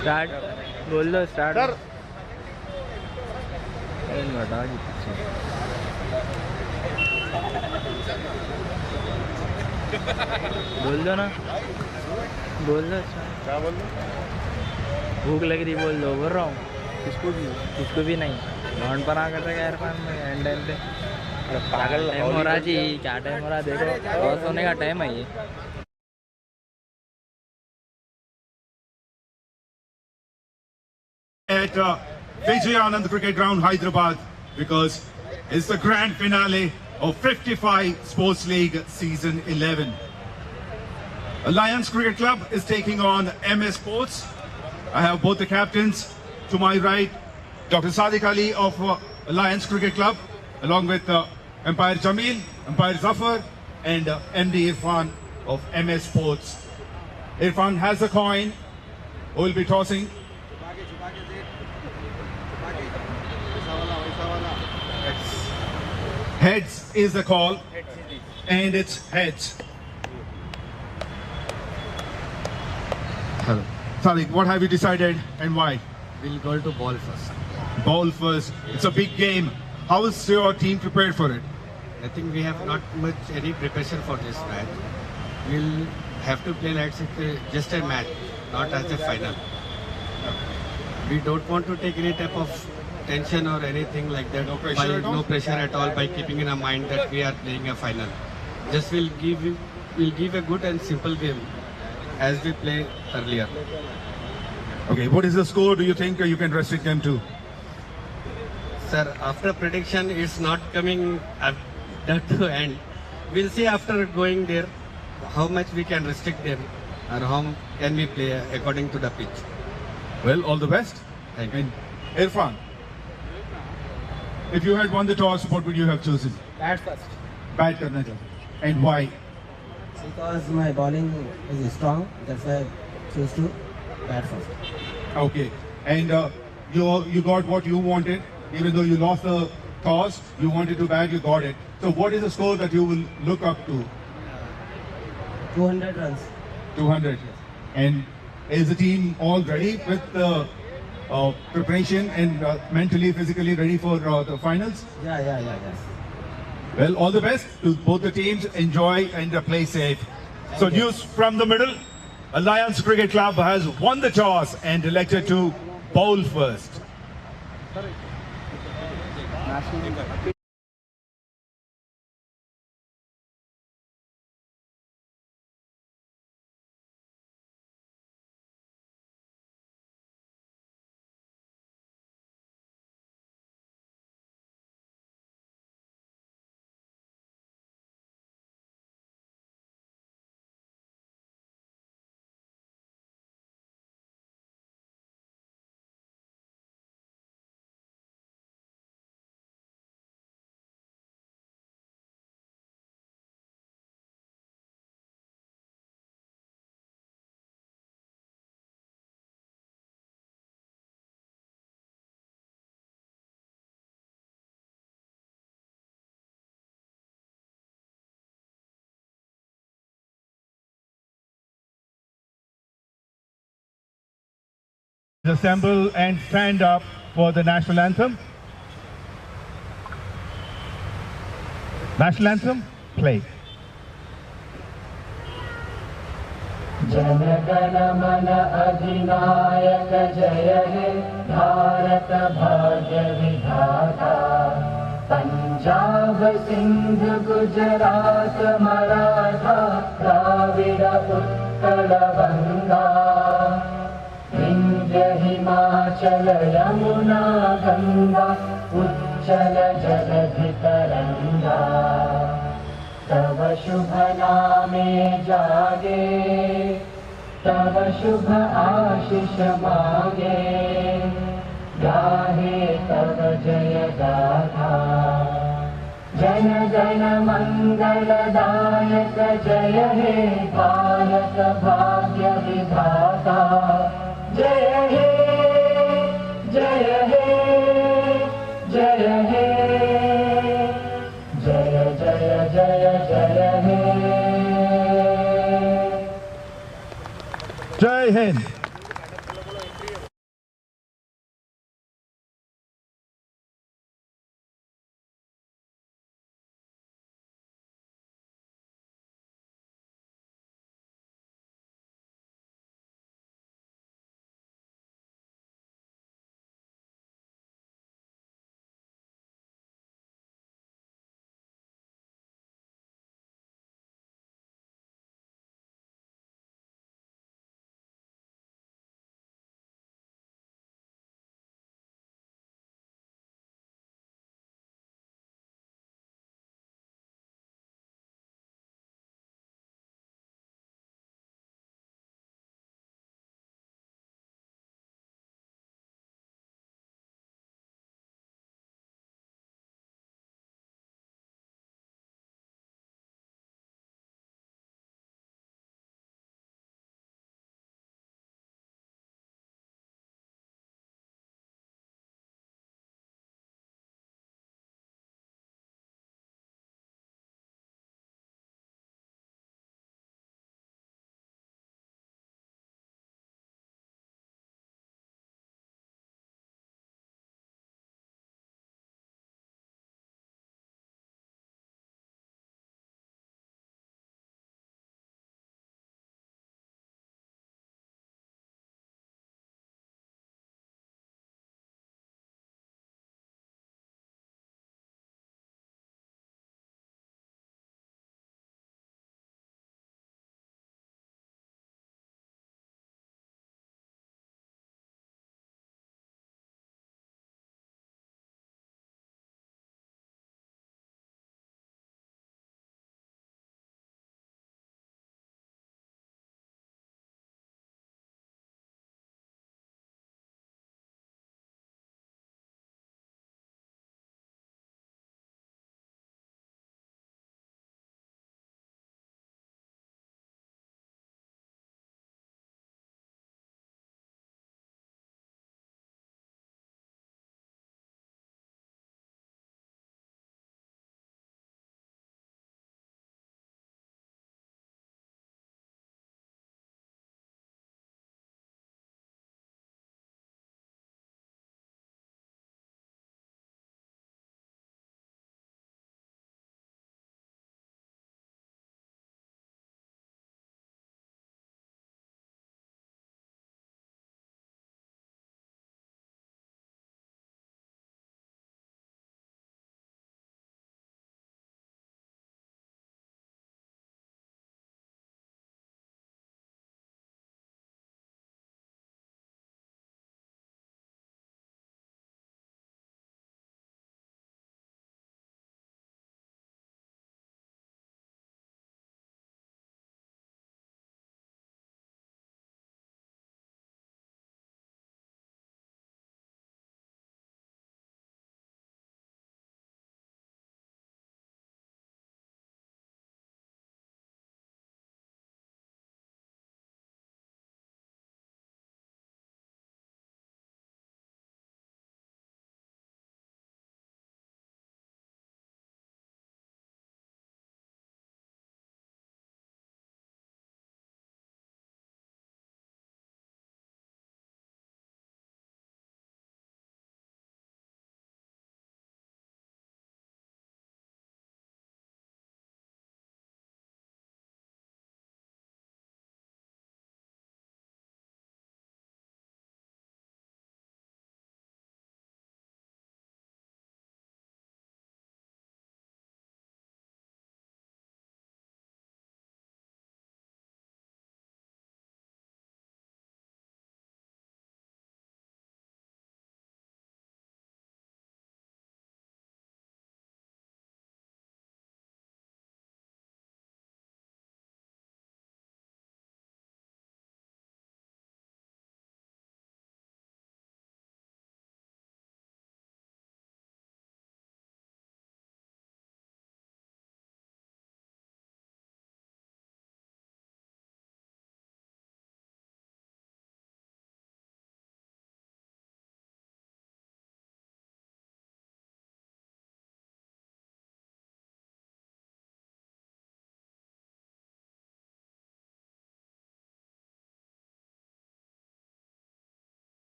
Start बोल दो start sir घटा जी पीछे बोल दो ना बोल दो क्या बोल दो भूख लग रही बोल दो बोल रहा हूँ किसको भी नहीं लॉन्ड पर आ कर रहा इरफान में एंड टाइम पे पागल टाइम हो रहा जी क्या टाइम हो रहा देखो बहुत सोने का टाइम है ये At Vijayanand Cricket Ground, Hyderabad, because it's the grand finale of 55 Sports League Season 11. Alliance Cricket Club is taking on MS Sports. I have both the captains. To my right, Dr. Sadiq Ali of Alliance Cricket Club, along with Umpire Jamil, Umpire Zafar, and MD Irfan of MS Sports. Irfan has a coin, who will be tossing. Heads is the call, and it's heads. Hello. Sadiq, what have you decided and why? We'll go to ball first. Ball first. It's a big game. How is your team prepared for it? I think we have not much any preparation for this match. We'll have to play like just a match, not as a final. We don't want to take any type of tension or anything like that. No pressure at all? No pressure at all by keeping in our mind that we are playing a final. Just we'll give a good and simple game as we play earlier. Okay, what is the score do you think you can restrict them to? Sir, after prediction, it's not coming that to end. We'll see after going there how much we can restrict them or how can we play according to the pitch. Well, all the best. Thank you. And Irfan, if you had won the toss, what would you have chosen? Bat first. Bat karna chahte. And why? Because my bowling is strong, that's why I choose to bat first. Okay. And you got what you wanted, even though you lost the toss, you wanted to bat, you got it. So what is the score that you will look up to? 200 runs. 200. And is the team all ready with the preparation and mentally, physically ready for the finals? Yes. Well, all the best to both the teams. Enjoy and play safe. So news from the middle. Alliance Cricket Club has won the toss and elected to bowl first. Assemble and stand up for the national anthem. National anthem, play. जनगण मन अधिनायक जय हे भारत भाग्य विधाता पंजाब सिंध गुजरात मराठा द्राविड़ उत्कल बंगा विंध्य हिमाचल यमुना गंगा उच्चल जलधि तरंगा तव शुभ नामे जागे तव शुभ आशीष मागे गाहे तव जय गाथा जन गण मंगलदायक जय हे भारत भाग्य विधाता जय हे जय हे जय हे जय जय जय जय हे Jai Hind.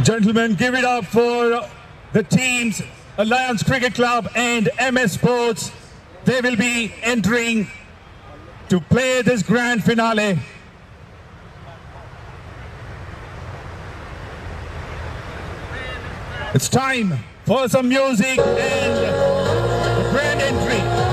Gentlemen, give it up for the teams Alliance Cricket Club and MS Sports. They will be entering to play this grand finale. It's time for some music and the grand entry.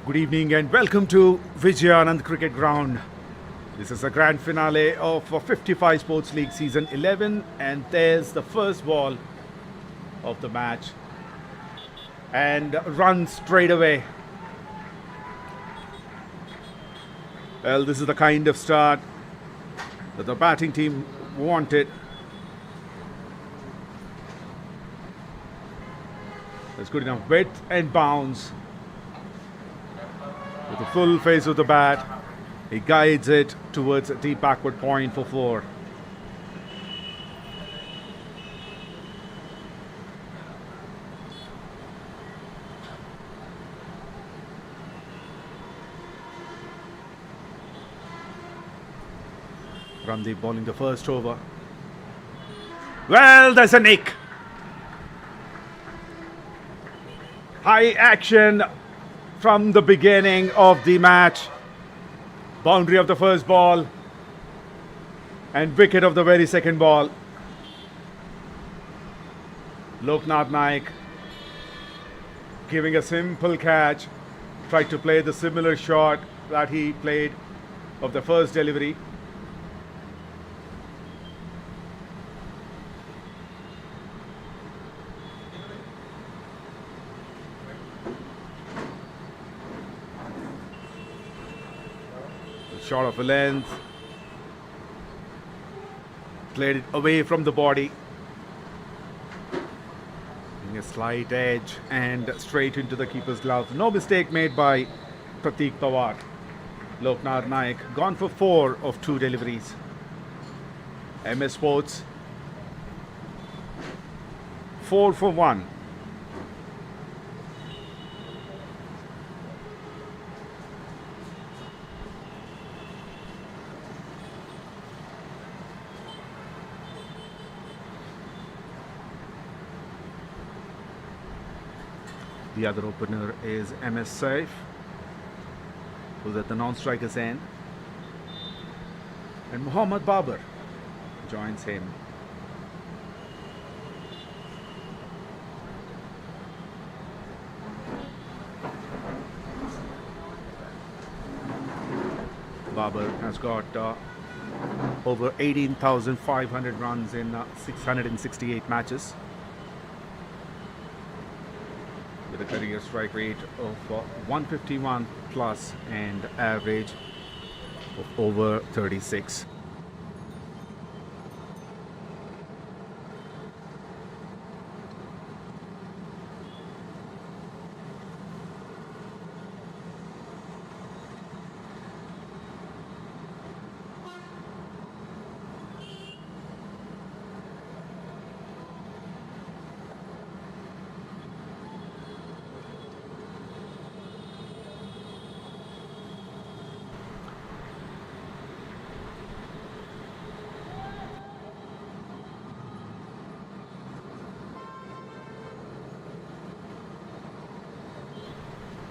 Good evening and welcome to Vijayanand Cricket Ground. This is the grand finale of 55 Sports League Season 11, and there's the first ball of the match and run straight away. Well, this is the kind of start that the batting team wanted. That's good enough width and bounce. With the full face of the bat, he guides it towards a deep backward point for 4. Randeep bowling the first over. Well, there's a nick. High action from the beginning of the match. Boundary of the first ball and wicket of the very second ball. Loknath Naik giving a simple catch. Tried to play the similar shot that he played of the first delivery. Short of a length, played it away from the body, a slight edge and straight into the keeper's glove. No mistake made by Prateek Pawar. Loknath Naik gone for 4 of 2 deliveries. MS Sports 4 for 1. The other opener is MS Saif, who's at the non-striker's end. And Mohammad Babar joins him. Babar has got over 18,500 runs in 668 matches, with a career strike rate of 151 plus and average of over 36.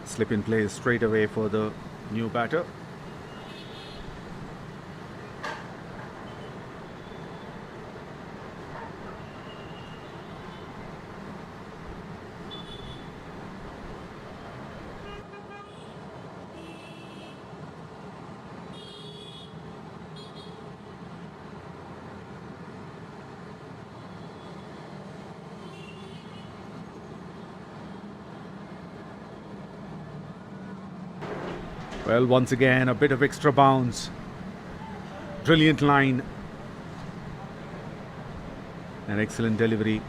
Slip in play straight away for the new batter. Well, once again, a bit of extra bounce. Brilliant line. An excellent delivery.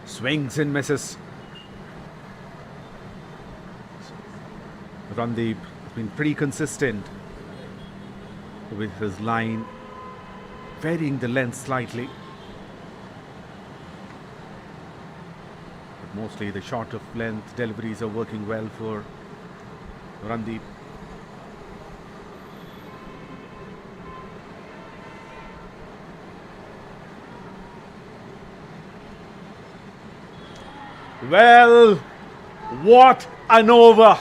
Swings and misses. Randeep has been pretty consistent with his line, varying the length slightly, but mostly the short of length deliveries are working well for Randeep. Well, what an over.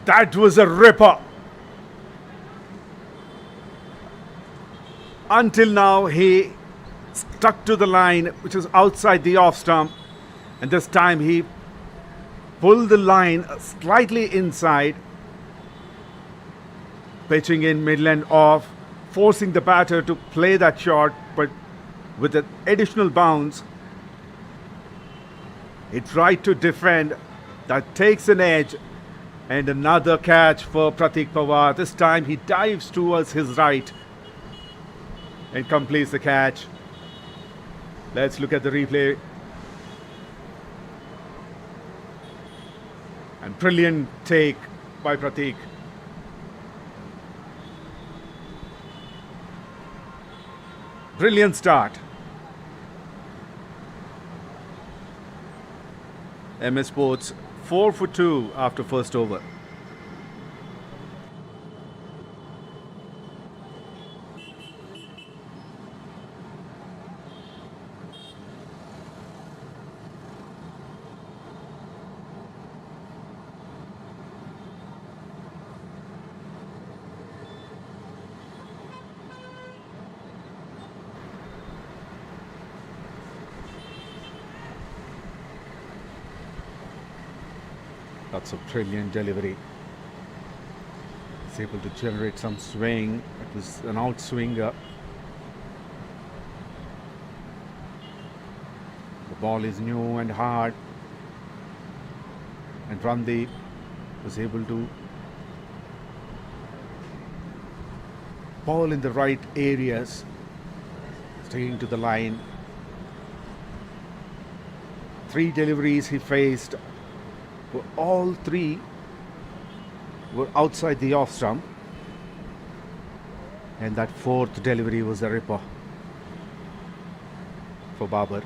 That was a ripper. Until now, he stuck to the line, which was outside the off stump. And this time he pulled the line slightly inside, pitching in midland off, forcing the batter to play that shot, but with an additional bounce, he tried to defend. That takes an edge, and another catch for Pratik Pawar. This time he dives towards his right and completes the catch. Let's look at the replay. And brilliant take by Pratik. Brilliant start. MS Sports 4 for 2 after first over. That's a brilliant delivery. He's able to generate some swing. It was an outswinger. The ball is new and hard. And Ramdeep was able to ball in the right areas, sticking to the line. 3 deliveries he faced. All 3 were outside the off stump, and that 4th delivery was a ripper for Babar.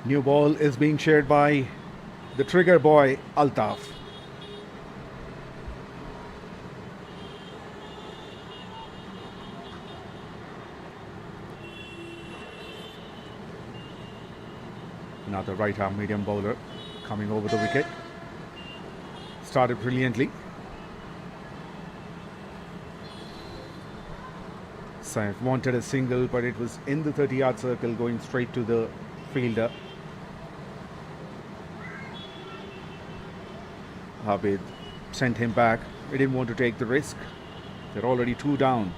New ball is being shared by the trigger boy Altaf. Another right arm medium bowler coming over the wicket. Started brilliantly. Saif wanted a single, but it was in the 30-yard circle going straight to the fielder. Abid sent him back. He didn't want to take the risk. They're already 2 down.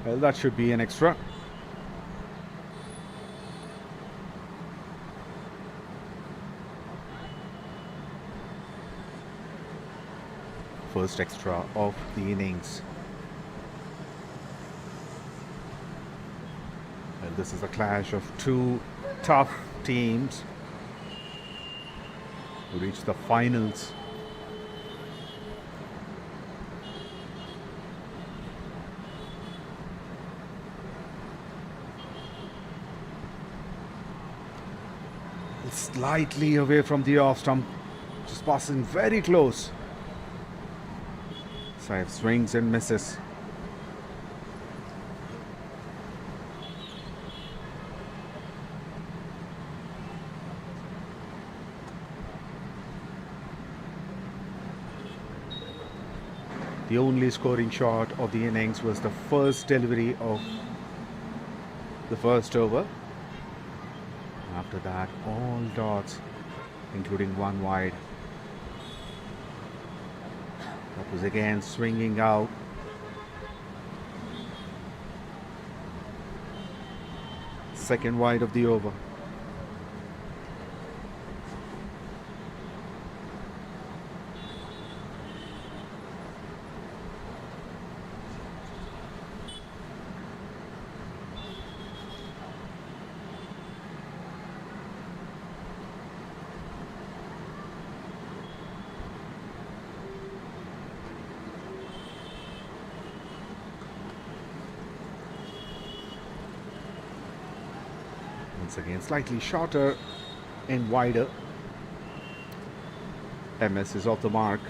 Well, that should be an extra. First extra of the innings. Well, this is a clash of 2 tough teams who reach the finals. Slightly away from the off stump, just passing very close. Saif swings and misses. The only scoring shot of the innings was the first delivery of the first over. After that, all dots, including 1 wide. That was again swinging out. Second wide of the over. Once again, slightly shorter and wider. MS is off the mark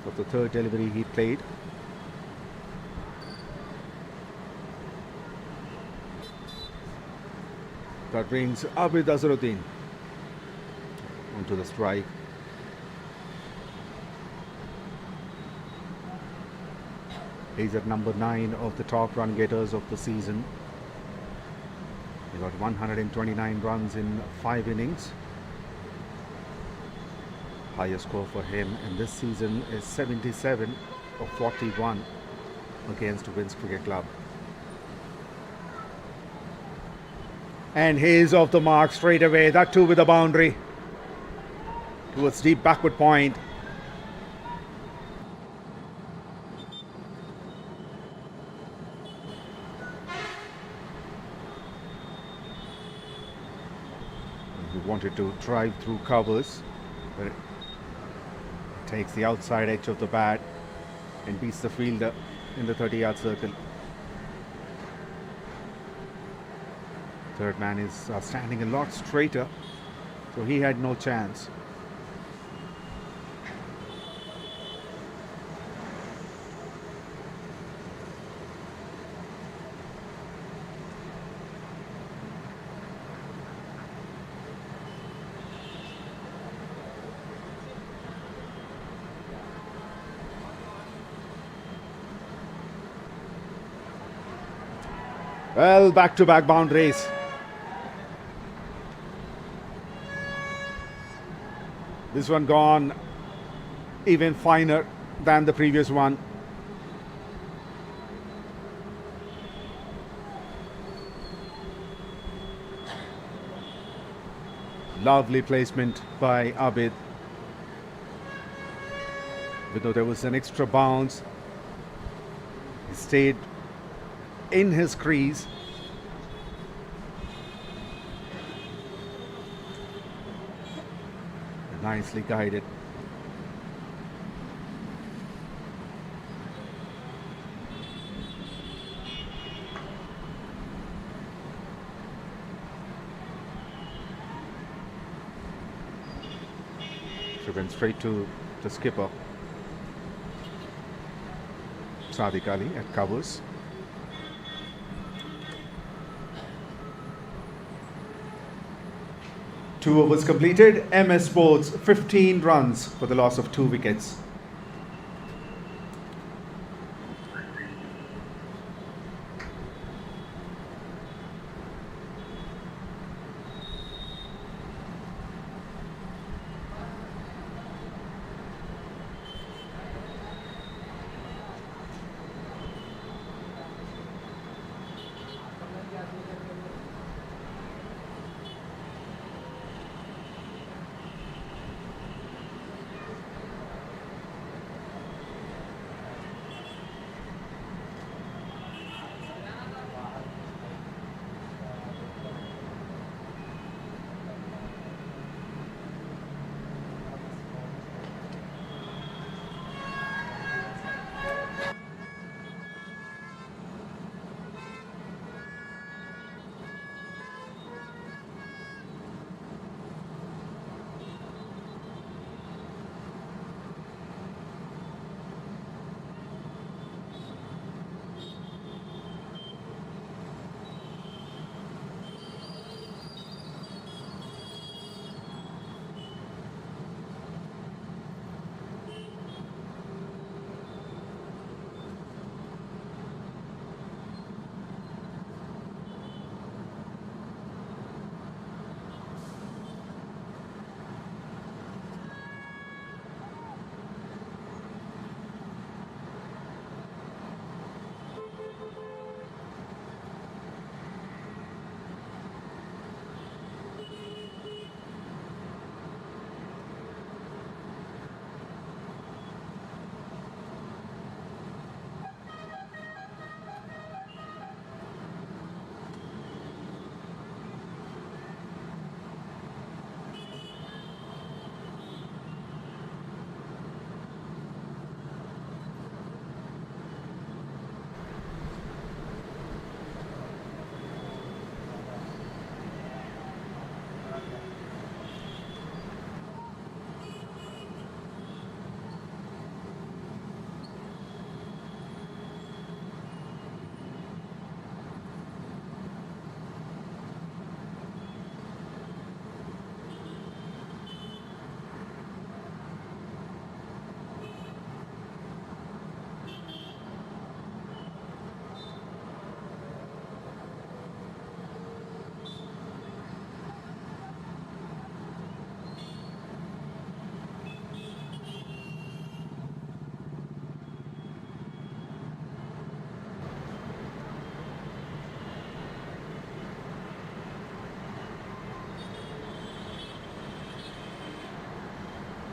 of the third delivery he played. That brings Abid Azharuddin onto the strike. He's at number 9 of the top run getters of the season. He got 129 runs in 5 innings. Highest score for him in this season is 77 of 41 against Winds Cricket Club. And he's off the mark straight away, that too with a boundary towards deep backward point. He wanted to drive through covers, but it takes the outside edge of the bat and beats the fielder in the 30-yard circle. Third man is standing a lot straighter, so he had no chance. Well, back-to-back boundaries. This one gone even finer than the previous one. Lovely placement by Abid. Even though there was an extra bounce, he stayed in his crease. Nicely guided. She went straight to the skipper, Sadiq Ali, at covers. Two overs completed. MS Sports 15 runs for the loss of 2 wickets.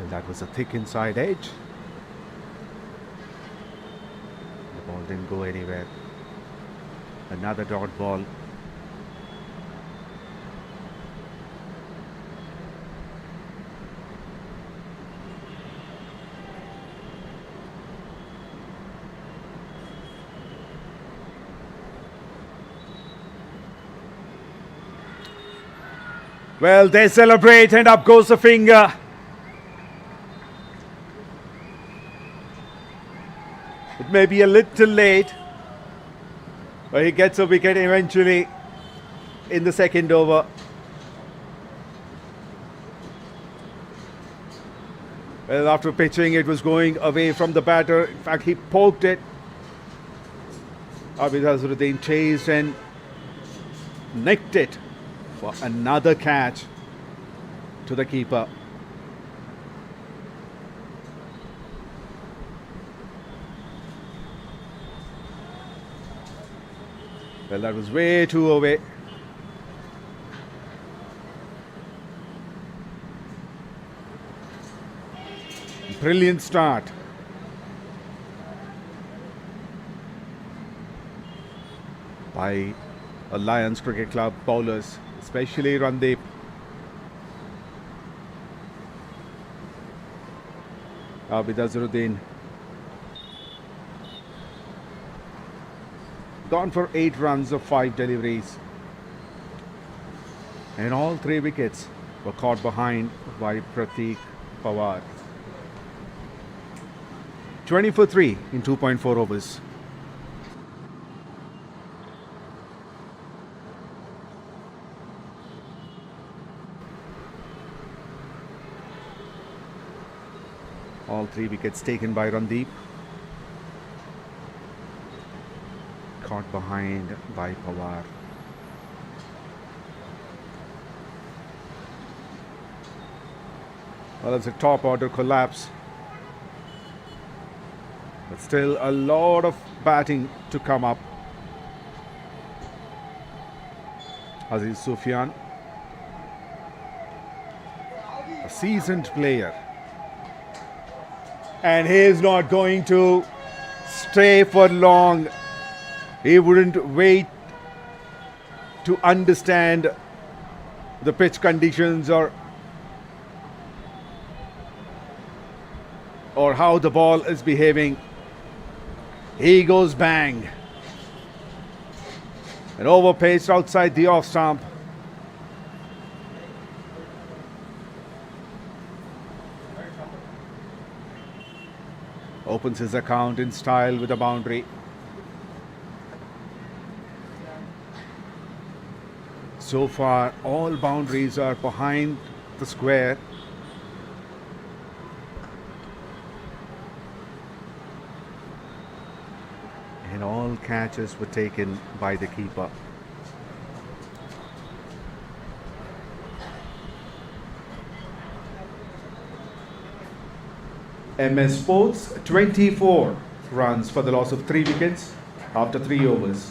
Well, that was a thick inside edge. The ball didn't go anywhere. Another dot ball. Well, they celebrate and up goes the finger. It may be a little late, but he gets a wicket eventually in the second over. Well, after pitching, it was going away from the batter. In fact, he poked it. Abid Azharuddin chased and nicked it for another catch to the keeper. Well, that was way too away. Brilliant start. By Lions Cricket Club bowlers, especially Randeep. Abid Azharuddin gone for 8 runs of 5 deliveries, and all 3 wickets were caught behind by Pratik Pawar. 20 for 3 in 2.4 overs. All 3 wickets taken by Randeep. Caught behind by Pawar. Well, it's a top order collapse. But still a lot of batting to come up. Aziz Sufyan, a seasoned player. And he is not going to stay for long. He wouldn't wait to understand the pitch conditions or how the ball is behaving. He goes bang. An overpaced outside the off stump. Opens his account in style with a boundary. So far, all boundaries are behind the square. And all catches were taken by the keeper. MS Sports 24 runs for the loss of 3 wickets after 3 overs.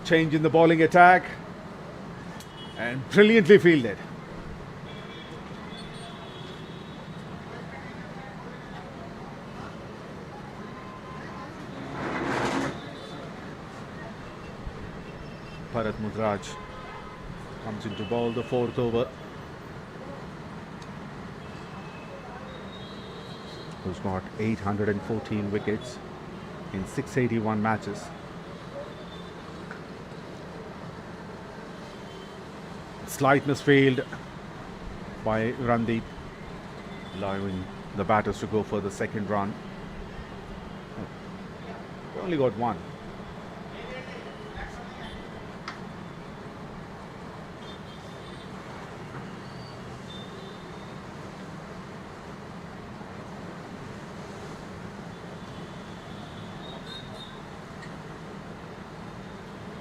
Change in the bowling attack and brilliantly fielded. Bharat Mudraj comes into bowl the 4th over. who's got 814 wickets in 681 matches. Slight misfield by Randeep, allowing the batters to go for the second run. They only got one.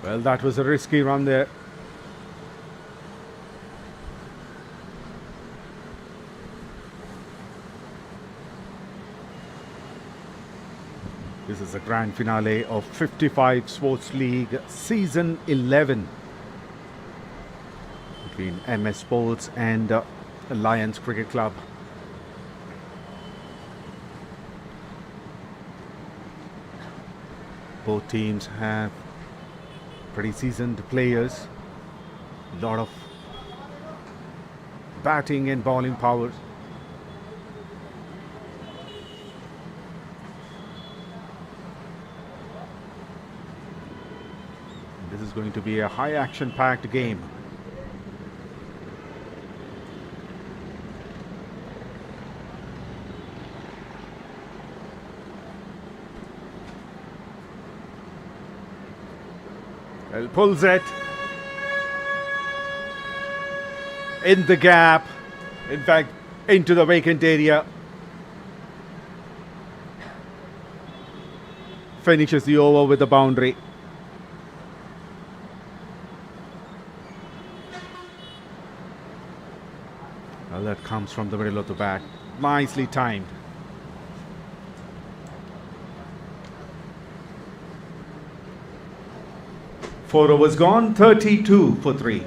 Well, that was a risky run there. This is the grand finale of 55 Sports League Season 11 between MS Sports and Lions Cricket Club. Both teams have pretty seasoned players, a lot of batting and bowling powers. This is going to be a high action packed game. Well, pulls it in the gap, in fact into the vacant area. Finishes the over with the boundary. Well, that comes from the middle of the bat. Nicely timed. Four overs gone, 32 for 3.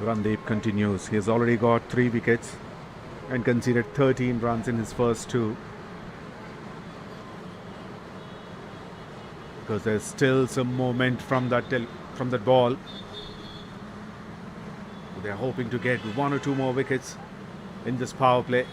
Randeep continues. He has already got 3 wickets and conceded 13 runs in his first 2. Because there's still some movement from that ball. They're hoping to get 1 or 2 more wickets in this power play.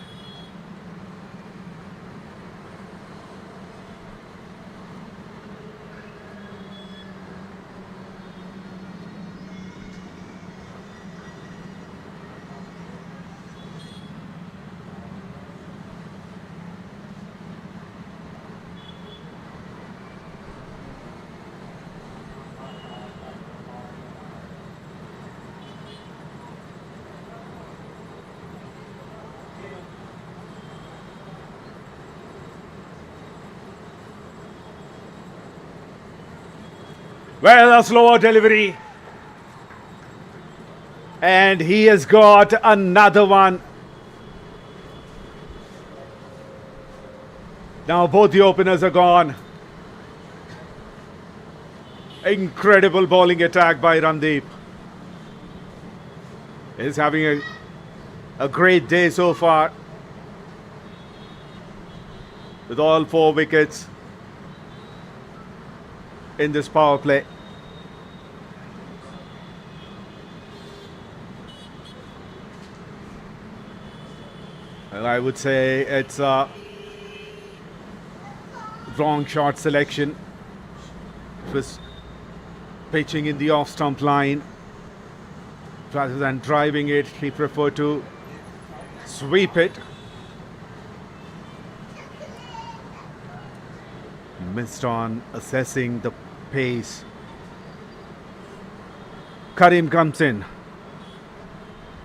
Well, a slower delivery. And he has got another one. Now both the openers are gone. Incredible bowling attack by Randeep. He's having a great day so far. With all 4 wickets in this power play. Well, I would say it's a wrong shot selection. It was pitching in the off stump line. Rather than driving it, he preferred to sweep it. Missed on assessing the pace. Karim comes in,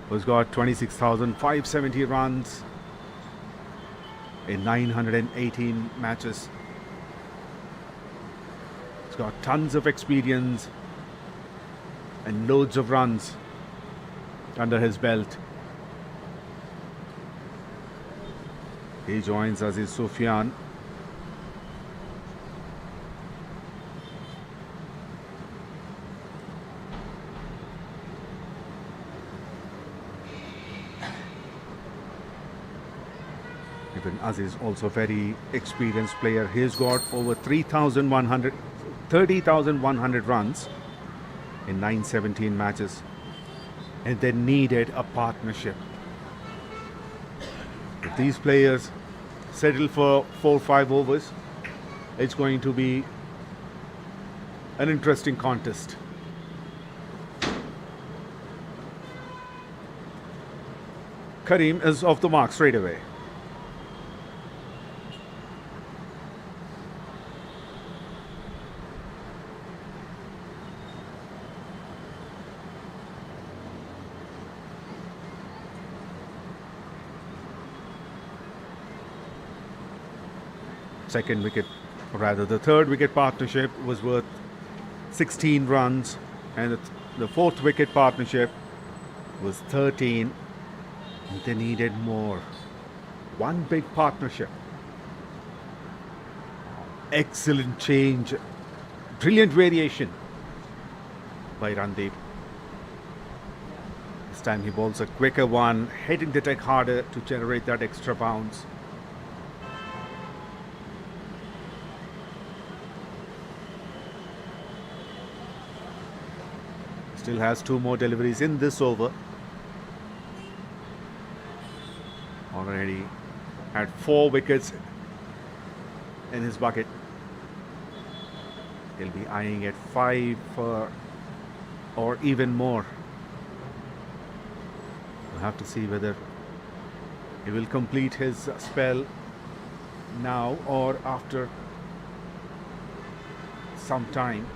who's got 26,570 runs in 918 matches. He's got tons of experience and loads of runs under his belt. He joins Aziz Sufyan. Even Aziz, also very experienced player. He's got over 30,100 runs in 917 matches. And they needed a partnership. If these players settle for 4-5 overs, it's going to be an interesting contest. Karim is off the mark straight away. Second wicket, or rather the third wicket partnership was worth 16 runs, and the fourth wicket partnership was 13. They needed more. One big partnership. Excellent change. Brilliant variation by Randeep. This time he bowls a quicker one, hitting the deck harder to generate that extra bounce. Still has 2 more deliveries in this over. Already had 4 wickets in his bucket. He'll be eyeing at 5 or even more. We'll have to see whether he will complete his spell now or after some time.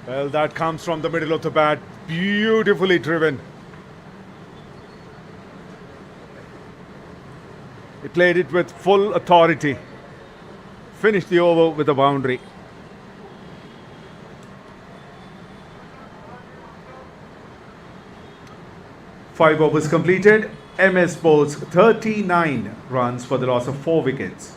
Well, that comes from the middle of the bat. Beautifully driven. He played it with full authority. Finished the over with a boundary. Five overs completed. MS bowls 39 runs for the loss of 4 wickets.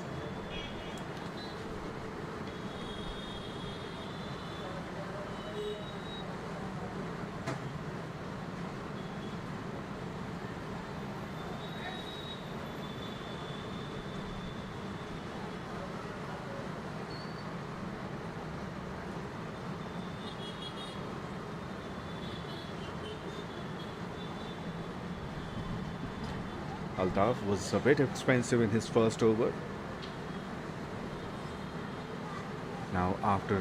Altaf was a bit expensive in his first over. Now after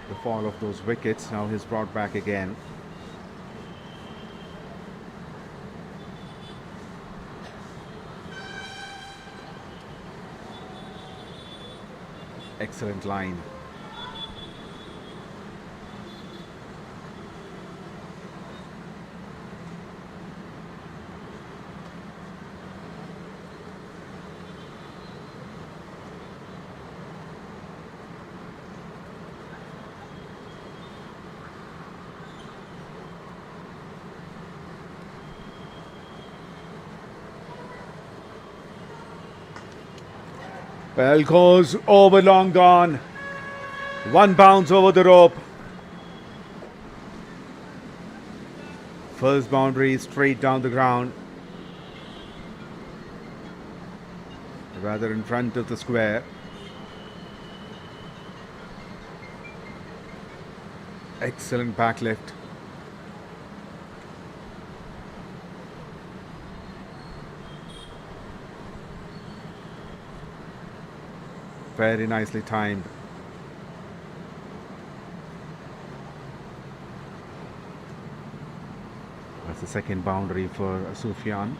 the fall of those wickets, now he's brought back again. Excellent line. Well, goes over, long gone. 1 bounce over the rope. First boundary straight down the ground. Rather in front of the square. Excellent back lift. Very nicely timed. That's the second boundary for Sufyan.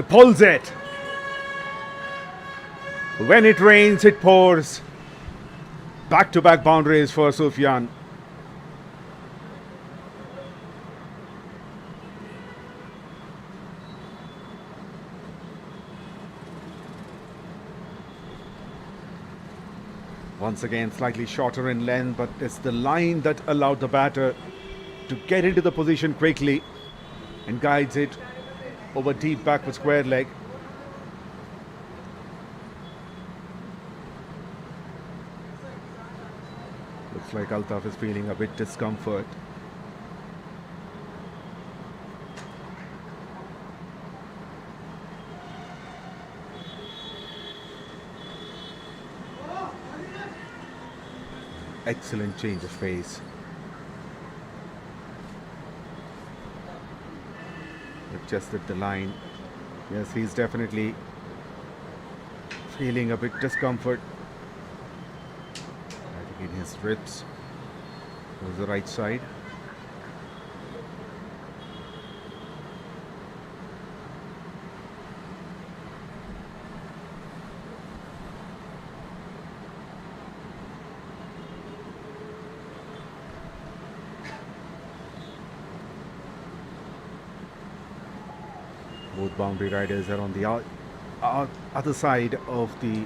Pulls it. When it rains, it pours. Back-to-back boundaries for Sufyan. Once again, slightly shorter in length, but it's the line that allowed the batter to get into the position quickly and guides it over deep backward square leg. Looks like Altaf is feeling a bit discomfort. Excellent change of pace. Adjusted the line. Yes, he's definitely feeling a bit discomfort. I think in his ribs. Towards the right side. Both boundary riders are on the other side of the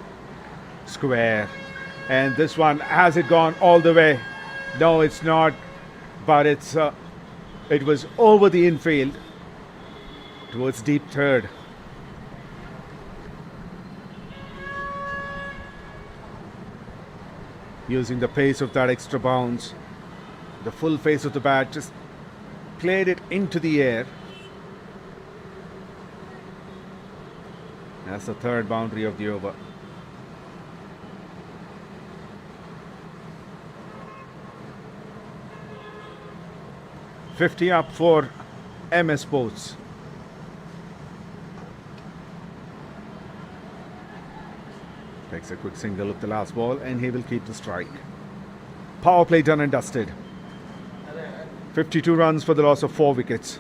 square, and this one, has it gone all the way? No, it's not, but it was over the infield towards deep third. Using the pace of that extra bounce, the full face of the bat, just played it into the air. That's the third boundary of the over. $50 up for MS Sports. Takes a quick single of the last ball and he will keep the strike. Power play done and dusted. 52 runs for the loss of 4 wickets.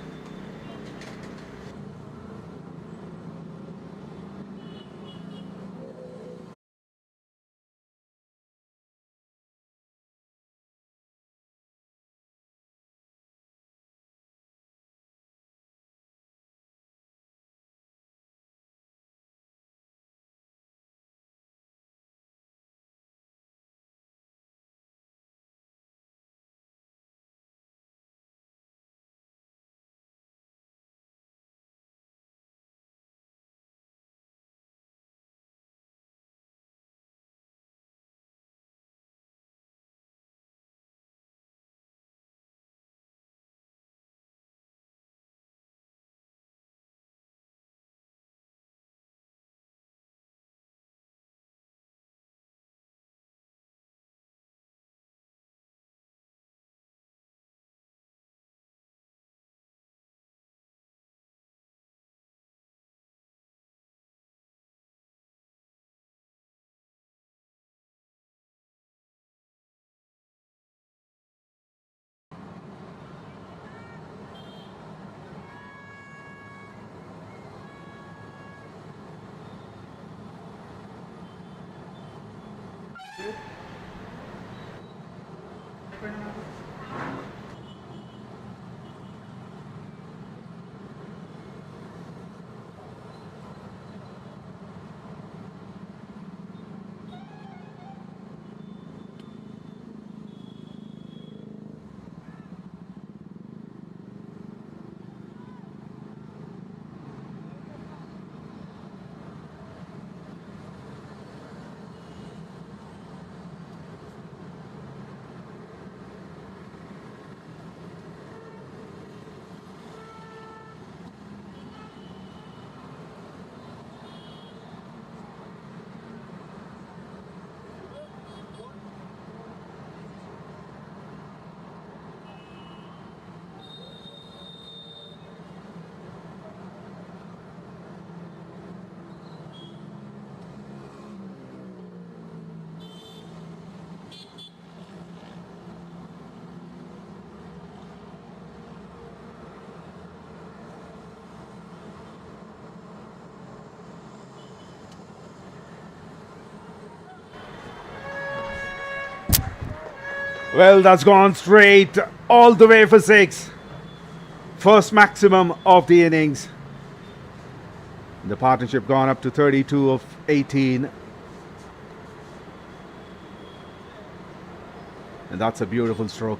Well, that's gone straight all the way for 6. First maximum of the innings. The partnership gone up to 32 of 18. And that's a beautiful stroke.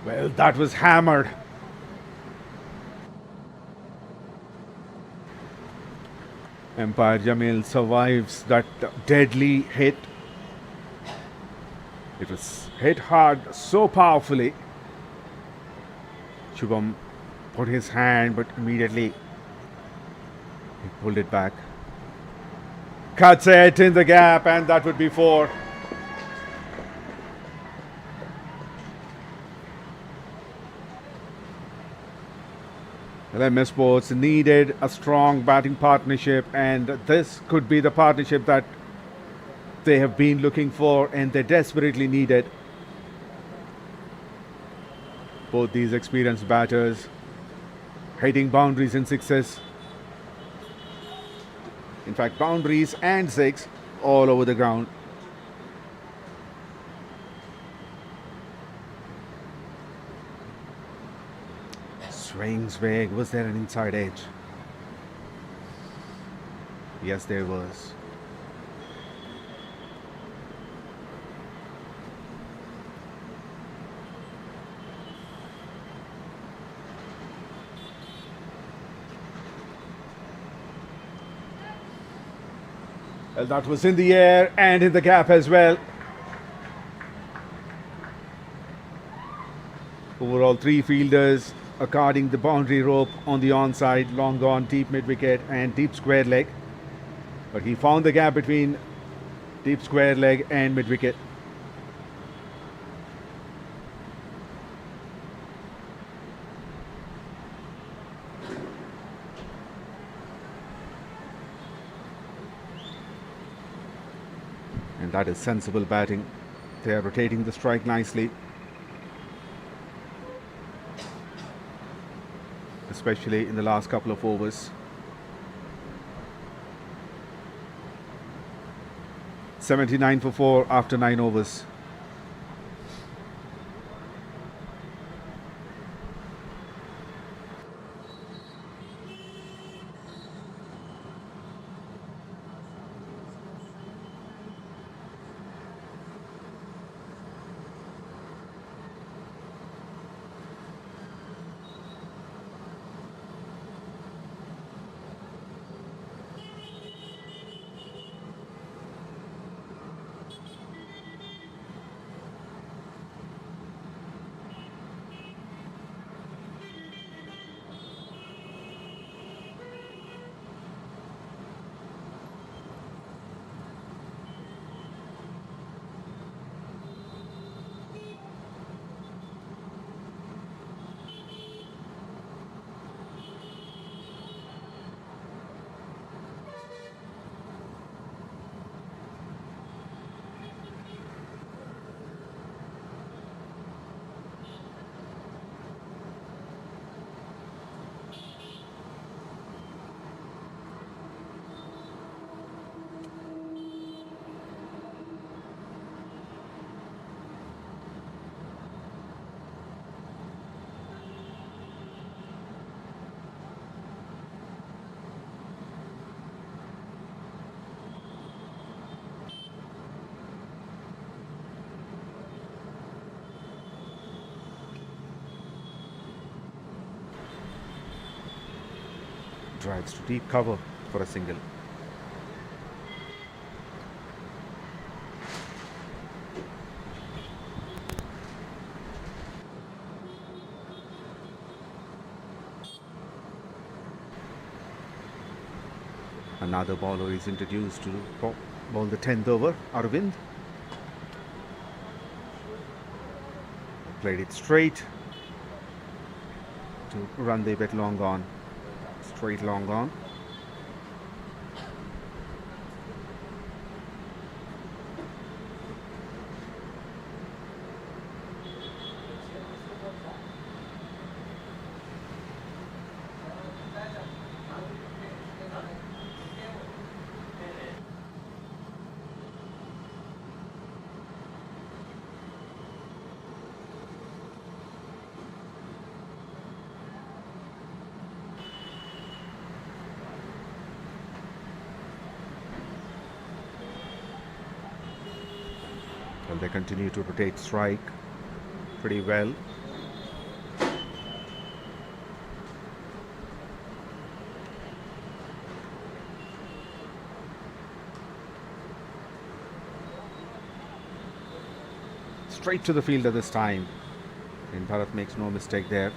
Well, that was hammered. Empire Jamil survives that deadly hit. It was hit hard so powerfully. Shubham put his hand, but immediately he pulled it back. Cuts it in the gap, and that would be 4. LMS Sports needed a strong batting partnership, and this could be the partnership that they have been looking for and they desperately needed. Both these experienced batters hitting boundaries and sixes. In fact, boundaries and 6 all over the ground. Swings big. Was there an inside edge? Yes, there was. Well, that was in the air and in the gap as well. Overall, 3 fielders are guarding the boundary rope on the onside, long gone, deep mid wicket and deep square leg. But he found the gap between deep square leg and mid wicket. And that is sensible batting. They are rotating the strike nicely, especially in the last couple of overs. 79 for 4 after 9 overs. Drives to deep cover for a single. Another bowler is introduced to bowl the 10th over, Arvind. Played it straight to run the bit long on. Straight long on. Well, they continue to rotate strike pretty well. Straight to the fielder this time. And Bharat makes no mistake there.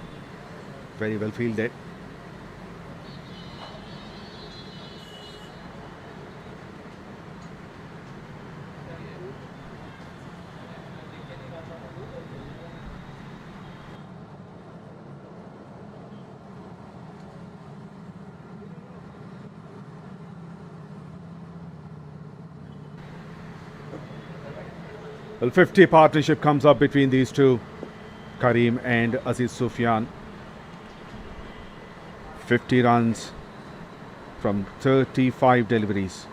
Very well fielded. Well, 50 partnership comes up between these two, Karim and Aziz Sufyan. 50 runs from 35 deliveries.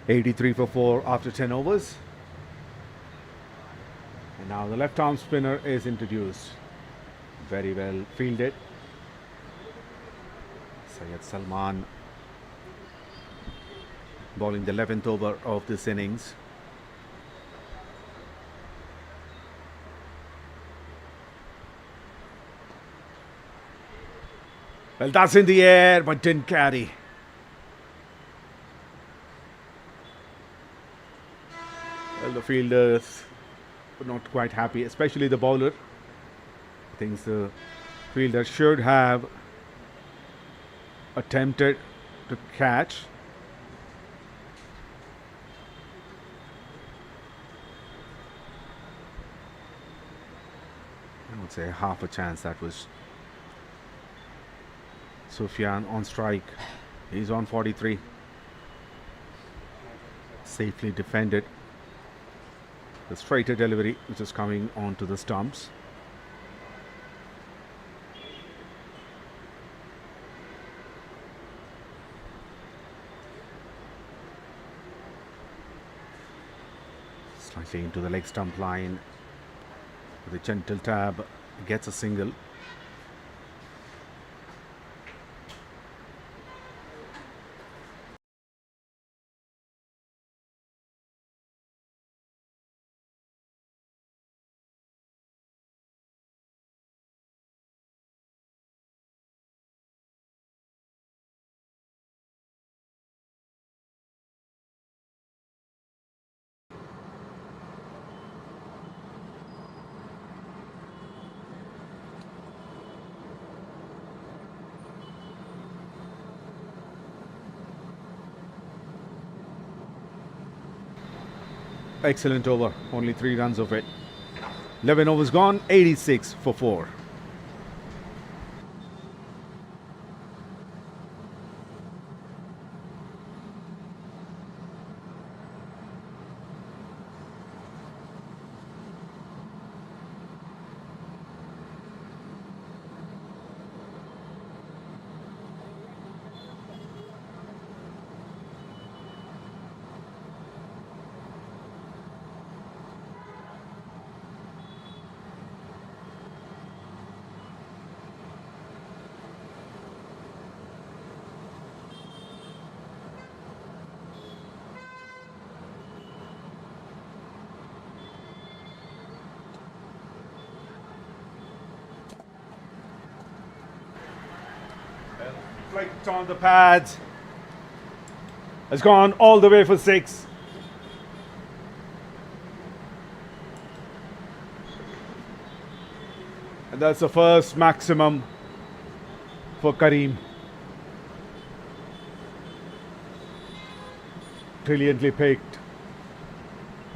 83 for 4 after 10 overs. And now the left arm spinner is introduced. Very well fielded. Syed Salman bowling the 11th over of this innings. Well, that's in the air, but didn't carry. Well, the fielders were not quite happy, especially the bowler. I think the fielder should have attempted to catch. I would say half a chance that was. Sufyan on strike. He's on 43. Safely defended. The straighter delivery which is coming onto the stumps. Slightly into the leg stump line. With a gentle tab, gets a single. Excellent over, only 3 runs of it. 11 overs gone, 86 for 4. Flicked on the pads. Has gone all the way for 6. And that's the first maximum for Kareem. Brilliantly picked.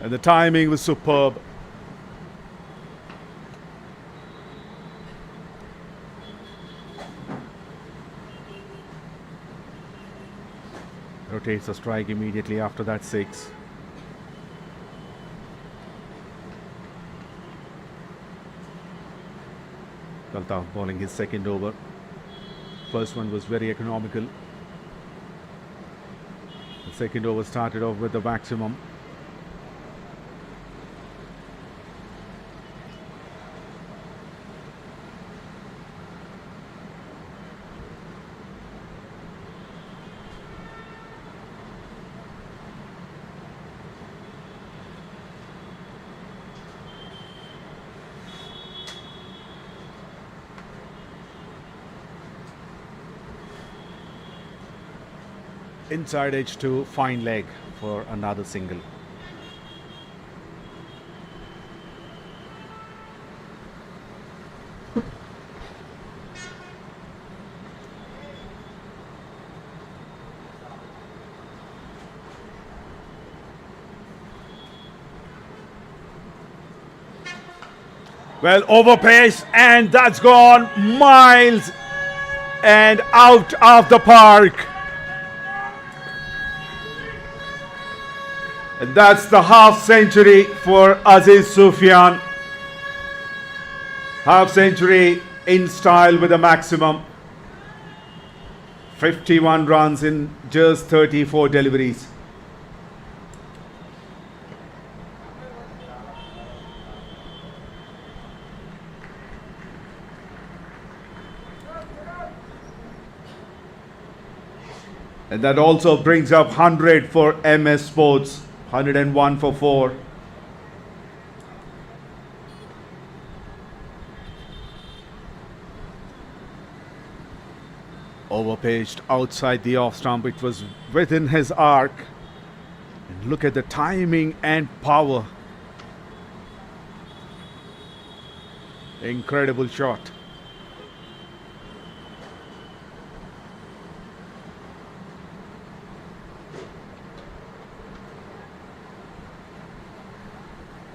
And the timing was superb. Rotates a strike immediately after that 6. Kaltaf bowling his second over. First one was very economical. The second over started off with the maximum. Inside edge to fine leg for another single. Well, over pace, and that's gone miles and out of the park. And that's the half century for Aziz Sufyan. Half century in style with a maximum. 51 runs in just 34 deliveries. And that also brings up 100 for MS Sports, 101 for 4. Overpitched outside the off stump. It was within his arc. And look at the timing and power. Incredible shot.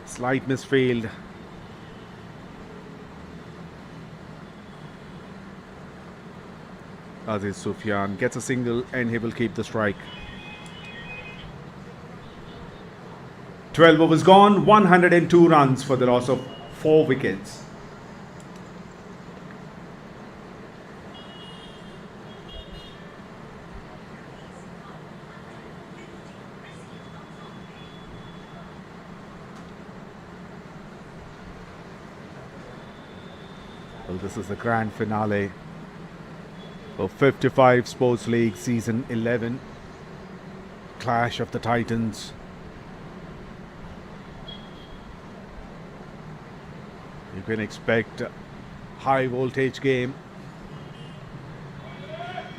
Slight misfield. Aziz Sufyan gets a single and he will keep the strike. 12 overs gone, 102 runs for the loss of 4 wickets. Well, this is the grand finale of 55 Sports League Season 11. Clash of the Titans. You can expect a high voltage game.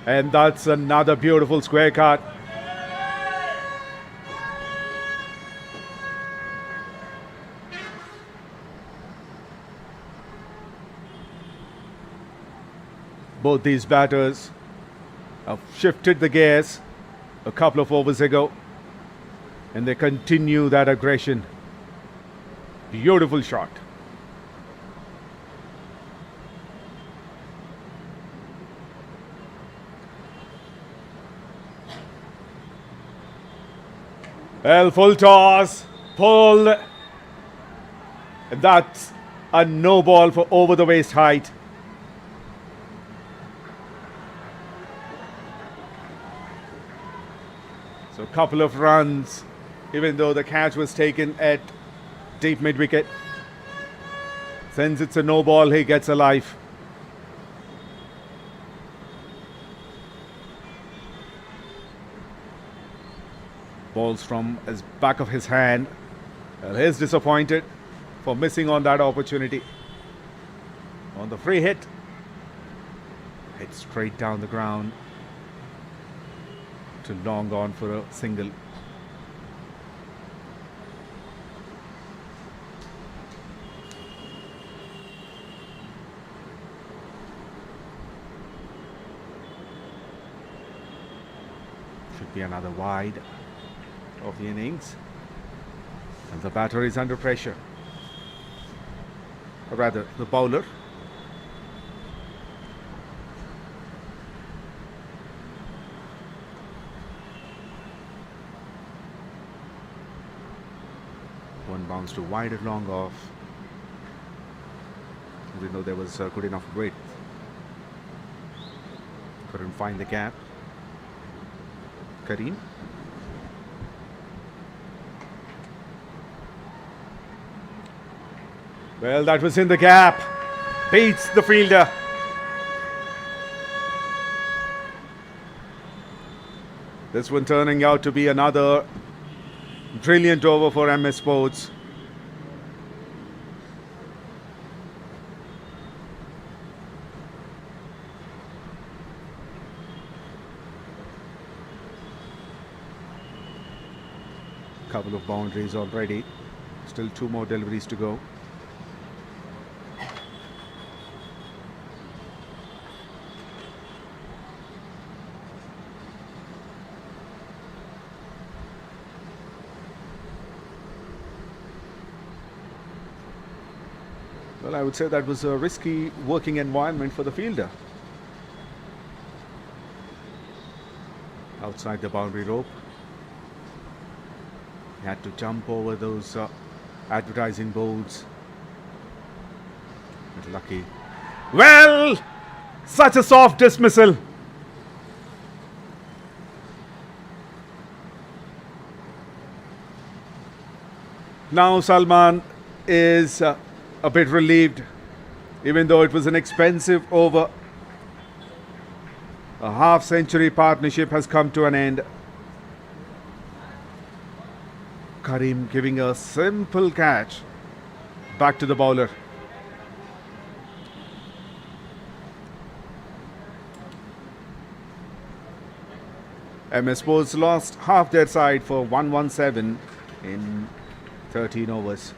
And that's another beautiful square cut. Both these batters have shifted the gears a couple of overs ago, and they continue that aggression. Beautiful shot. Well, full toss, pull, and that's a no ball for over the waist height. So a couple of runs, even though the catch was taken at deep mid wicket. Since it's a no ball, he gets a life. Balls from his back of his hand. Well, he's disappointed for missing on that opportunity. On the free hit, hit straight down the ground. To long on for a single. Should be another wide of the innings. And the batter is under pressure. Or rather, the bowler. One bounce to wide and long off. Even though there was good enough width. Couldn't find the gap. Kareem. Well, that was in the gap. Beats the fielder. This one turning out to be another brilliant over for MS Sports. Couple of boundaries already. Still 2 more deliveries to go. Well, I would say that was a risky working environment for the fielder. Outside the boundary rope. He had to jump over those advertising boards. But lucky. Well, such a soft dismissal. Now Salman is a bit relieved, even though it was an expensive over. A half-century partnership has come to an end. Karim giving a simple catch back to the bowler. MS Sports lost half their side for 117 in 13 overs.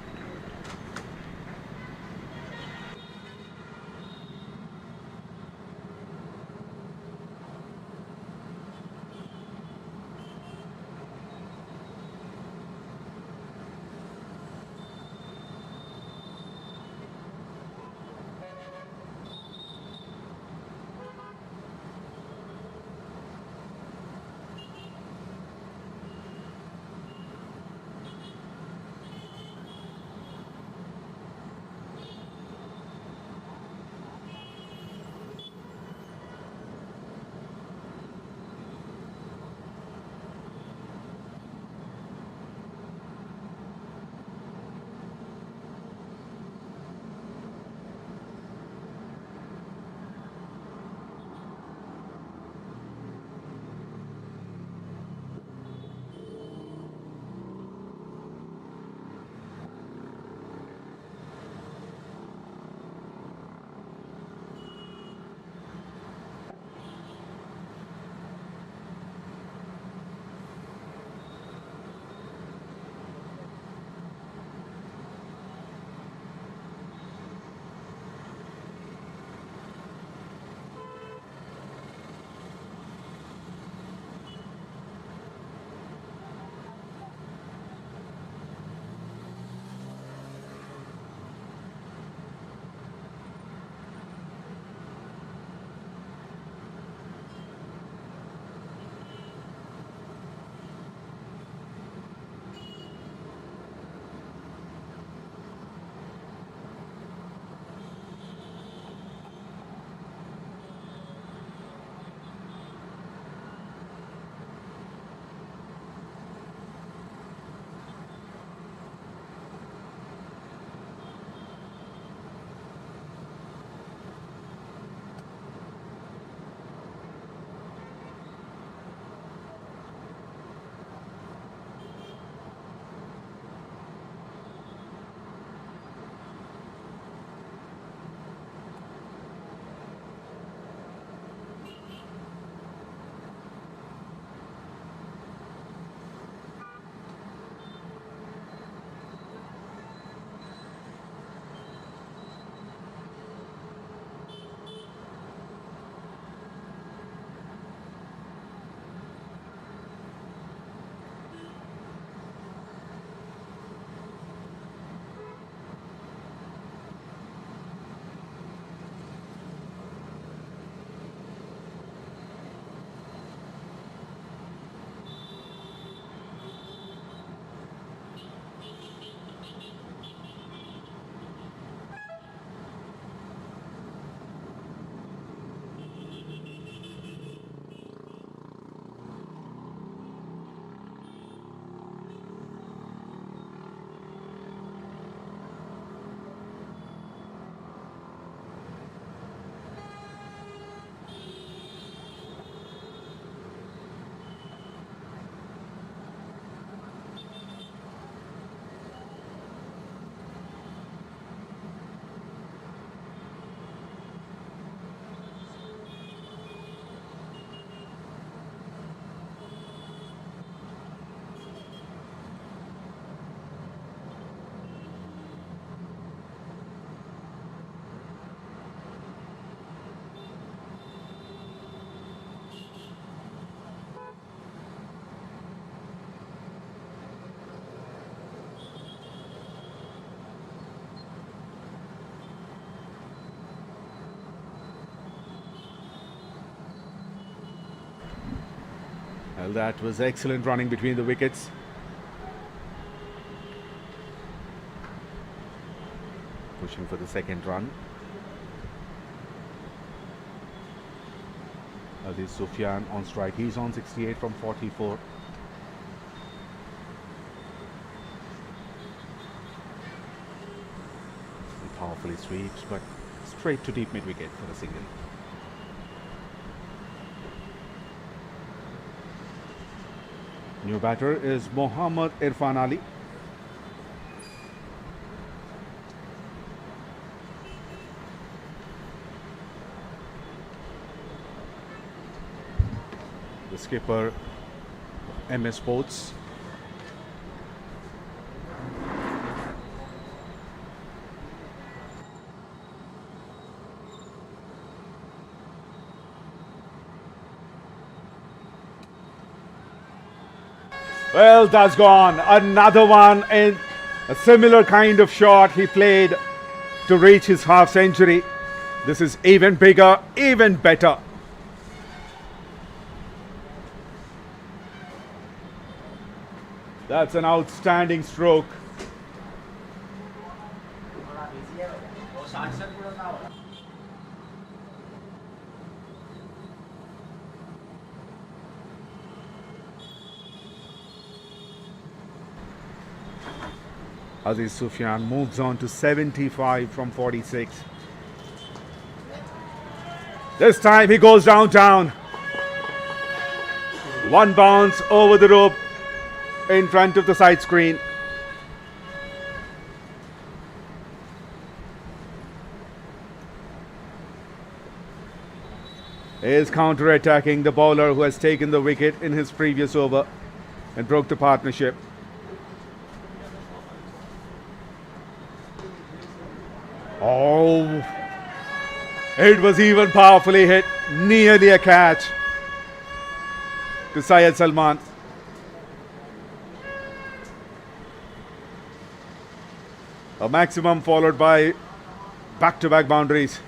Well, that was excellent running between the wickets. Pushing for the second run. This Sufyan on strike. He's on 68 from 44. He powerfully sweeps, but straight to deep mid wicket for the single. New batter is Mohammad Irfan Ali. The skipper, MS Sports. Well, that's gone. Another one, and a similar kind of shot he played to reach his half century. This is even bigger, even better. That's an outstanding stroke. Aziz Sufyan moves on to 75 from 46. This time he goes downtown. One bounce over the rope in front of the side screen. He is counter-attacking the bowler who has taken the wicket in his previous over and broke the partnership. Oh, it was even powerfully hit, nearly a catch to Syed Salman. A maximum followed by back-to-back boundaries.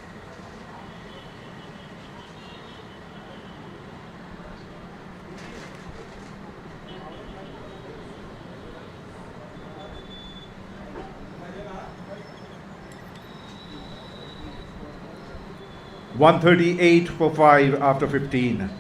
.138 for 5 after 15.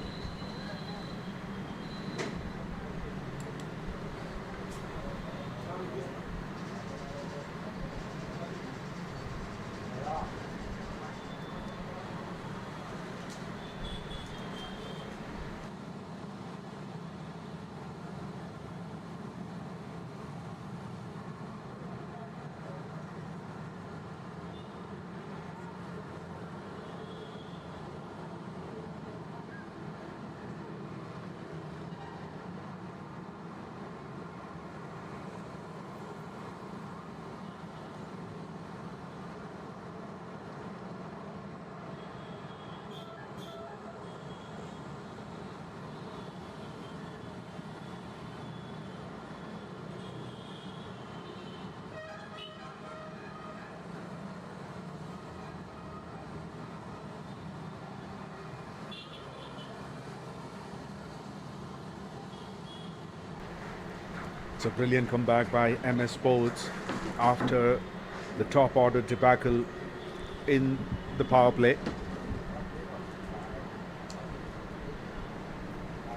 It's a brilliant comeback by MS Sports after the top order debacle in the power play.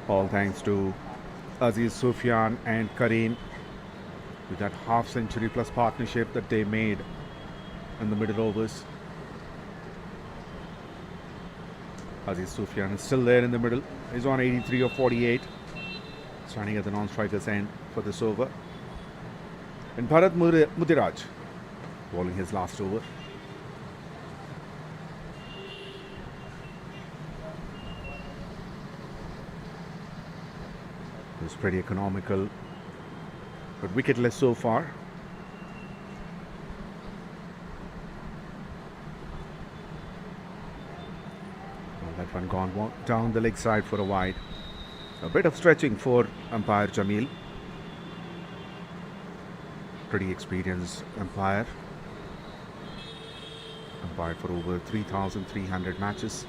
All thanks to Aziz Sufyan and Kareem with that half century plus partnership that they made in the middle overs. Aziz Sufyan is still there in the middle. He's on 83 or 48. Standing at the non-striker's end for this over. And Bharat Mudiraj bowling his last over. It was pretty economical, but wicketless so far. Well, that one gone down the leg side for a wide. A bit of stretching for umpire Jamil. Pretty experienced umpire. Umpired for over 3,300 matches.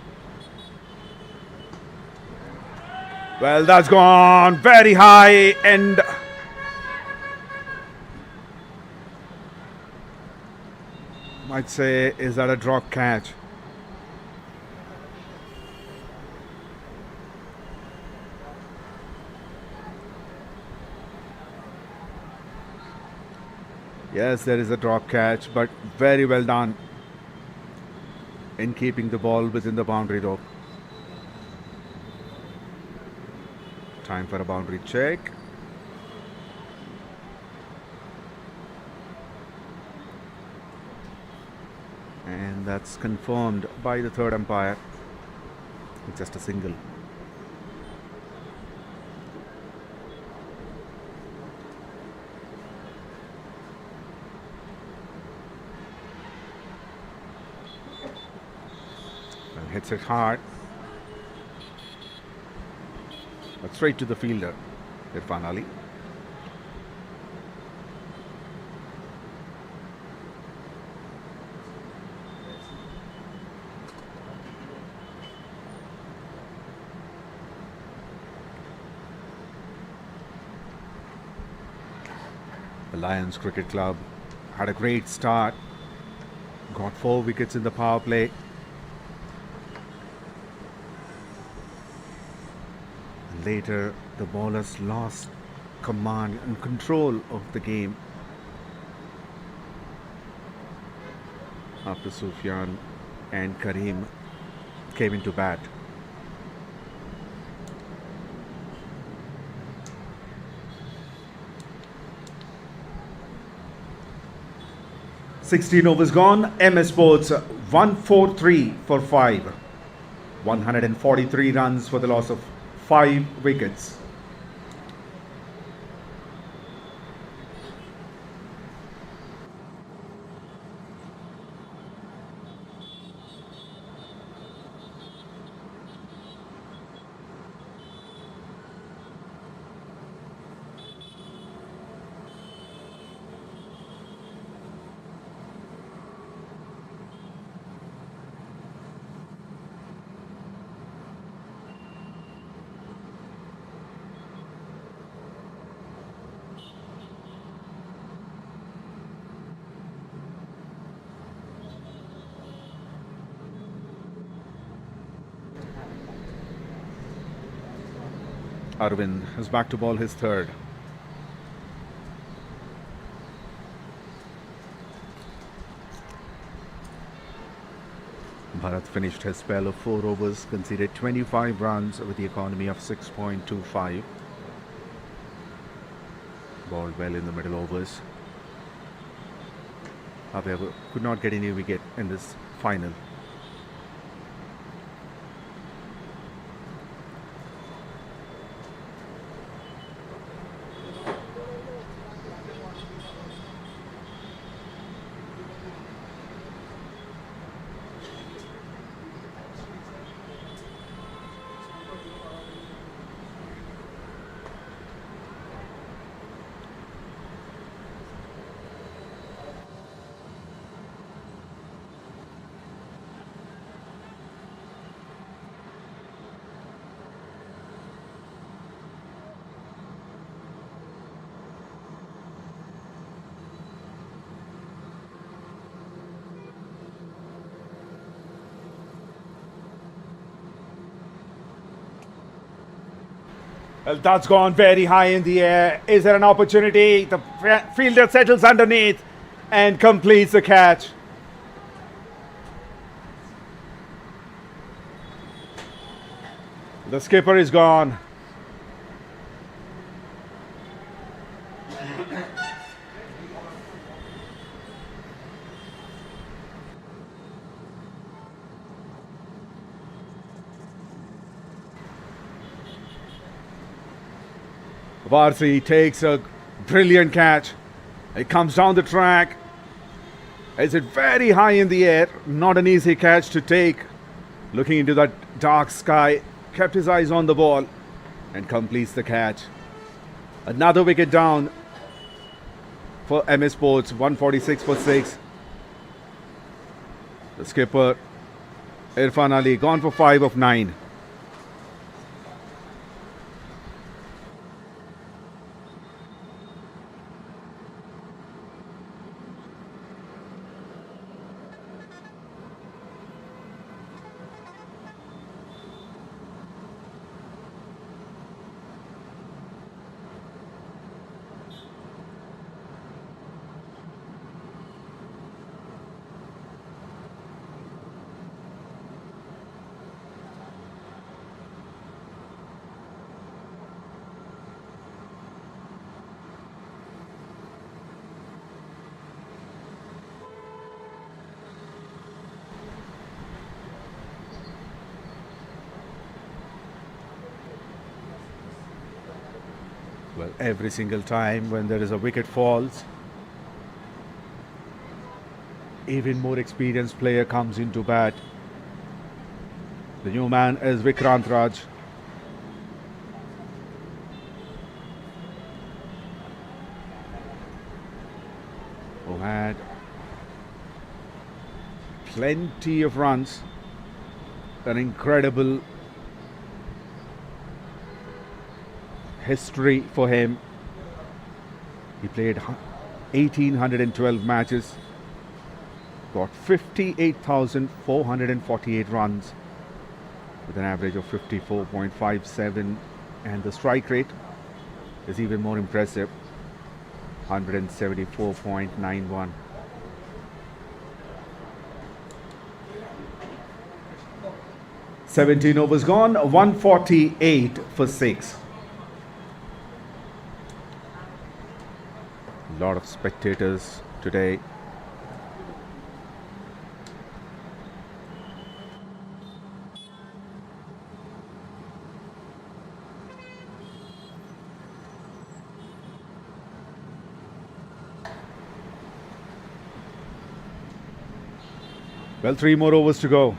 Well, that's gone very high and might say, is that a drop catch? Yes, there is a drop catch, but very well done in keeping the ball within the boundary rope. Time for a boundary check. And that's confirmed by the third umpire. It's just a single. And hits it hard. But straight to the fielder, Irfan Ali. The Lions Cricket Club had a great start, got 4 wickets in the power play. And later, the bowlers lost command and control of the game after Sufyan and Kareem came into bat. "16 overs gone. MS Sports 143 for 5. 143 runs for the loss of 5 wickets. Arvind is back to bowl his third. Bharat finished his spell of 4 overs, conceded 25 runs with the economy of 6.25. Bowled well in the middle overs. However, could not get any wicket in this final. Well, that's gone very high in the air. Is there an opportunity? The fielder settles underneath and completes the catch. The skipper is gone. Varsi takes a brilliant catch. It comes down the track. Is it very high in the air? Not an easy catch to take. Looking into that dark sky, kept his eyes on the ball and completes the catch. Another wicket down for MS Sports, 146 for 6. The skipper, Irfan Ali, gone for 5 of 9. Well, every single time when there is a wicket falls, even more experienced player comes into bat. The new man is Vikrant Raj. Who had plenty of runs. An incredible history for him. He played 1812 matches, got 58,448 runs with an average of 54.57, and the strike rate is even more impressive, 174.91. "17 overs gone, 148 for 6. A lot of spectators today. Well, 3 more overs to go.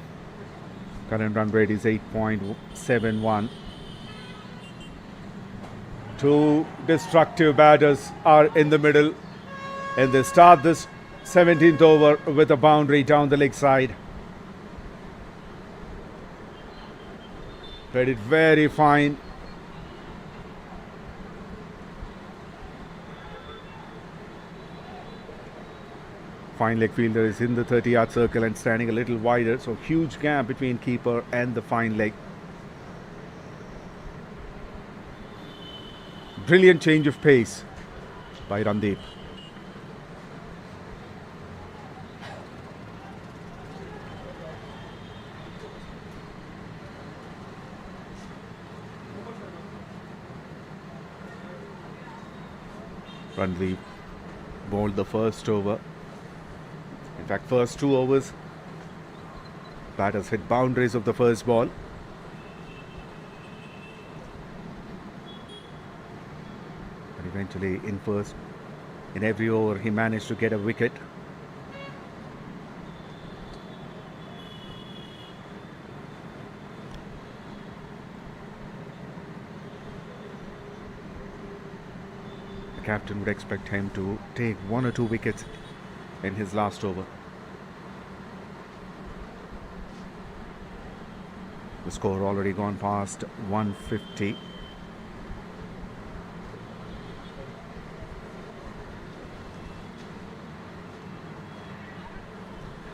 Current run rate is 8.71. Two destructive batters are in the middle, and they start this 17th over with a boundary down the leg side. Played it very fine. Fine leg fielder is in the 30-yard circle and standing a little wider, so huge gap between keeper and the fine leg. Brilliant change of pace by Randeep. Randeep bowled the first over. In fact, first 2 overs, batters hit boundaries of the first ball. But eventually, in every over, he managed to get a wicket. The captain would expect him to take 1 or 2 wickets in his last over. The score already gone past 150.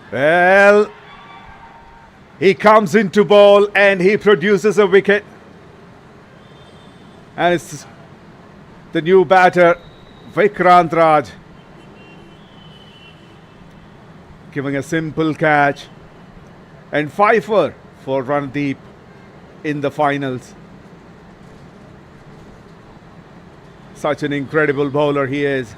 Well, he comes into ball and he produces a wicket. And it's the new batter, Vikrant Raj, giving a simple catch and fifer for Randeep in the finals. Such an incredible bowler he is.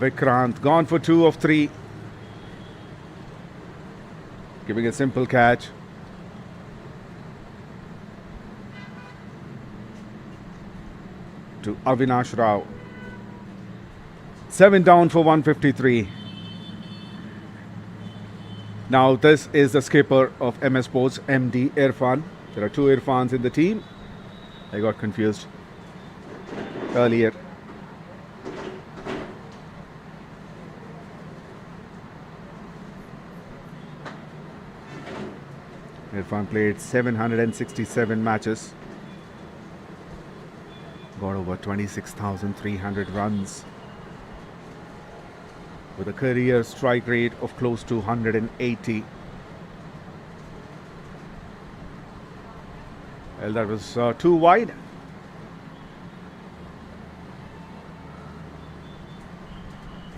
Vikrant gone for 2 of 3, giving a simple catch. To Avinash Rao. 7 down for 153. Now this is the skipper of MS Sports, MD Irfan. There are 2 Irfans in the team. I got confused earlier. Irfan played 767 matches. Got over 26,300 runs with a career strike rate of close to 180. Well, that was too wide.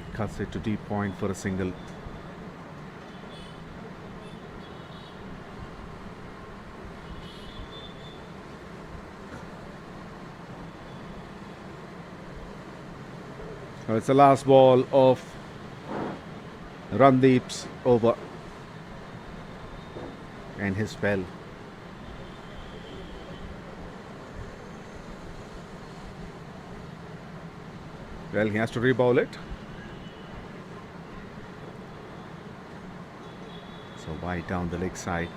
He cuts it to deep point for a single. So it's the last ball of Randeep's over. end his spell. Well, he has to re-bowl it. So wide down the leg side.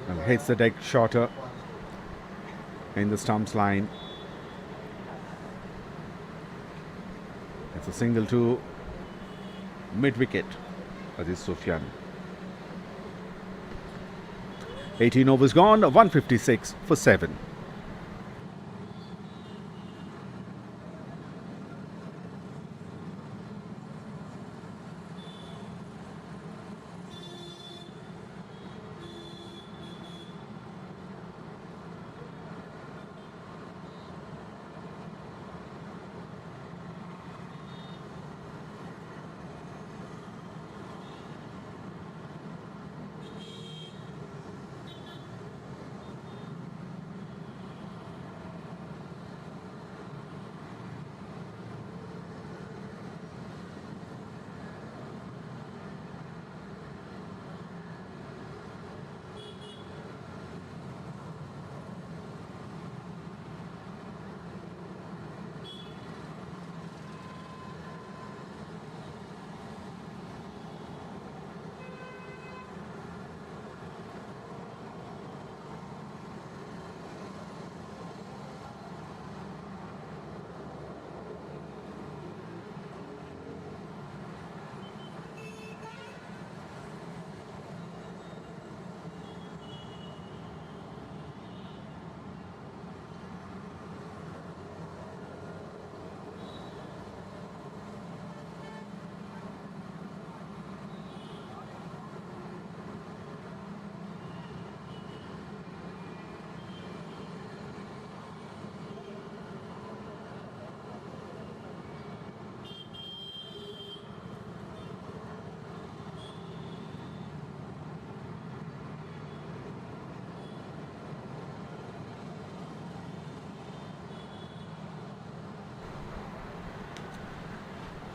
Well, hits the deck shorter in the stumps line. It's a single to mid-wicket. That is Sufyan. 18 overs gone, 156 for 7.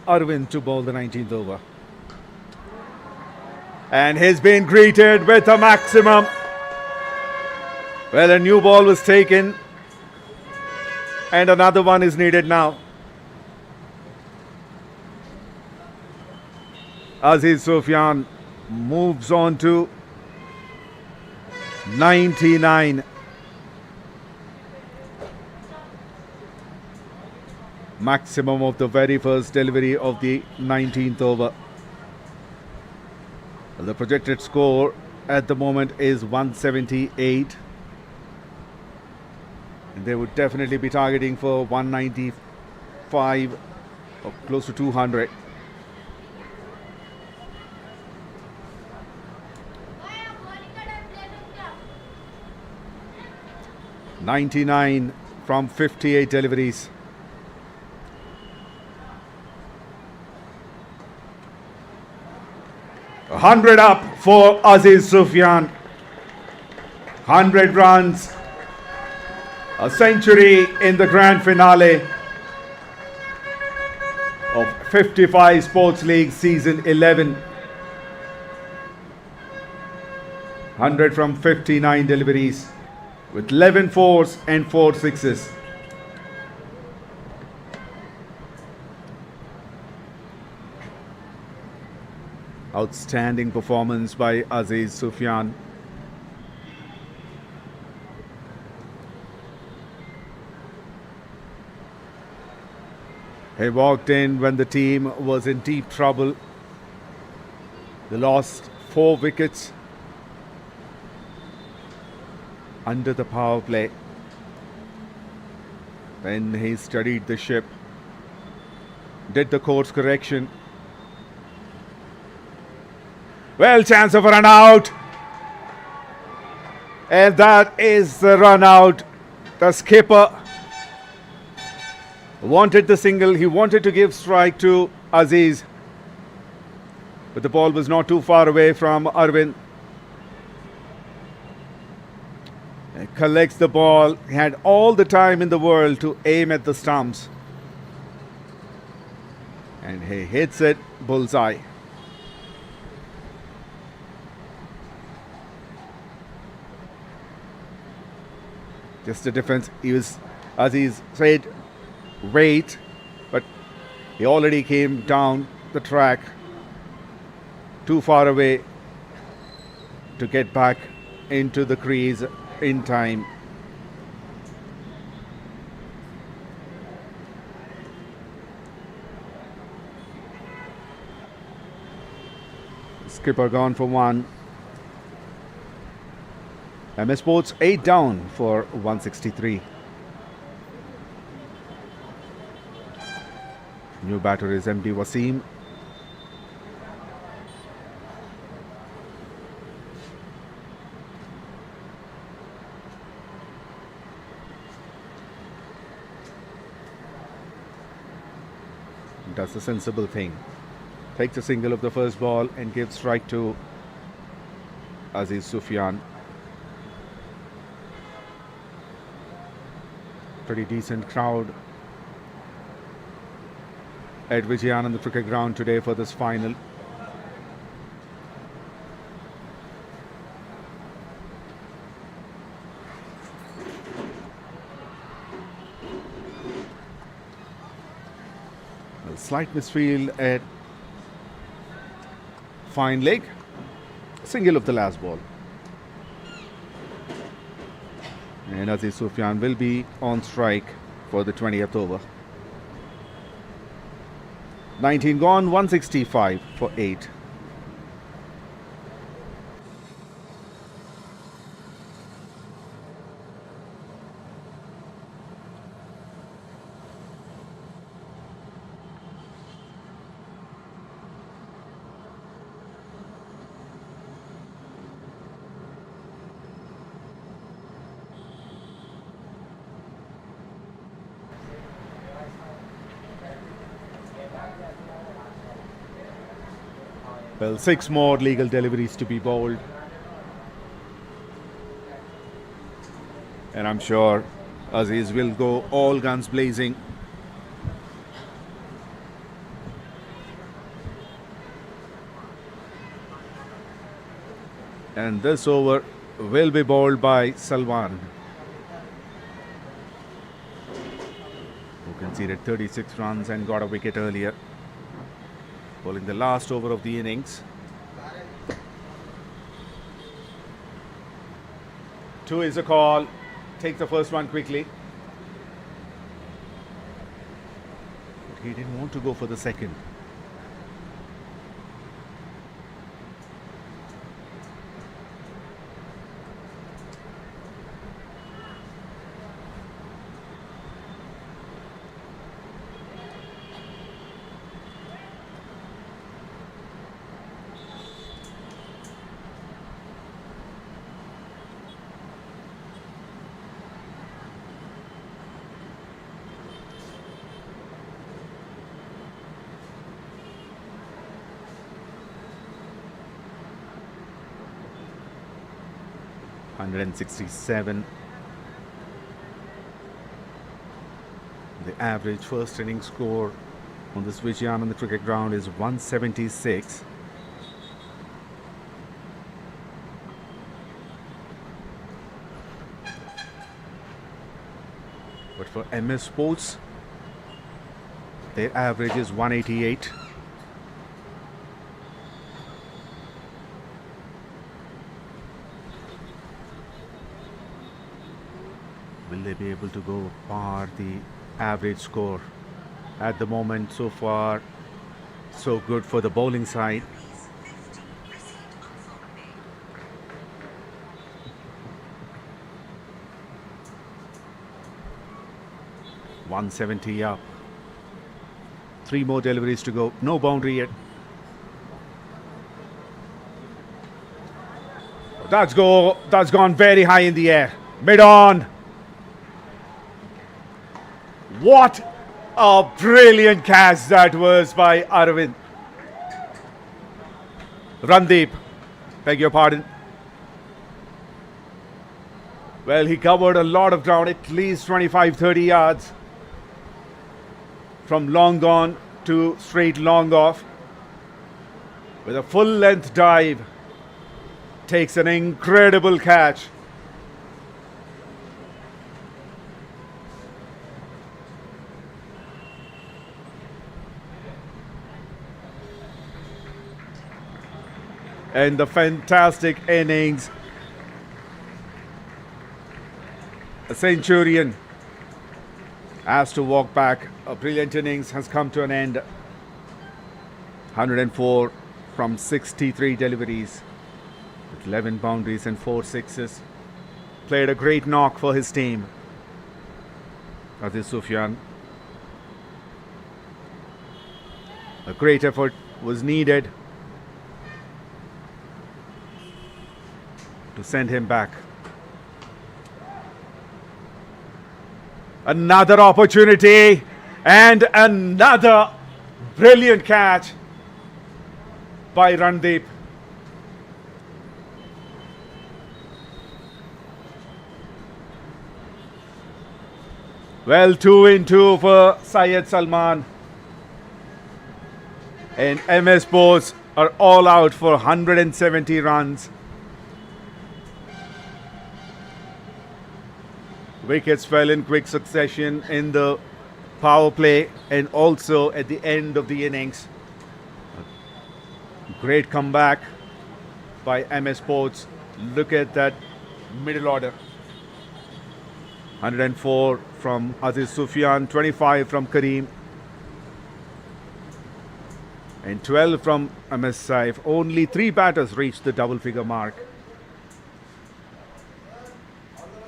Arvind to bowl the 19th over. And he's been greeted with a maximum. Well, a new ball was taken. And another one is needed now. Aziz Sufyan moves on to 99. Maximum of the very first delivery of the 19th over. The projected score at the moment is 178. And they would definitely be targeting for 195 or close to 200. $99 from 58 deliveries. A 100 up for Aziz Sufyan. 100 runs. A century in the grand finale of 55 Sports League Season 11. 100 from 59 deliveries with 11 fours and 4 sixes. Outstanding performance by Aziz Sufyan. He walked in when the team was in deep trouble. They lost 4 wickets under the power play. Then he studied the ship, did the course correction. Well, chance of a run out. And that is the run out. The skipper wanted the single. He wanted to give strike to Aziz. But the ball was not too far away from Arvind. He collects the ball. He had all the time in the world to aim at the stumps. And he hits it bullseye. Just a difference. He was, as he's said, wait, but he already came down the track too far away to get back into the crease in time. Skipper gone for one. MS Sports 8 down for 163. New batter is MD Wasim. Does the sensible thing. Takes a single of the first ball and gives strike to Aziz Sufyan. Pretty decent crowd at Vijayananda Cricket Ground today for this final. A slight misfield at fine leg. Single of the last ball. And Aziz Sufyan will be on strike for the 20th over. 19 gone, 165 for 8. Well, 6 more legal deliveries to be bowled. And I'm sure Aziz will go all guns blazing. And this over will be bowled by Salwan, who conceded 36 runs and got a wicket earlier, bowling the last over of the innings. 2 is a call. Take the first one quickly. But he didn't want to go for the second. .167. The average first inning score on this Vijayananda Cricket Ground is 176. But for MS Sports, their average is 188. Will they be able to go par the average score? At the moment, so far, so good for the bowling side. .170 up. 3 more deliveries to go. No boundary yet. That's gone very high in the air. Mid on. What a brilliant catch that was by Arvind. Randeep, beg your pardon. Well, he covered a lot of ground, at least 25-30 yards. From long on to straight long off. With a full length dive. Takes an incredible catch. And the fantastic innings. A centurion has to walk back. A brilliant innings has come to an end. 104 from 63 deliveries. With 11 boundaries and 4 sixes. Played a great knock for his team. Aziz Sufyan. A great effort was needed to send him back. Another opportunity and another brilliant catch by Randeep. Well, 2 in 2 for Syed Salman. And MS Sports are all out for 170 runs. Wickets fell in quick succession in the power play and also at the end of the innings. Great comeback by MS Sports. Look at that middle order. 104 from Aziz Sufyan, 25 from Kareem, and 12 from MS Saif. Only 3 batters reached the double figure mark.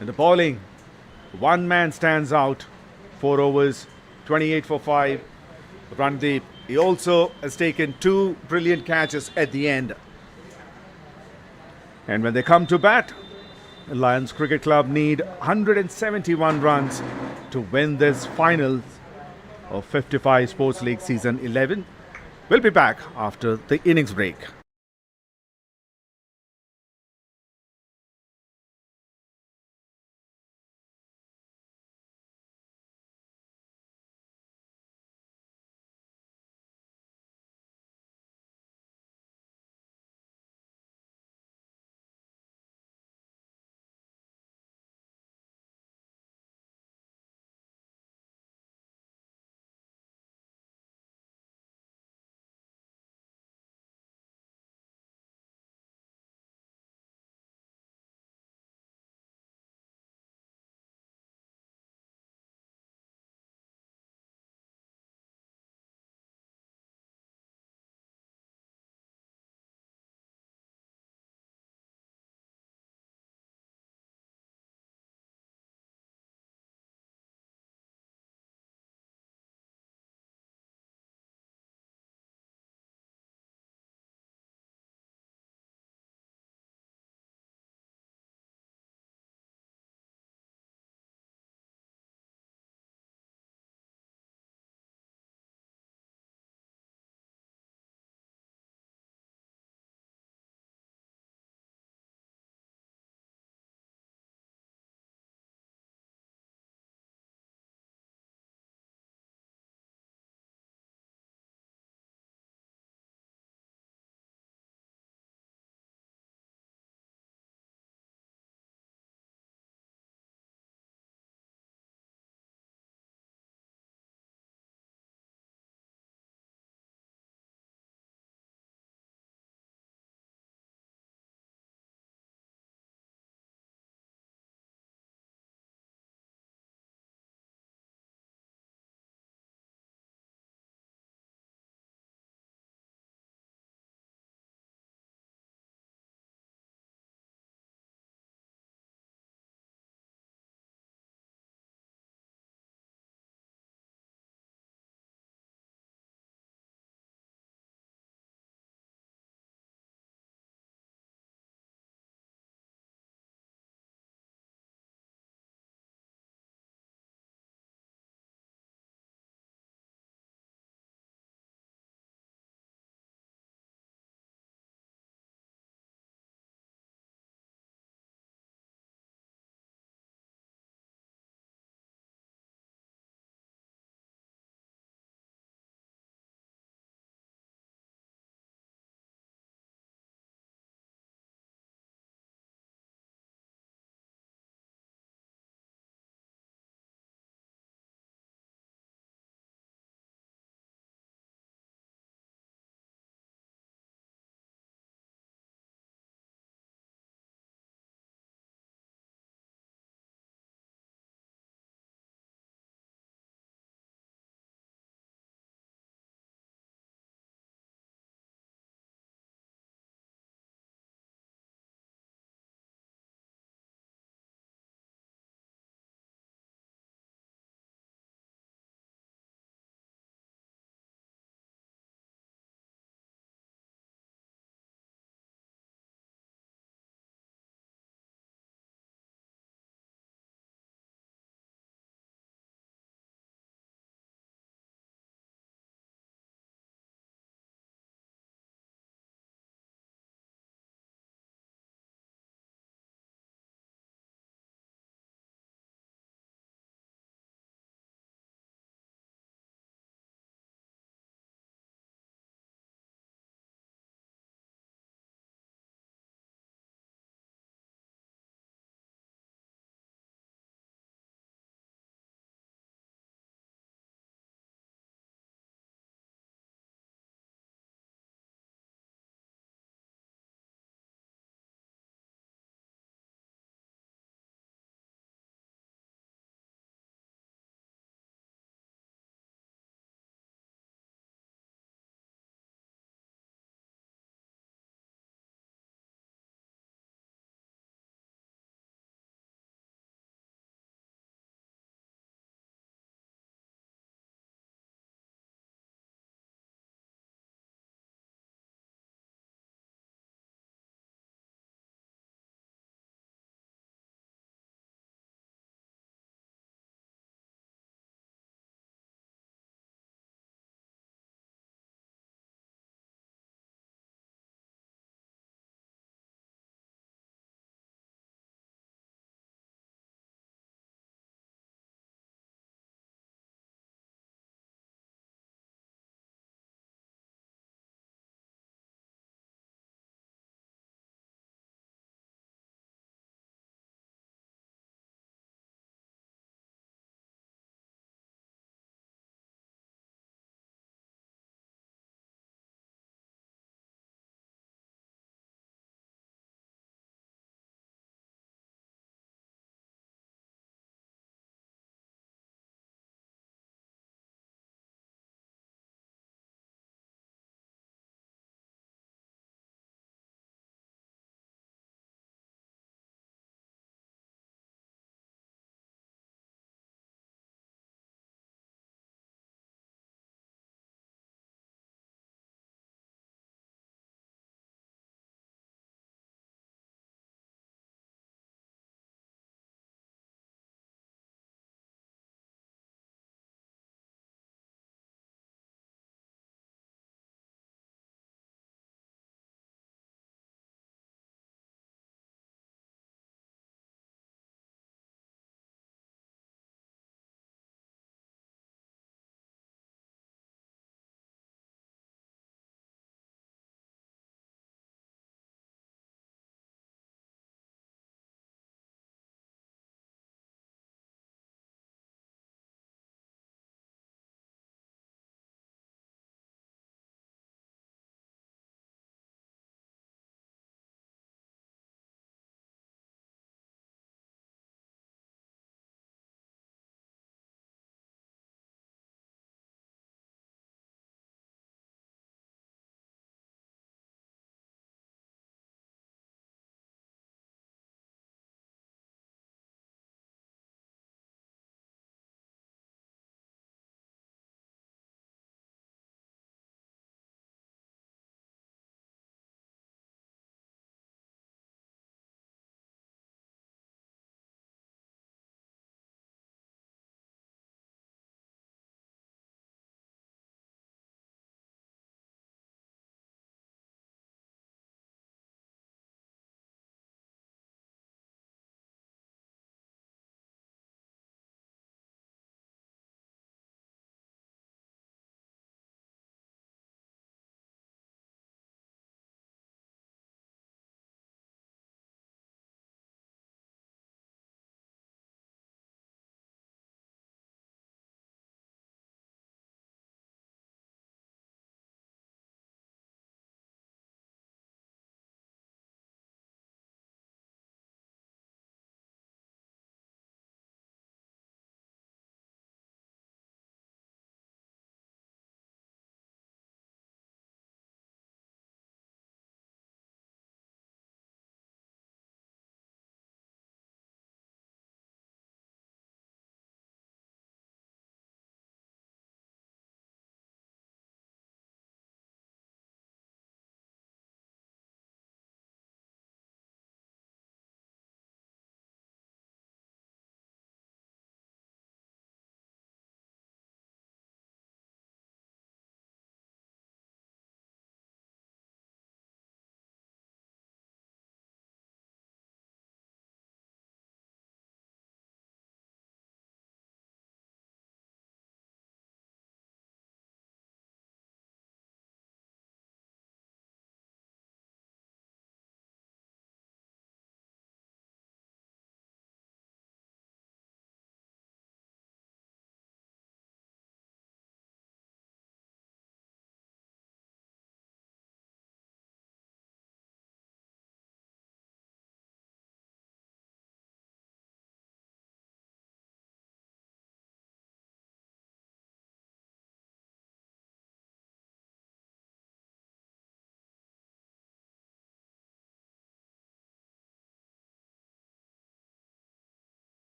In the bowling, one man stands out. 4 overs, 28 for 5. Randeep. He also has taken 2 brilliant catches at the end. And when they come to bat, the Lions Cricket Club need 171 runs to win this finals of 55 Sports League Season 11. We'll be back after the innings break.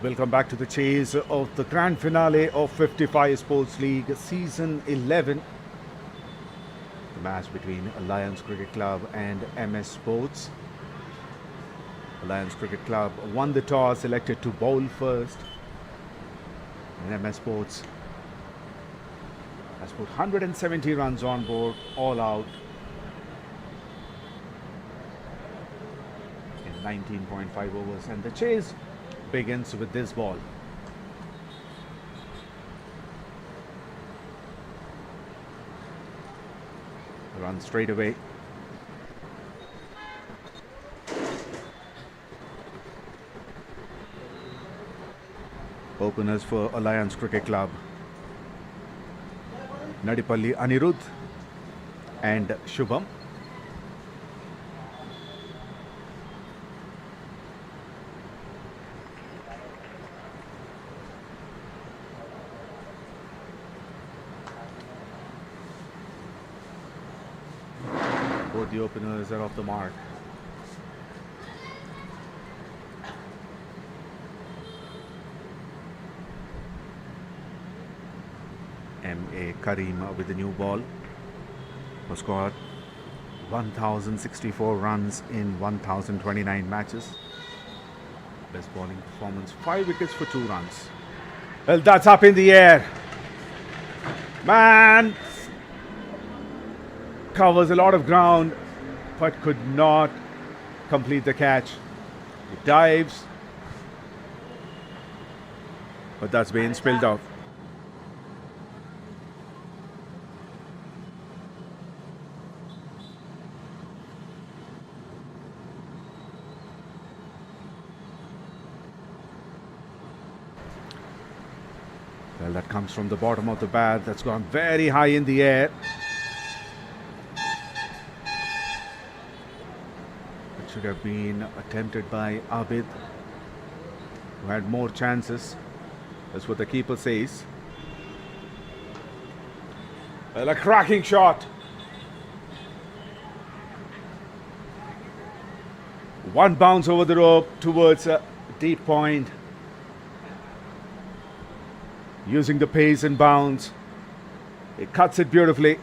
Welcome back to the chase of the grand finale of 55 Sports League Season 11. The match between Alliance Cricket Club and MS Sports. Alliance Cricket Club won the toss, elected to bowl first. And MS Sports has put 170 runs on board, all out, in 19.5 overs. And the chase begins with this ball. Run straight away. Openers for Alliance Cricket Club: Nadipalli Anirudh and Shubham. Both the openers are off the mark. M.A. Karim with the new ball, who scored 1,064 runs in 1,029 matches. Best bowling performance, 5 wickets for 2 runs. Well, that's up in the air. Man, covers a lot of ground, but could not complete the catch. It dives, but that's been spilled out. Well, that comes from the bottom of the bat. That's gone very high in the air. It should have been attempted by Abid, who had more chances. That's what the keeper says. Well, a cracking shot. One bounce over the rope towards a deep point. Using the pace and bounce, it cuts it beautifully.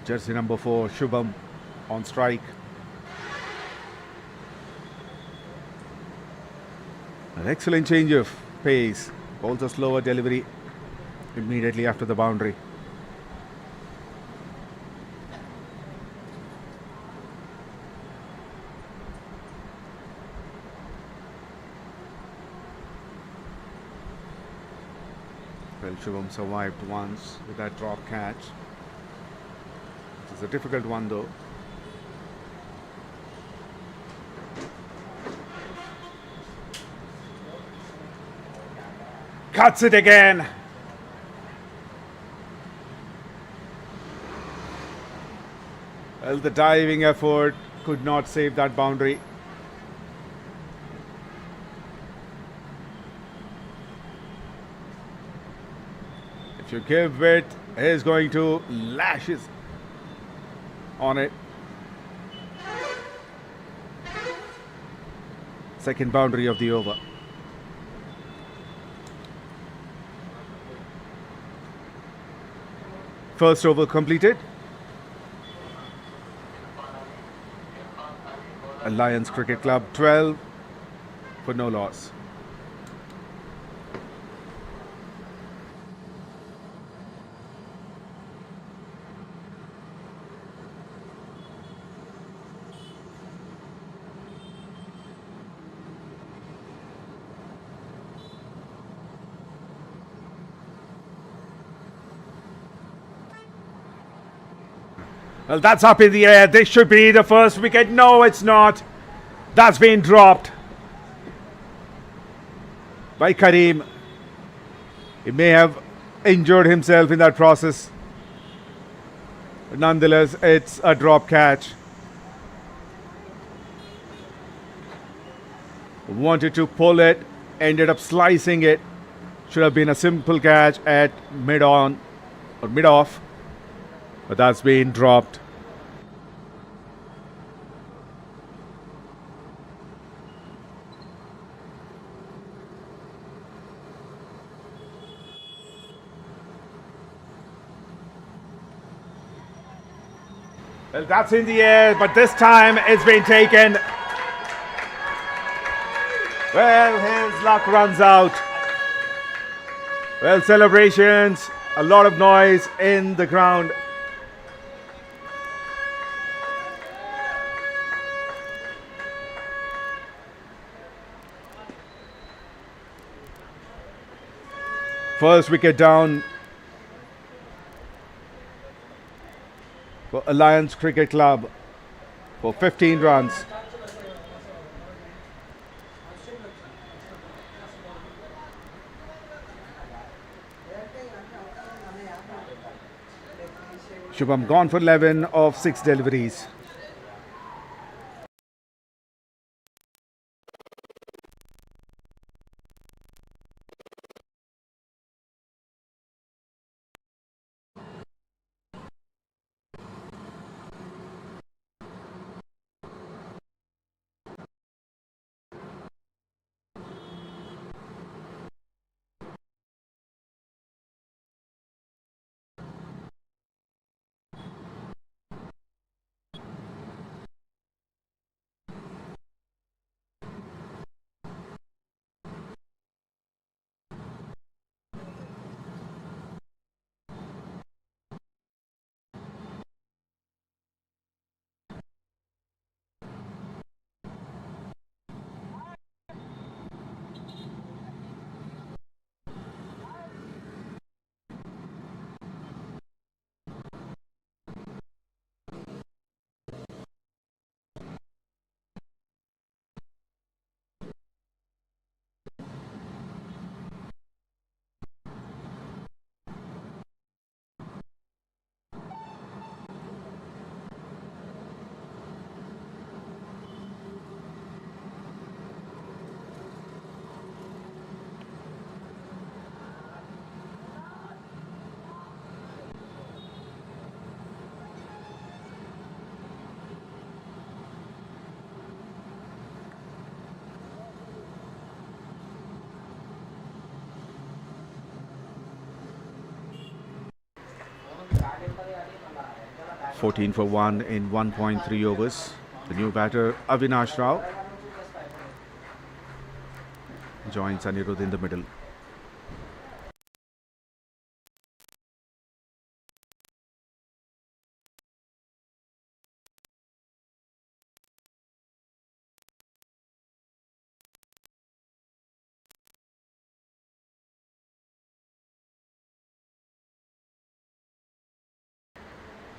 Jersey number 4, Shubham, on strike. An excellent change of pace. Also slower delivery immediately after the boundary. Well, Shubham survived once with that drop catch. It's a difficult one though. Cuts it again. Well, the diving effort could not save that boundary. If you give it, he's going to lash his on it. Second boundary of the over. First over completed. Alliance Cricket Club 12 for no loss. Well, that's up in the air. This should be the first wicket. No, it's not. That's been dropped by Karim. He may have injured himself in that process. But nonetheless, it's a drop catch. Wanted to pull it, ended up slicing it. Should have been a simple catch at mid-on or mid-off. But that's been dropped. Well, that's in the air, but this time it's been taken. Well, his luck runs out. Well, celebrations, a lot of noise in the ground. First wicket down for Alliance Cricket Club for 15 runs. Shubham gone for 11 of 6 deliveries. Fourteen for 1 in 1.3 overs. The new batter Avinash Rao joins Anirudh in the middle.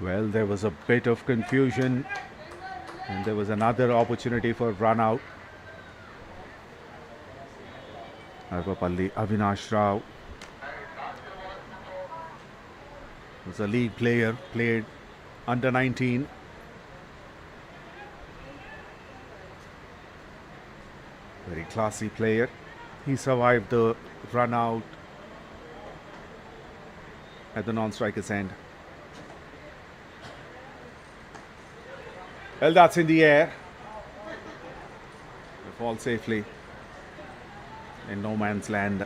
Well, there was a bit of confusion and there was another opportunity for run out. Arvapalli Avinash Rao was a league player, played under 19. Very classy player. He survived the run out at the non-striker's end. Well, that's in the air. They fall safely in no man's land.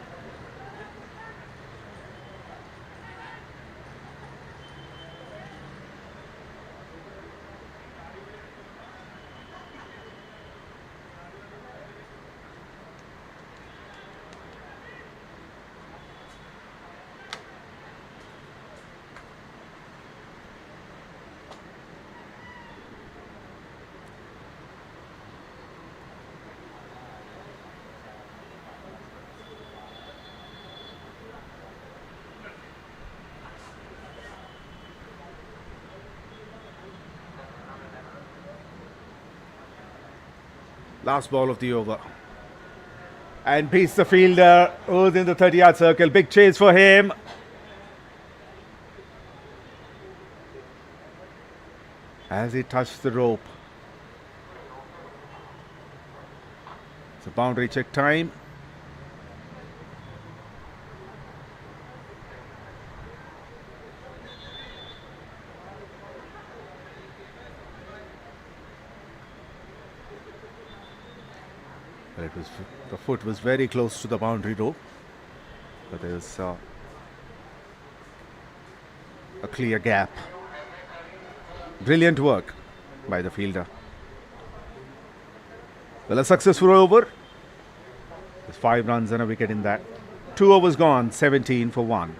Last ball of the over. And beats the fielder who's in the 30-yard circle. Big chase for him. As he touched the rope. It's a boundary check time. The foot was very close to the boundary rope, but there's a clear gap. Brilliant work by the fielder. Well, a successful over. There's 5 runs and a wicket in that. 2 overs gone, 17 for 1.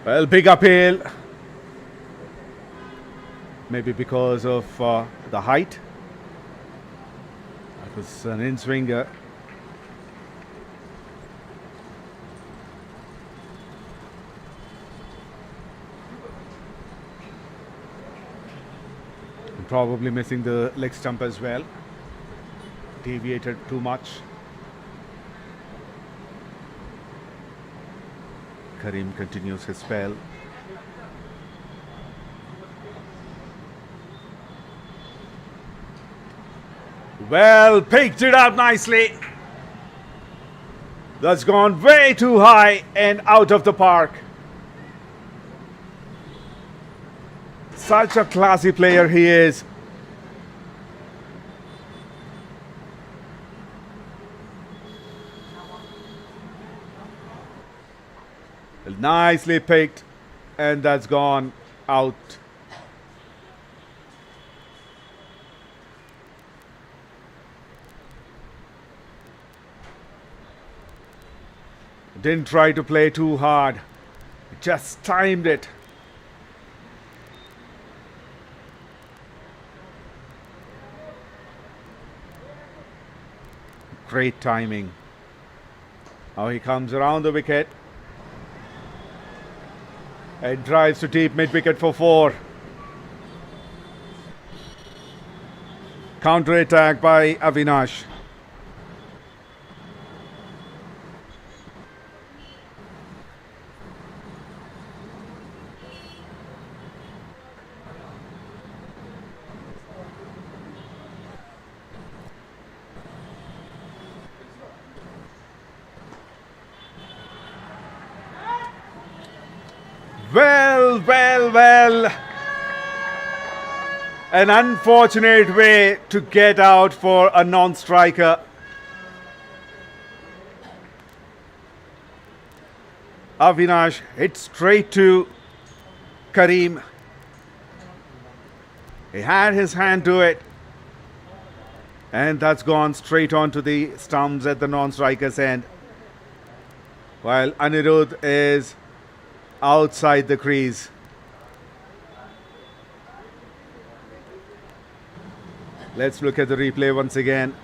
Well, big uphill. Maybe because of the height. That was an in-swinger. Probably missing the leg stump as well. Deviated too much. Karim continues his spell. Well, picked it up nicely. That's gone way too high and out of the park. Such a classy player he is. Nicely picked, and that's gone out. Didn't try to play too hard, just timed it. Great timing. Now he comes around the wicket and drives to deep mid-wicket for 4. Counter-attack by Avinash. Well. An unfortunate way to get out for a non-striker. Avinash hit straight to Karim. He had his hand to it. And that's gone straight onto the stumps at the non-striker's end. While Anirudh is outside the crease. Let's look at the replay once again.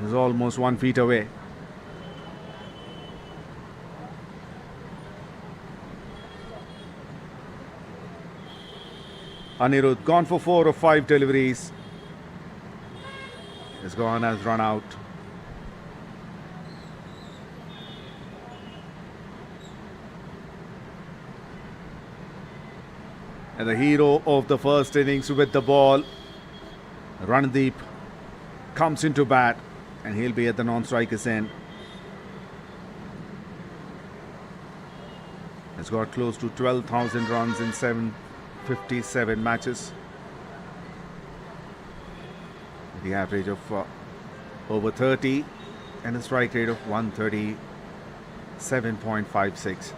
He's almost 1 feet away. Anirudh gone for 4 of 5 deliveries. Has gone as run out. And the hero of the first innings with the ball, Randeep, comes into bat and he'll be at the non-striker's end. Has got close to 12,000 runs in 757 matches. The average of over 30. and a strike rate of 137.56.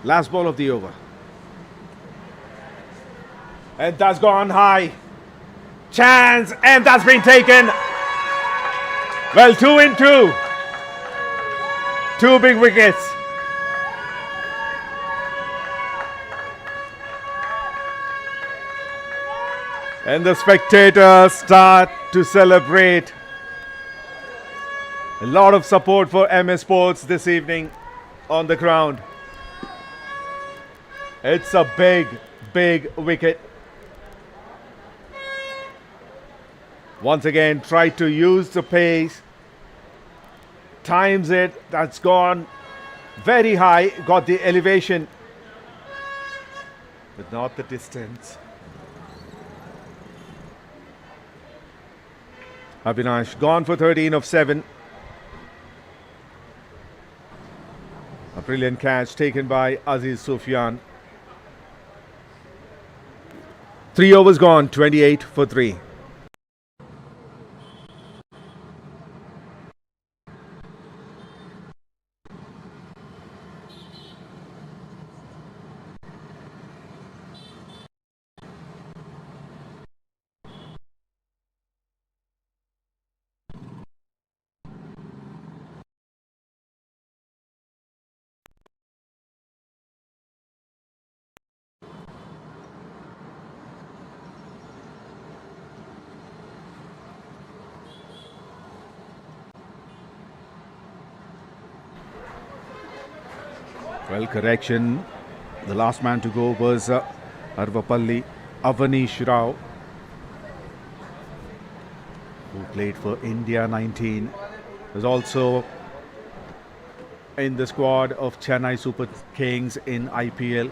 Last ball of the over. And that's gone high. Chance, and that's been taken. Well, 2 in 2. 2 big wickets. And the spectators start to celebrate. A lot of support for MS Sports this evening on the ground. It's a big, big wicket. Once again, tried to use the pace. Times it. That's gone very high. Got the elevation, but not the distance. Avinash gone for 13 of 7. A brilliant catch taken by Aziz Sufyan. 3 overs gone, 28 for 3. Well, correction. The last man to go was Arvapalli Avanish Rao, who played for India 19. Was also in the squad of Chennai Super Kings in IPL.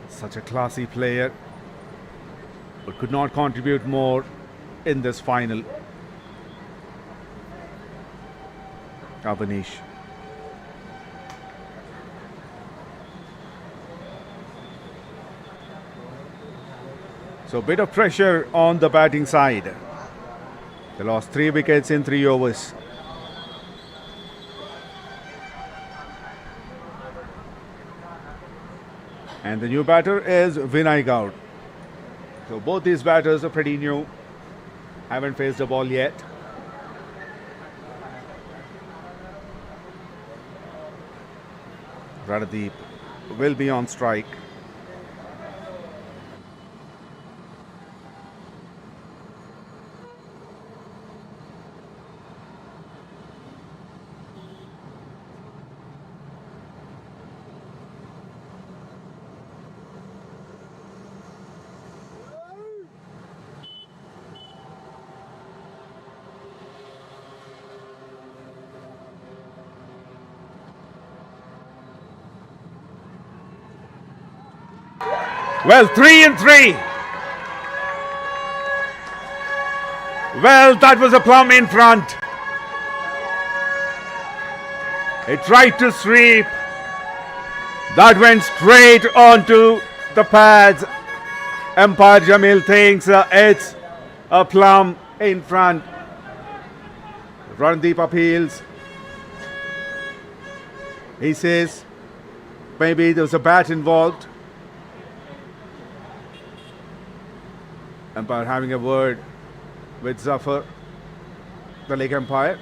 Such a classy player, but could not contribute more in this final. Avanish. So a bit of pressure on the batting side. They lost 3 wickets in 3 overs. And the new batter is Vinay Gaur. So both these batters are pretty new. Haven't faced the ball yet. Ranadeep will be on strike. Well, 3 and 3. Well, that was a plum in front. He tried to sweep. That went straight onto the pads. Umpire Jamil thinks it's a plum in front. Randeep appeals. He says maybe there was a bat involved. Umpire having a word with Zafar, the leg umpire.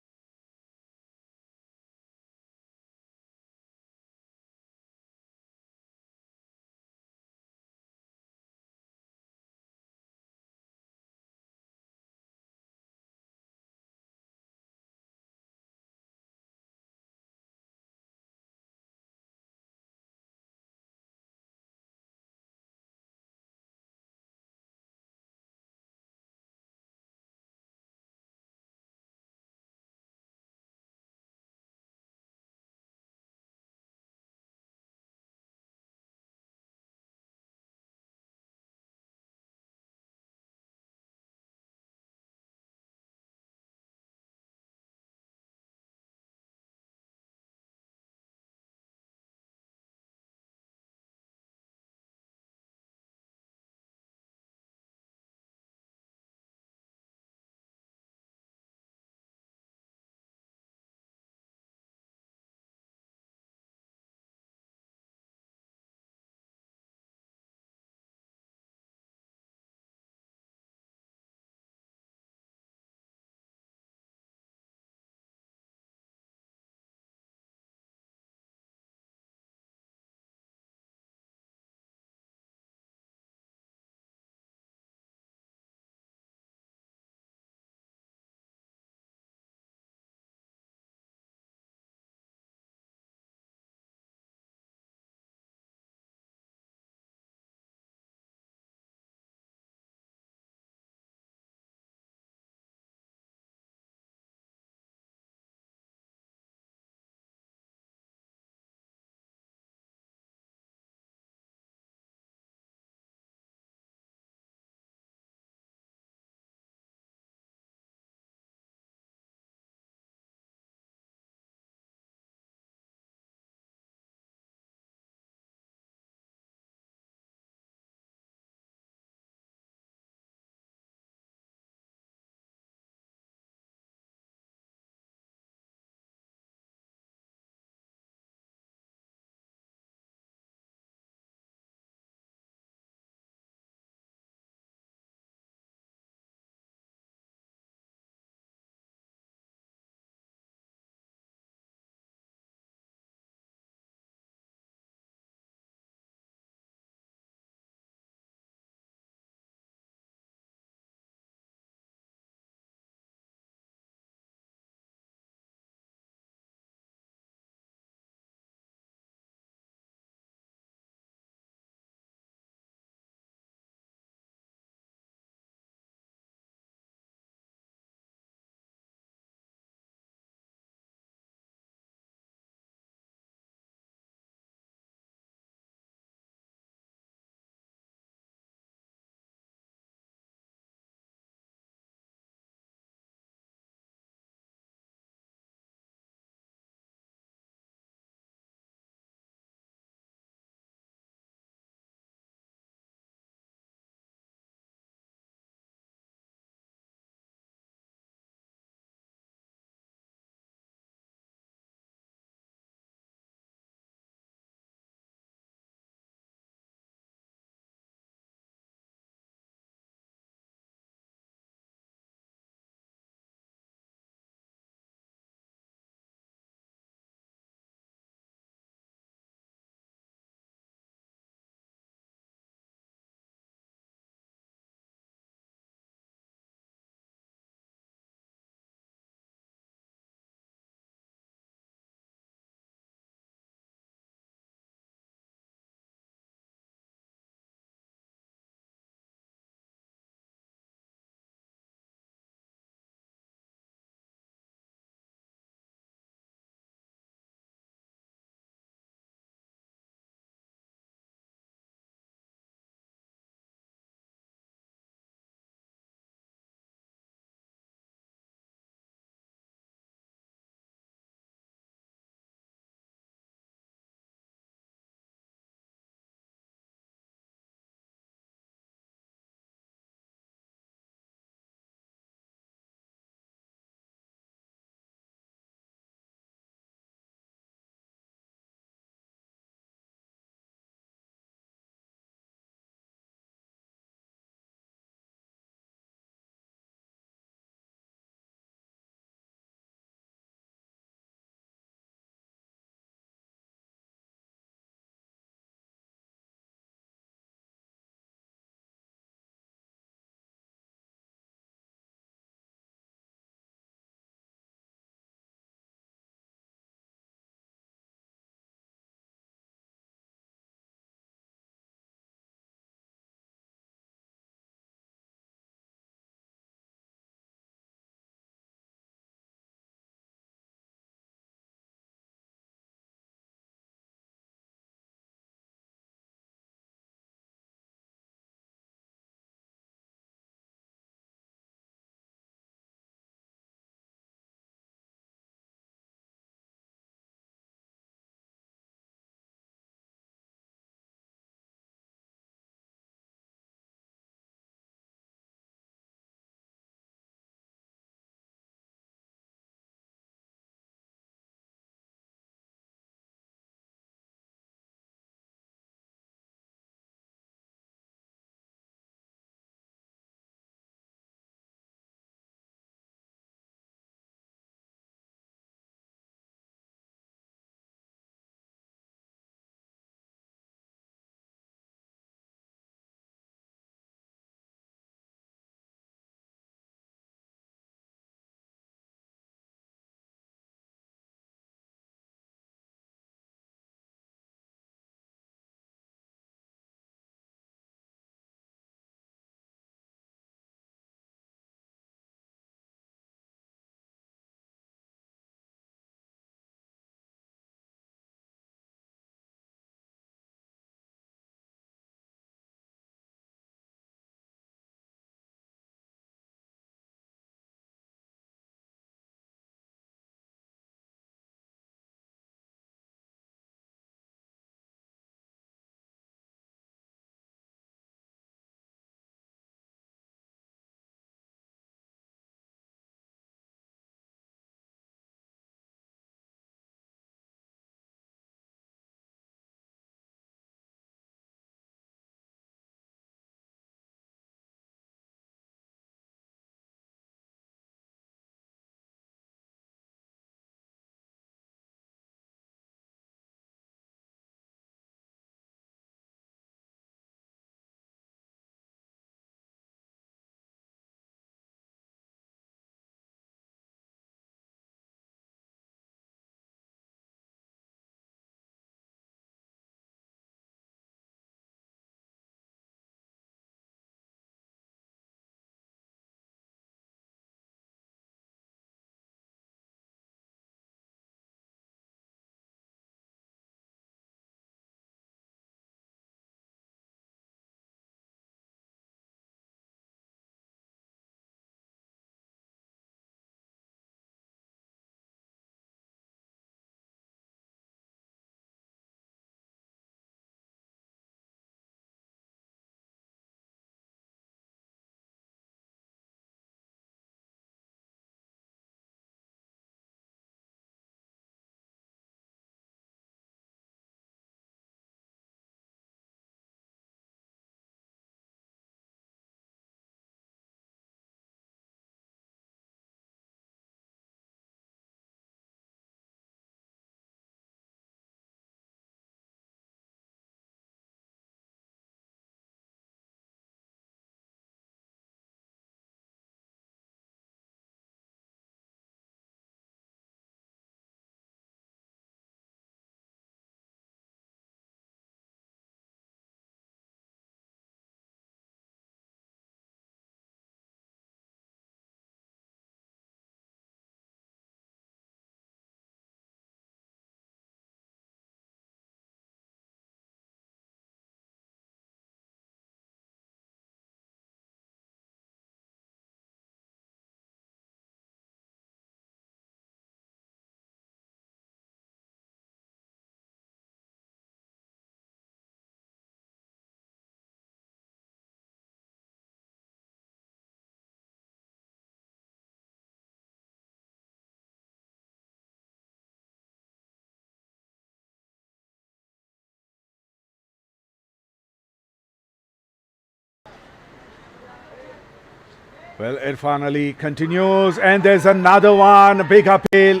Well, Irfan Ali continues, and there's another one. Big appeal.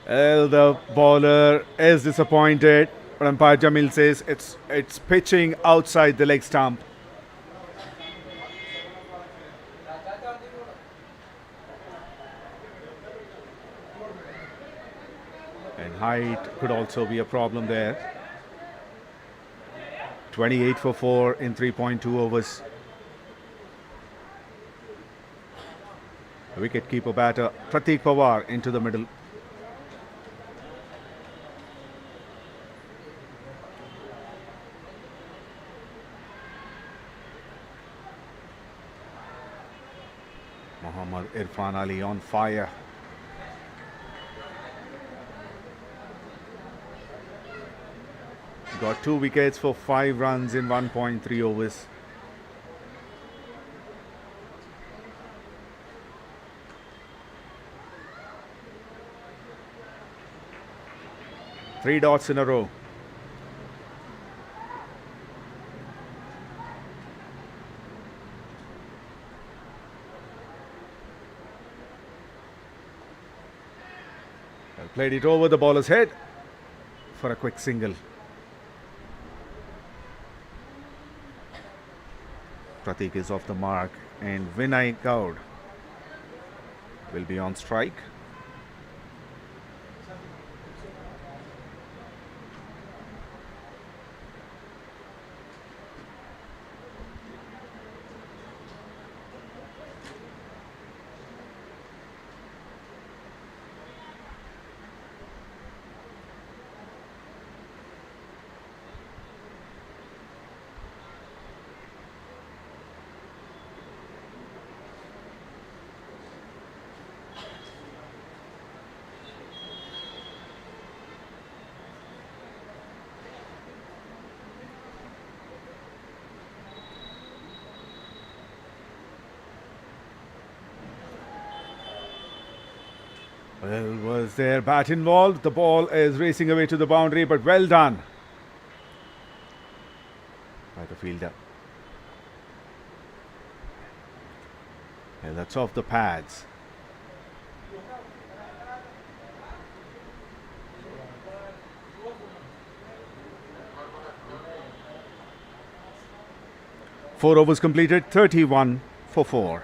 Well, the bowler is disappointed, but umpire Jamil says it's pitching outside the leg stump. And height could also be a problem there. 28 for 4 in 3.2 overs. Wicket-keeper batter Pratik Pawar into the middle. Mohammad Irfan Ali on fire. Got 2 wickets for 5 runs in 1.3 overs. Three dots in a row. Played it over the bowler's head for a quick single. Pratik is off the mark, and Vinay Gaud will be on strike. Well, was there bat involved? The ball is racing away to the boundary, but well done by the fielder. Yeah, that's off the pads. Four overs completed, 31 for 4.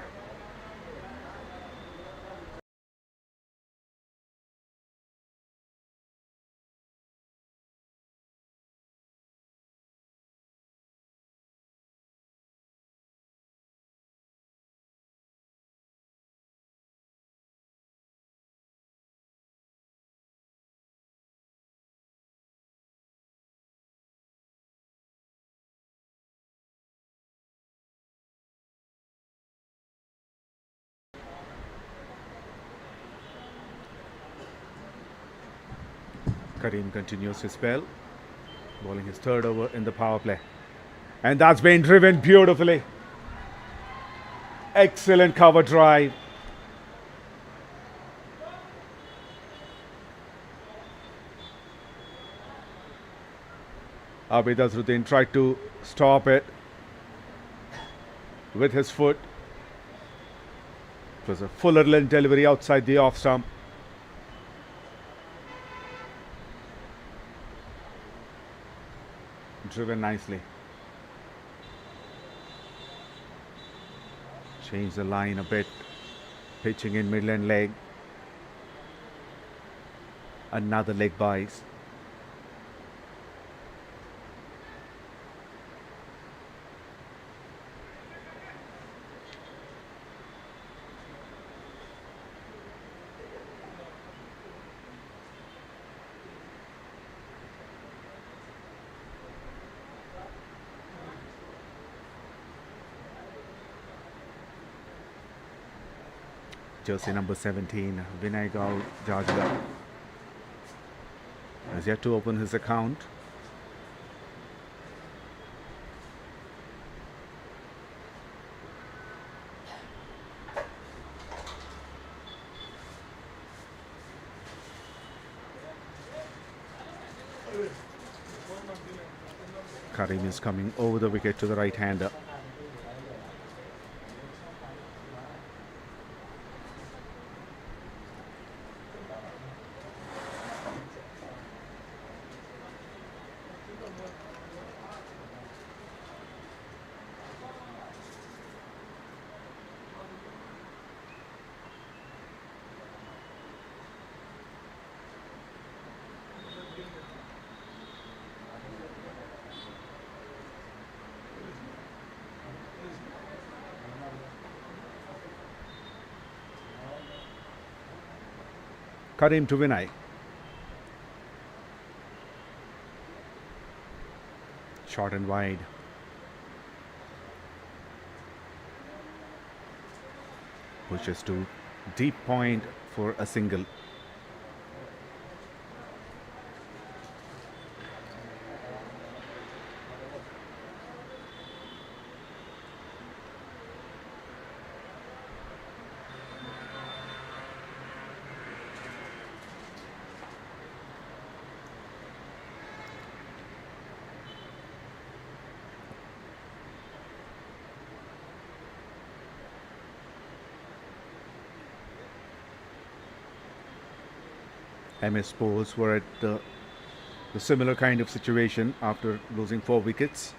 Karim continues his spell, bowling his third over in the power play. And that's been driven beautifully. Excellent cover drive. Abid Azruddin tried to stop it with his foot. It was a fuller length delivery outside the off stump. Driven nicely. Change the line a bit. Pitching in midland leg. Another leg buys. Jersey number 17, Vinay Gaud Jajla, has yet to open his account. Karim is coming over the wicket to the right-hander. Karim to Vinay. Short and wide. Pushes to deep point for a single. MS Sports were at the similar kind of situation after losing 4 wickets.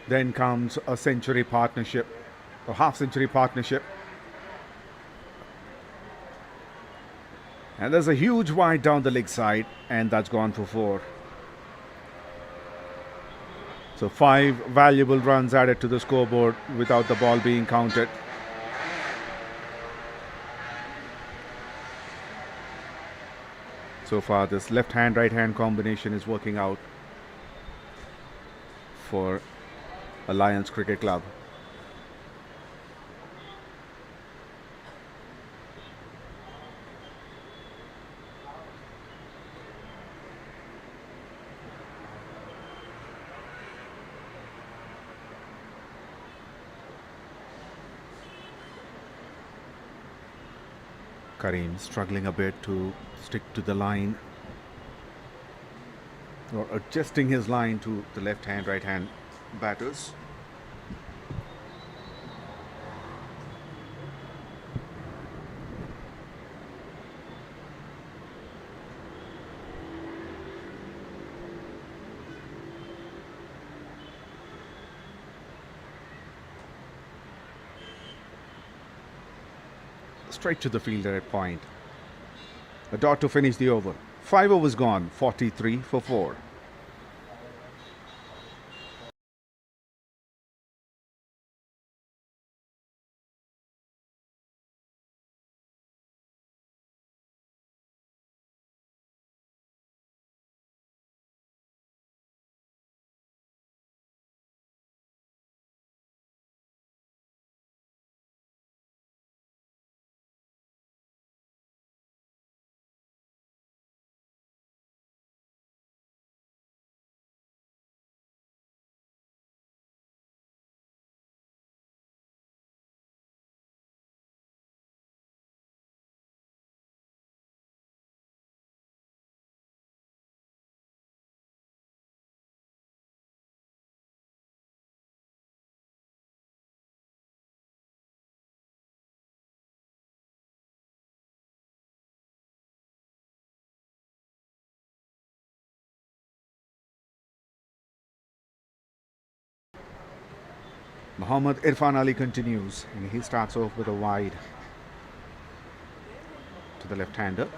Then comes a century partnership, a half-century partnership. And there's a huge wide down the leg side, and that's gone for 4. So 5 valuable runs added to the scoreboard without the ball being counted. So far, this left-hand, right-hand combination is working out for Alliance Cricket Club. Karim struggling a bit to stick to the line, or adjusting his line to the left hand, right hand batters. Straight to the fielder at point. A dot to finish the over. 5 overs gone, 43 for 4. Muhammad Irfan Ali continues, and he starts off with a wide to the left-hander.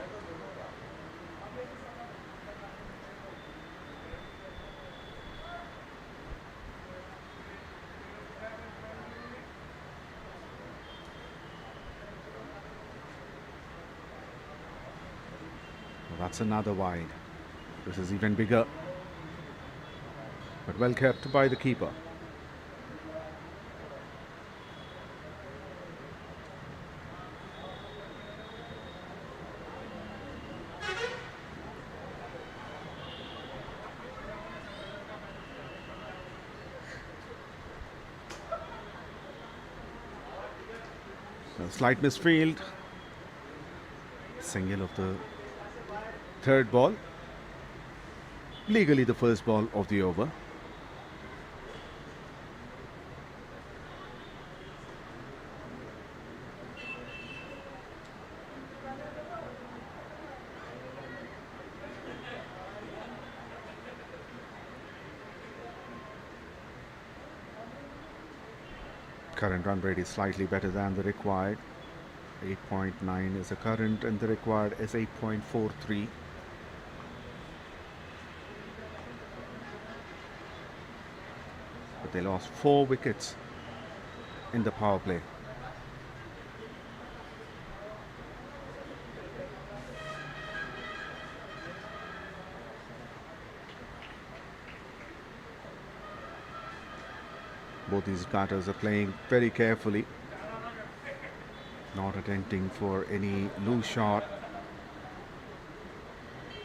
Well, that's another wide. This is even bigger, but well kept by the keeper. A slight misfield. Single of the third ball. legally the first ball of the over. Current run rate is slightly better than the required. 8.9 is the current and the required is 8.43. But they lost 4 wickets in the power play. Both these batters are playing very carefully, not attempting for any loose shot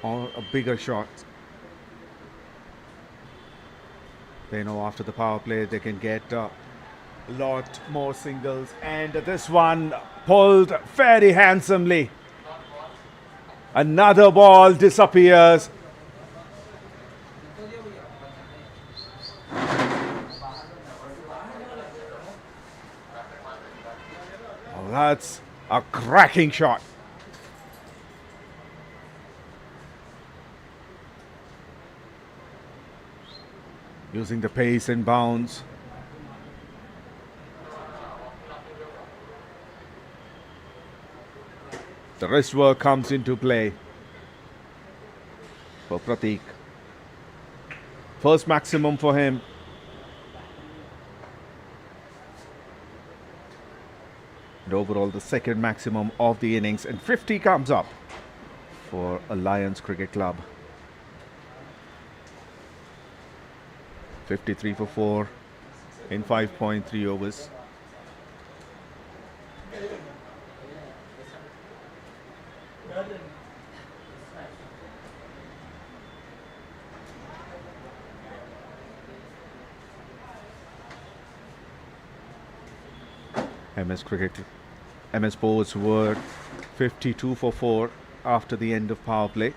or a bigger shot. They know after the power play they can get a lot more singles, and this one pulled very handsomely. Another ball disappears. Oh, that's a cracking shot. Using the pace and bounce. The wrist work comes into play for Prateek. First maximum for him. And overall the second maximum of the innings, and 50 comes up for Alliance Cricket Club. 53 for 4 in 5.3 overs. MS Sports were 52 for 4 after the end of power play.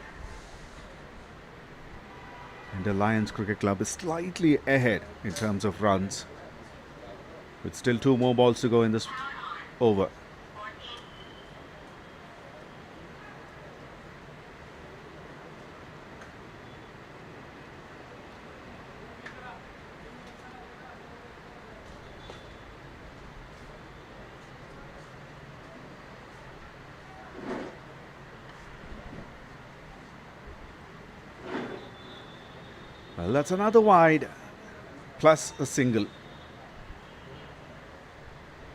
And Alliance Cricket Club is slightly ahead in terms of runs, with still 2 more balls to go in this over. Well, that's another wide plus a single.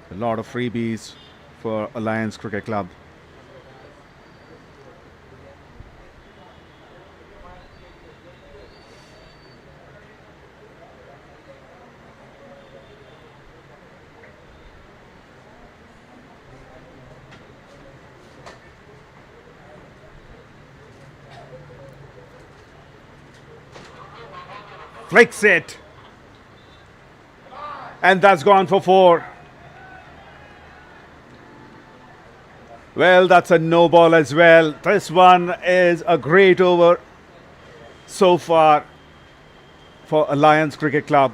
A lot of freebies for Alliance Cricket Club. Flicks it, and that's gone for 4. Well, that's a no ball as well. This one is a great over so far for Alliance Cricket Club.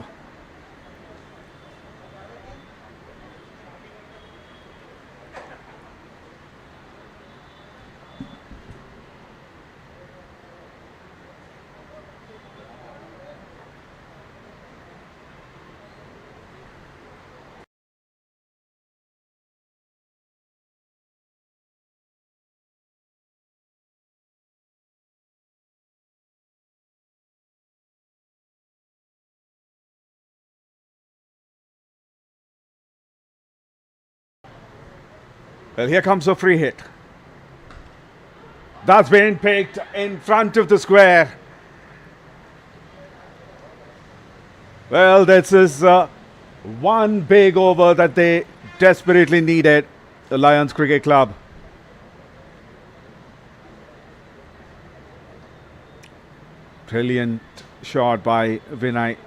Well, here comes a free hit. That's been picked in front of the square. Well, this is one big over that they desperately needed, the Lions Cricket Club. Brilliant shot by Vinay.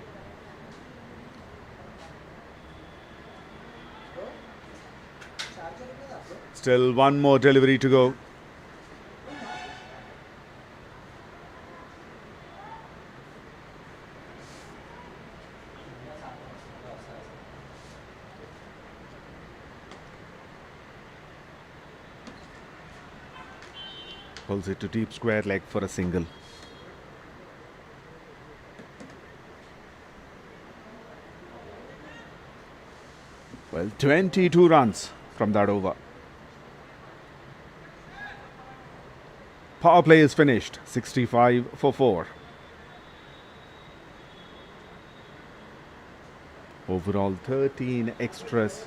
Still one more delivery to go. Pulls it to deep square leg for a single. Well, 22 runs from that over. Power play is finished, 65 for 4. Overall 13 extras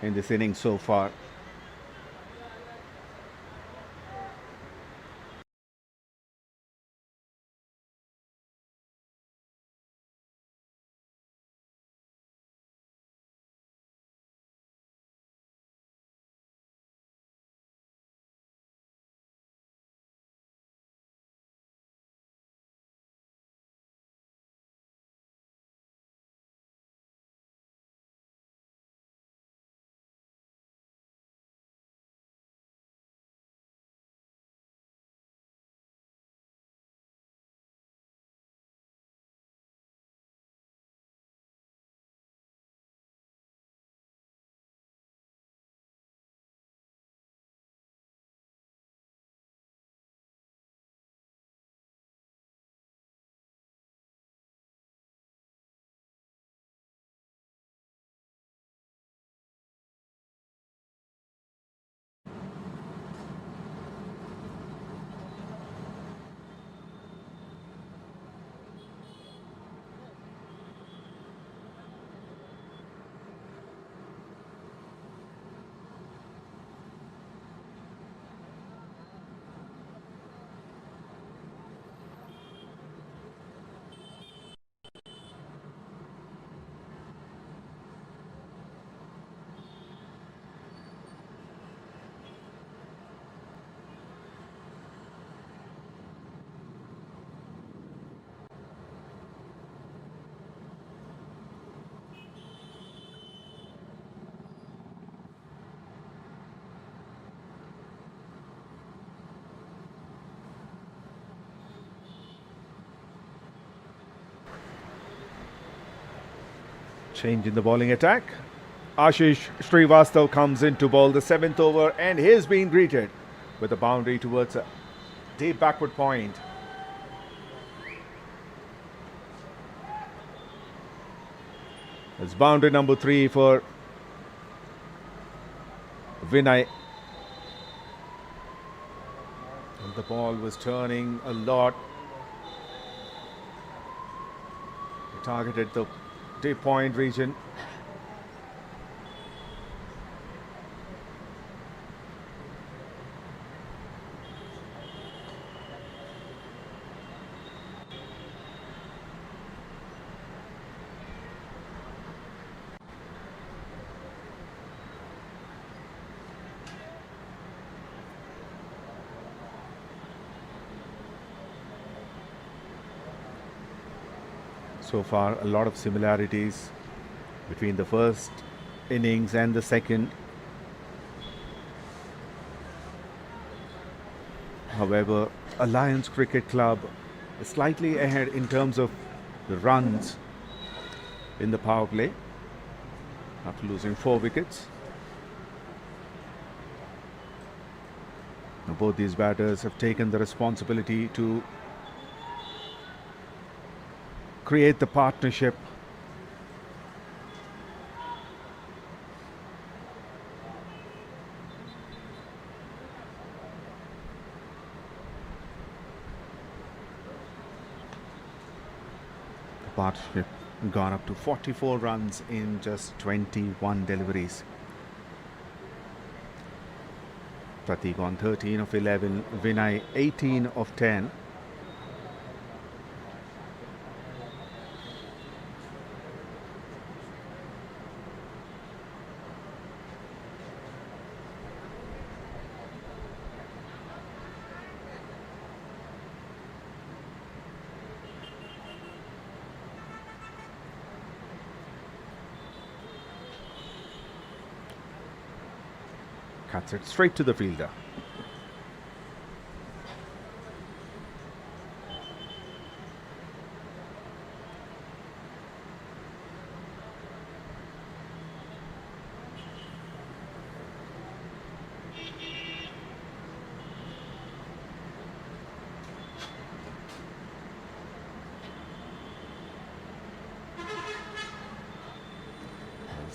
in this inning so far. Change in the bowling attack. Ashish Srivastav comes in to bowl the 7th over, and he's been greeted with a boundary towards a deep backward point. It's boundary number 3 for Vinay. And the ball was turning a lot. He targeted the deep point region. So far, a lot of similarities between the first innings and the second. However, Alliance Cricket Club is slightly ahead in terms of the runs in the power play after losing 4 wickets. Now, both these batters have taken the responsibility to create the partnership. The partnership gone up to 44 runs in just 21 deliveries. Pratik on 13 of 11, Vinay 18 of 10. Cuts it straight to the fielder.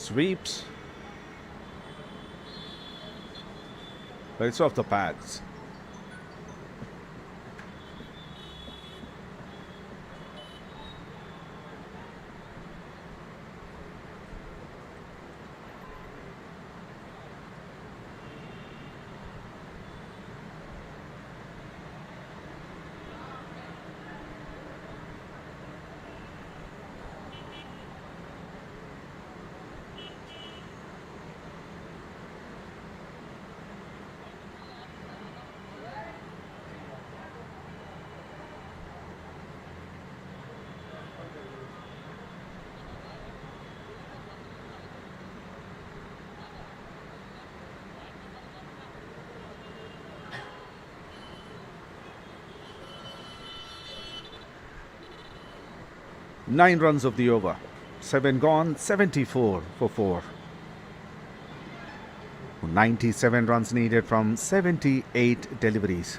Sweeps. But it's off the pads. Nine runs of the over. 7 gone, 74 for 4. 97 runs needed from 78 deliveries.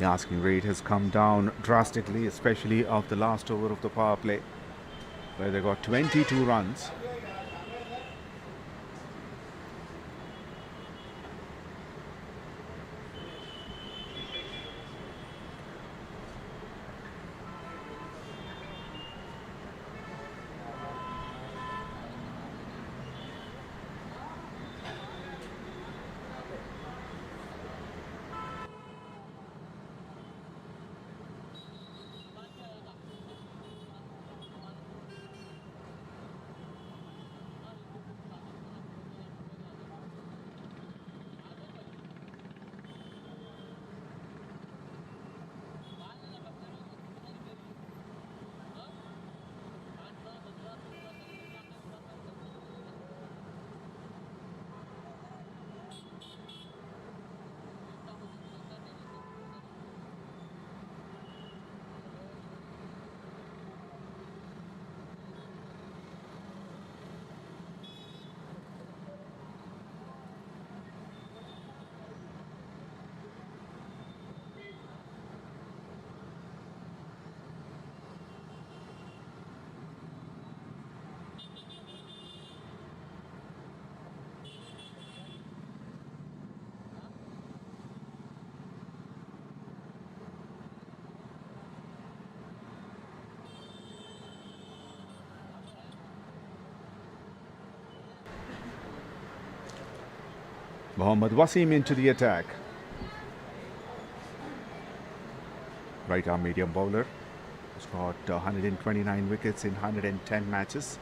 The asking rate has come down drastically, especially of the last over of the power play, where they got 22 runs. Mohammad Wasim into the attack. Right arm medium bowler. He's got 129 wickets in 110 matches.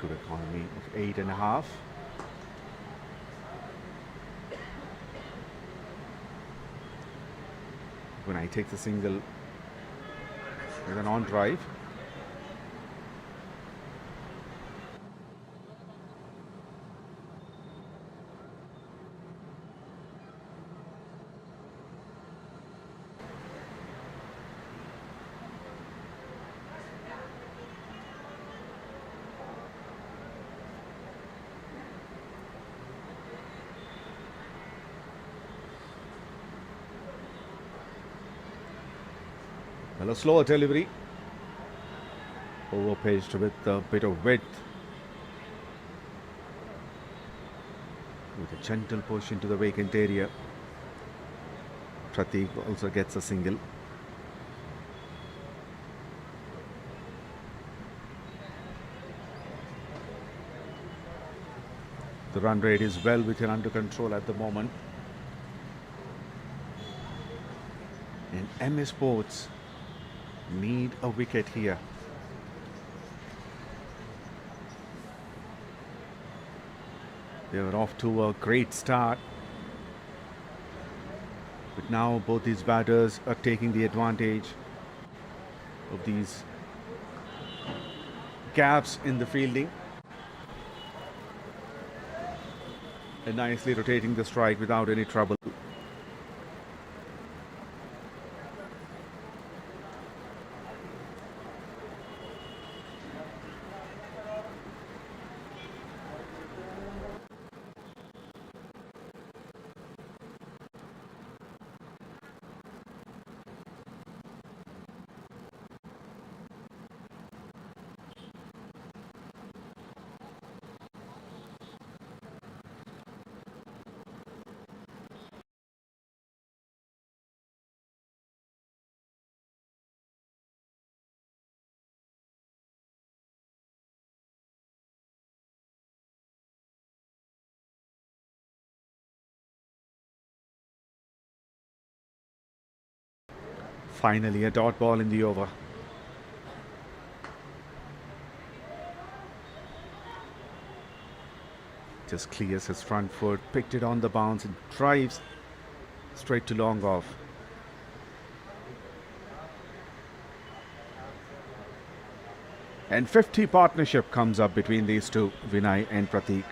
Good economy of 8.5. When I take the single with an on drive. Well, a slower delivery. Over pitched with a bit of width. With a gentle push into the vacant area. Pratik also gets a single. The run rate is well within under control at the moment. And MS Sports need a wicket here. They were off to a great start. But now both these batters are taking the advantage of these gaps in the fielding. And nicely rotating the strike without any trouble. Finally, a dot ball in the over. Just clears his front foot, picked it on the bounce and drives straight to long off. And 50 partnership comes up between these two, Vinay and Prateek.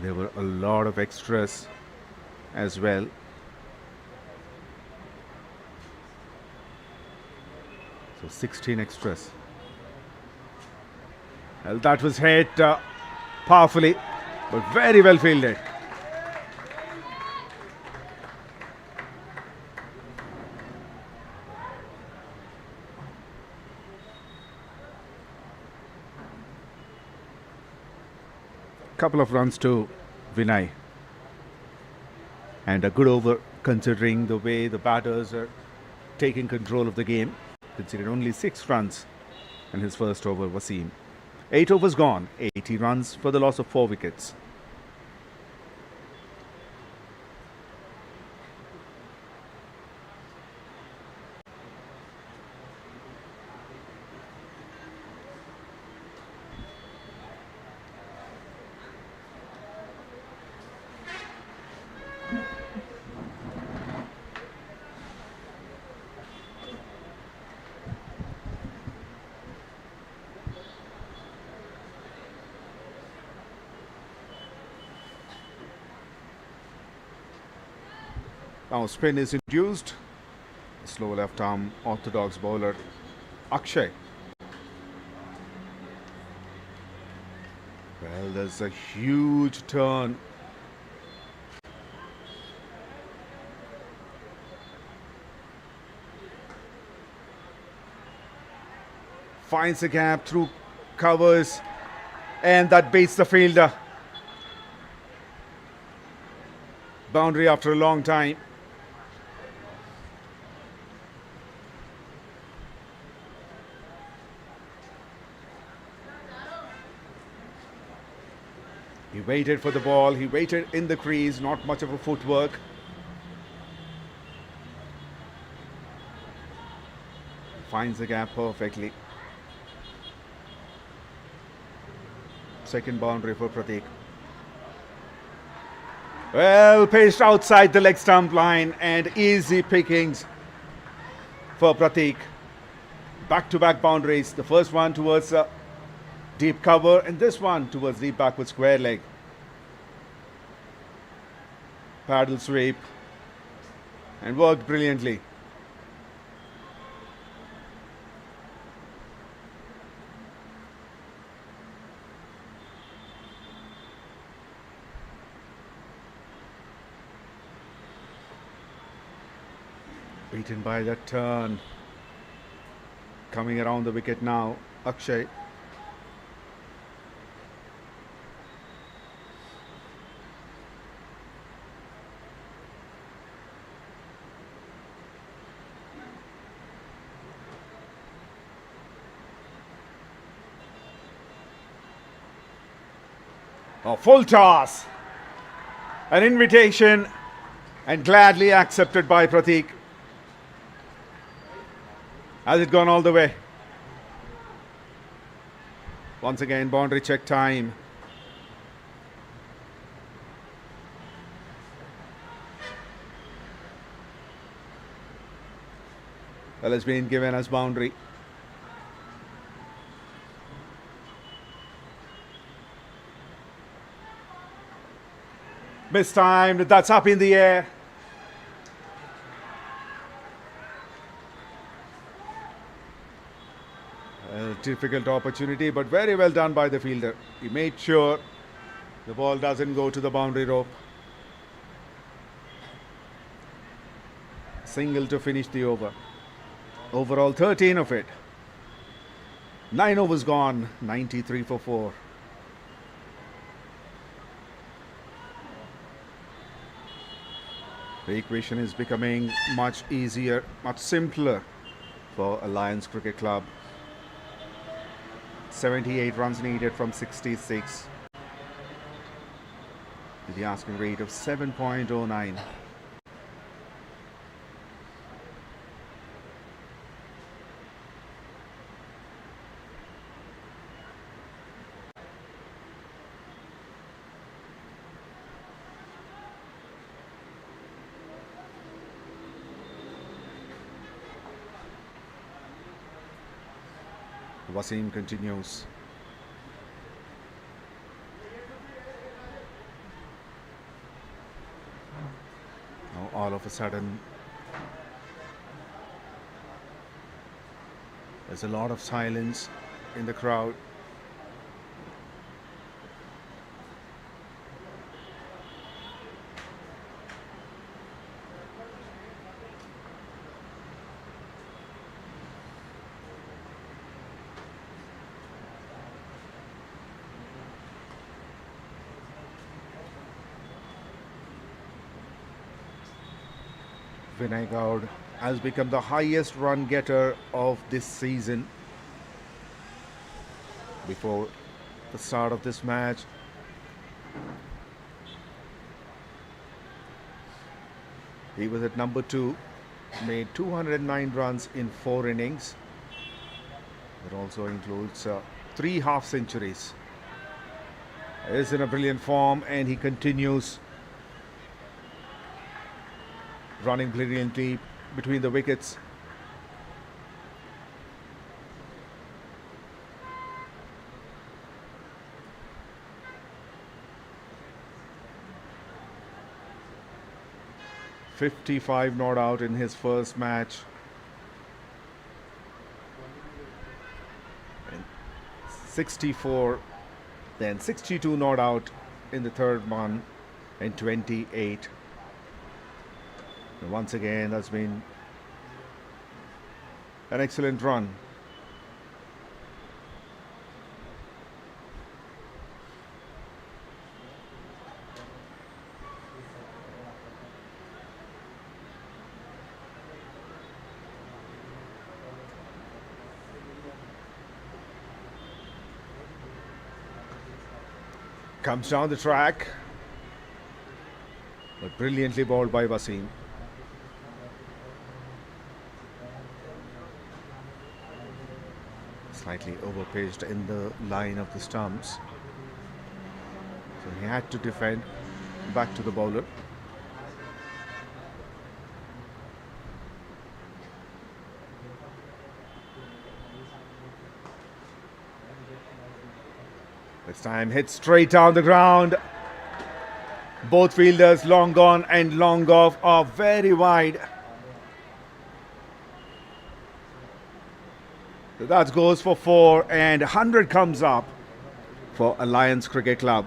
There were a lot of extras as well. So 16 extras. Well, that was hit powerfully, but very well fielded. Couple of runs to Vinay. And a good over considering the way the batters are taking control of the game. Considered only 6 runs in his first over, Wasim. 8 overs gone, 80 runs for the loss of 4 wickets. Now spin is induced. Slow left arm orthodox bowler Akshay. Well, there's a huge turn. Finds a gap through covers, and that baits the fielder. Boundary after a long time. He waited for the ball, he waited in the crease, not much of a footwork. Finds the gap perfectly. Second boundary for Prateek. Well, pitched outside the leg stump line and easy pickings for Prateek. Back-to-back boundaries. The first one towards deep cover and this one towards deep backward square leg. Paddle sweep and worked brilliantly. Beaten by that turn. Coming around the wicket now, Akshay. A full toss. An invitation and gladly accepted by Prateek. Has it gone all the way? Once again, boundary check time. Well, it's been given as boundary. Mistimed, that's up in the air. A difficult opportunity, but very well done by the fielder. He made sure the ball doesn't go to the boundary rope. Single to finish the over. Overall 13 of it. 9 overs gone, 93 for 4. The equation is becoming much easier, much simpler for Alliance Cricket Club. 78 runs needed from 66. With the asking rate of 7.09. Wasim continues. Now all of a sudden there's a lot of silence in the crowd. Vinay Gaud has become the highest run getter of this season. Before the start of this match, he was at number 2, made 209 runs in 4 innings. That also includes 3 half centuries. He is in a brilliant form and he continues running brilliantly between the wickets. .55 not out in his first match. And 64, then 62 not out in the third one, and 28. And once again, that's been an excellent run. Comes down the track, but brilliantly bowled by Wasim. Slightly overpitched in the line of the stumps, so he had to defend back to the bowler. This time hit straight down the ground. Both fielders long gone and long off are very wide. So that goes for 4 and 100 comes up for Alliance Cricket Club.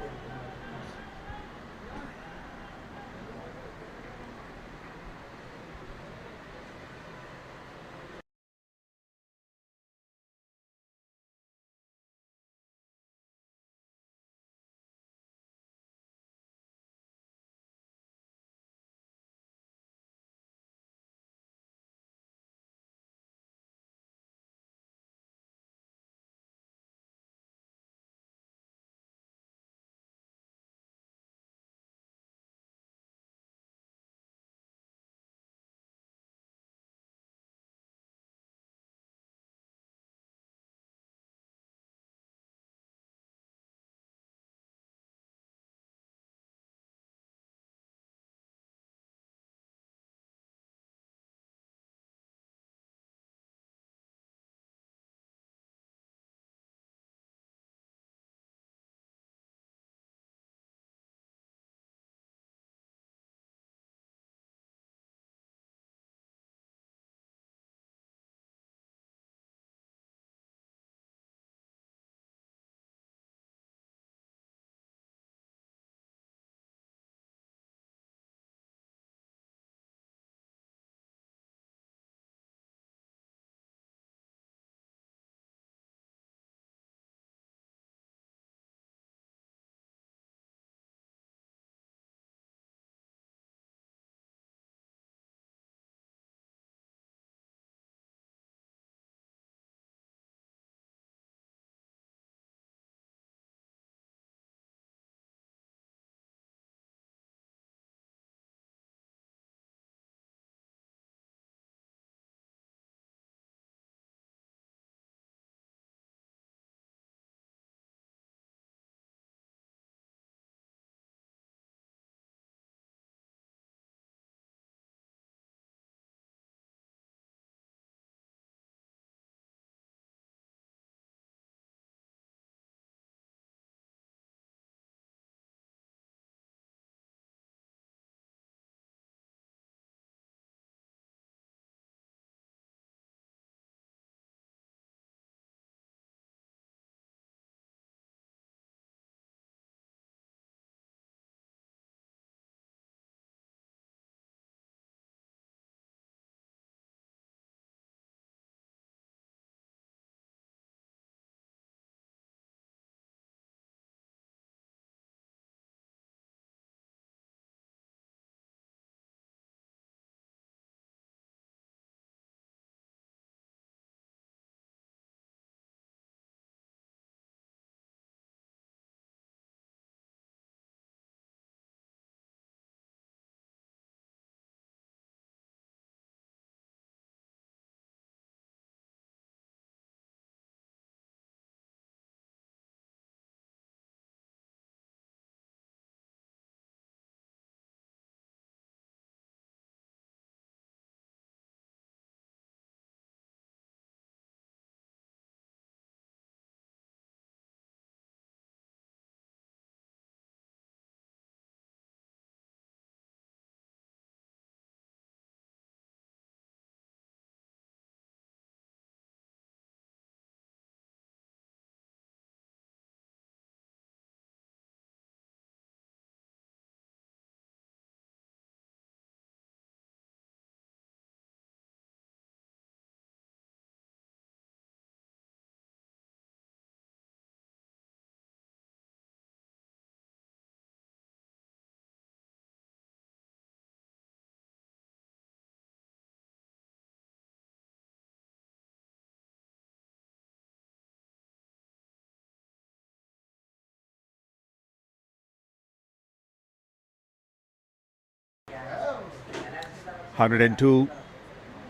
102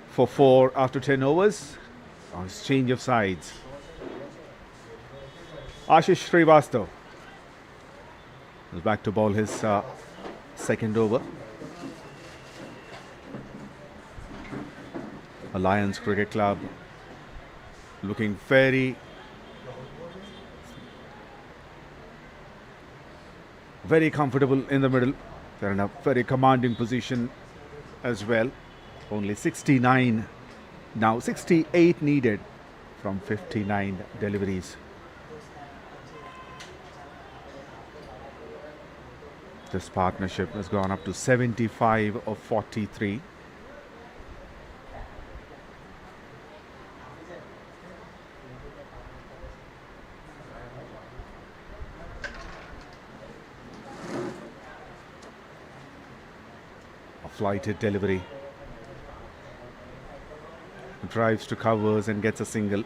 for 4 after 10 overs. On his change of sides, Ashish Srivastav is back to bowl his second over. Alliance Cricket Club looking very comfortable in the middle. They're in a very commanding position as well. Only 69 now, 68 needed from 59 deliveries. This partnership has gone up to 75 of 43. A flighted delivery. Drives to covers and gets a single.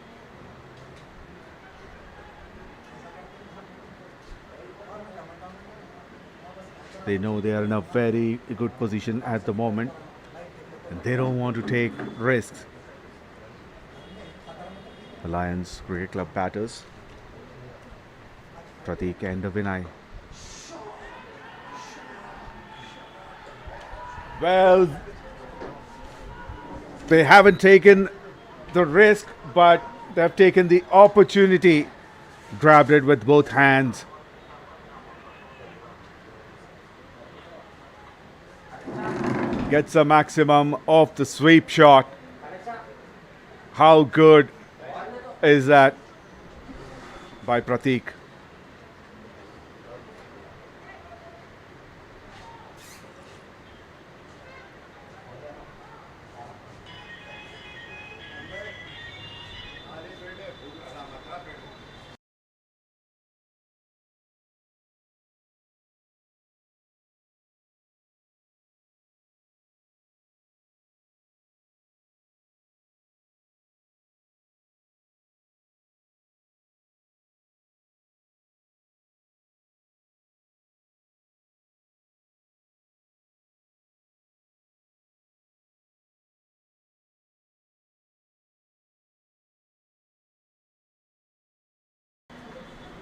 They know they are in a very good position at the moment and they don't want to take risks. Alliance Cricket Club batters, Pratik and Vinay. Well, they haven't taken the risk, but they've taken the opportunity, grabbed it with both hands. Gets a maximum of the sweep shot. How good is that by Pratik?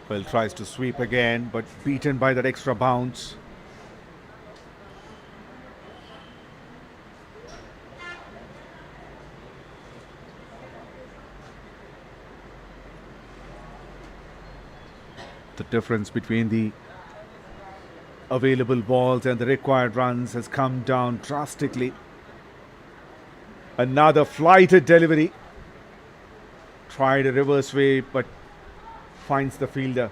Well, tries to sweep again, but beaten by that extra bounce. The difference between the available balls and the required runs has come down drastically. Another flighted delivery. Tried a reverse sweep, but finds the fielder.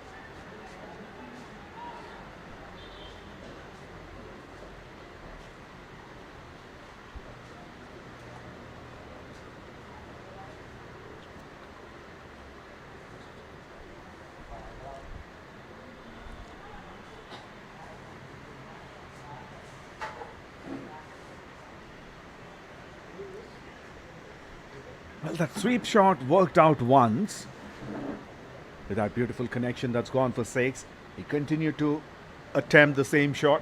Well, that sweep shot worked out once. With that beautiful connection that's gone for 6. He continued to attempt the same shot.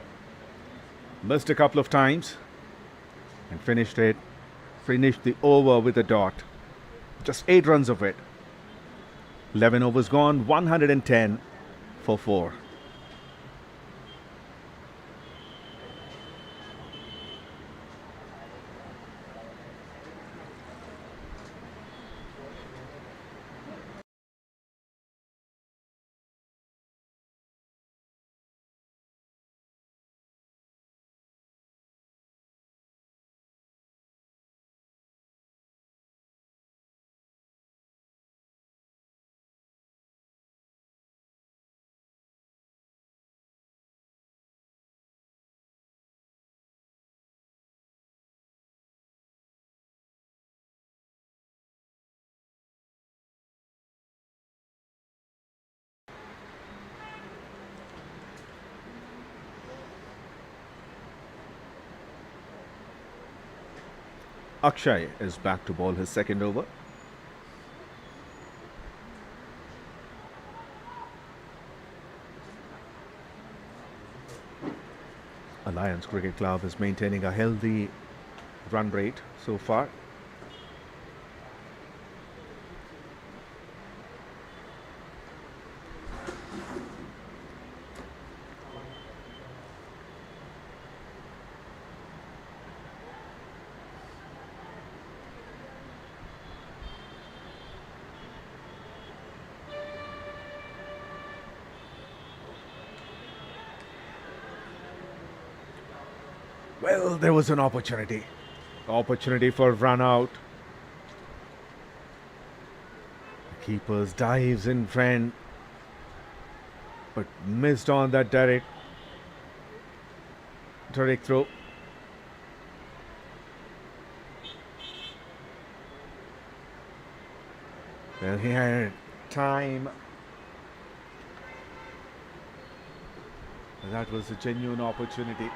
Missed a couple of times. And finished the over with a dot. Just 8 runs of it. 11 overs gone, 110 for 4. Akshay is back to bowl his second over. Alliance Cricket Club is maintaining a healthy run rate so far. Well, there was an opportunity for run out. The keeper's dives in front, but missed on that direct throw. Well, he had time. That was a genuine opportunity.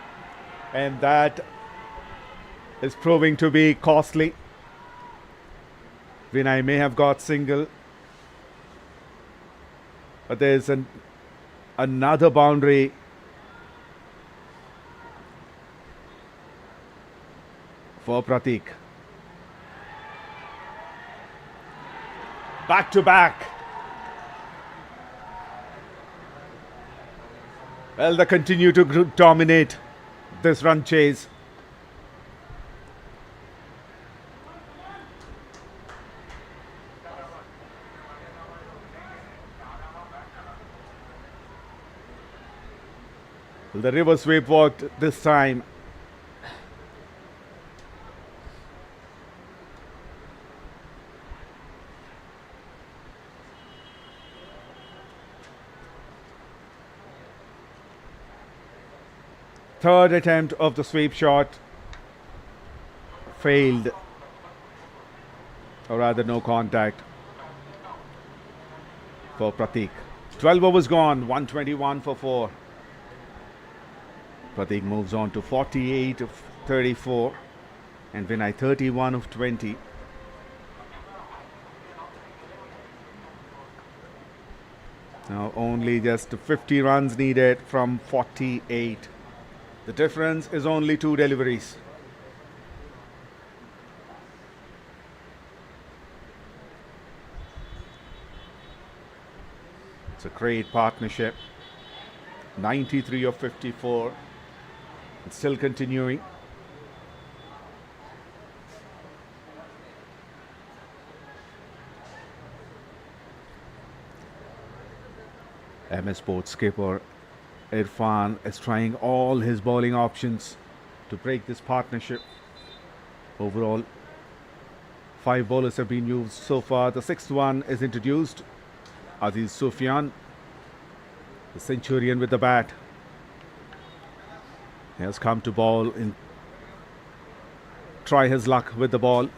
And that is proving to be costly. Vinay may have got single, but there's another boundary. For Pratik. Back to back. Well, they continue to dominate this run chase. The reverse sweep worked this time. Third attempt of the sweep shot failed, or rather no contact for Pratik. 12 overs gone, 121 for 4. Pratik moves on to 48 of 34 and Vinay 31 of 20. Now only just 50 runs needed from 48. The difference is only 2 deliveries. It's a great partnership. 93 of 54. It's still continuing. MS Sports skipper Irfan is trying all his bowling options to break this partnership. Overall, 5 bowlers have been used so far. The 6th one is introduced. Aziz Sufyan, the centurion with the bat, he has come to bowl and try his luck with the ball.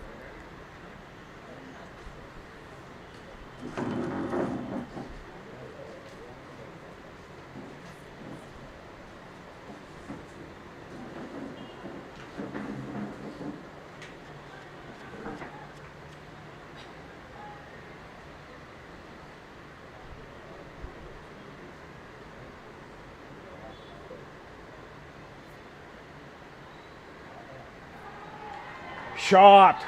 Shot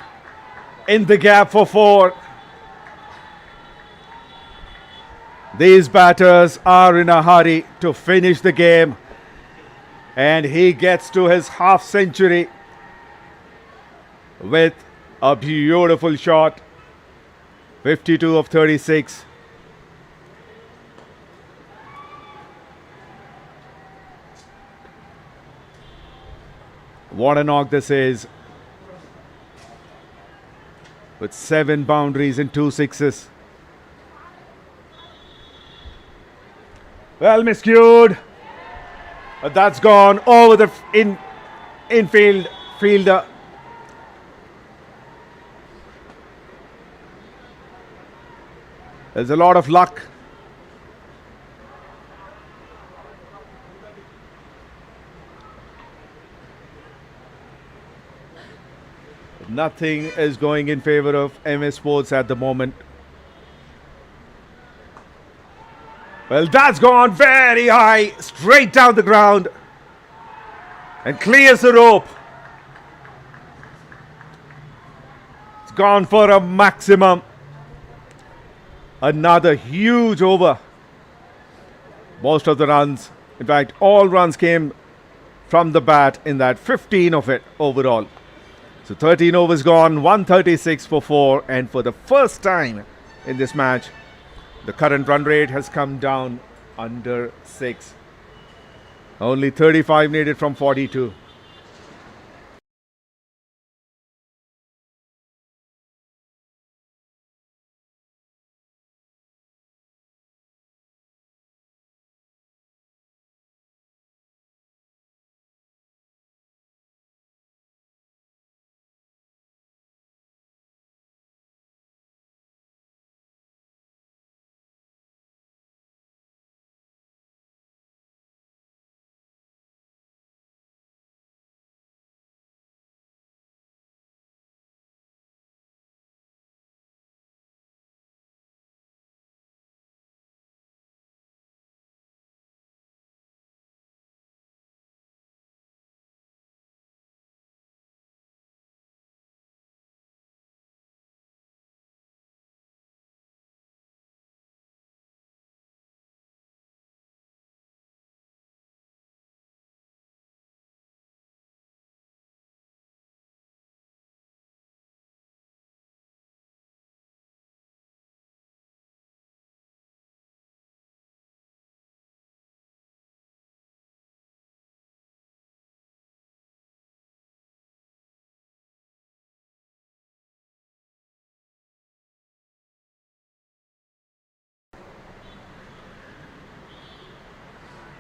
in the gap for 4. These batters are in a hurry to finish the game, and he gets to his half century with a beautiful shot. 52 of 36. What a knock this is, with 7 boundaries and 2 sixes. Well miscued, but that's gone over the infield fielder. There's a lot of luck. Nothing is going in favor of MS Sports at the moment. Well, that's gone very high, straight down the ground, and clears the rope. gone for a maximum. Another huge over. Most of the runs, in fact, all runs came from the bat in that, 15 of it overall. So 13 overs gone, 136 for 4, and for the first time in this match, the current run rate has come down under 6. Only 35 needed from 42.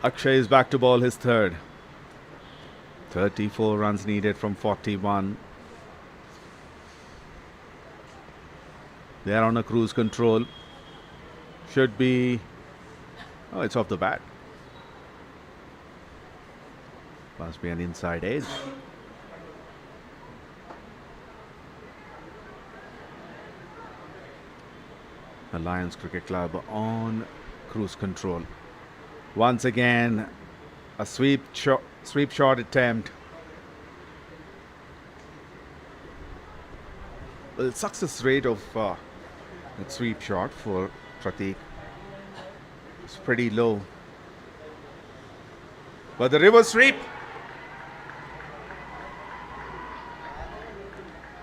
Akshay is back to ball his third. 34 runs needed from 41. They are on a cruise control. Should be... Oh, it's off the bat. Must be an inside edge. Alliance Cricket Club on cruise control. Once again, a sweep shot attempt. Well, success rate of that sweep shot for Pratik is pretty low. But the reverse sweep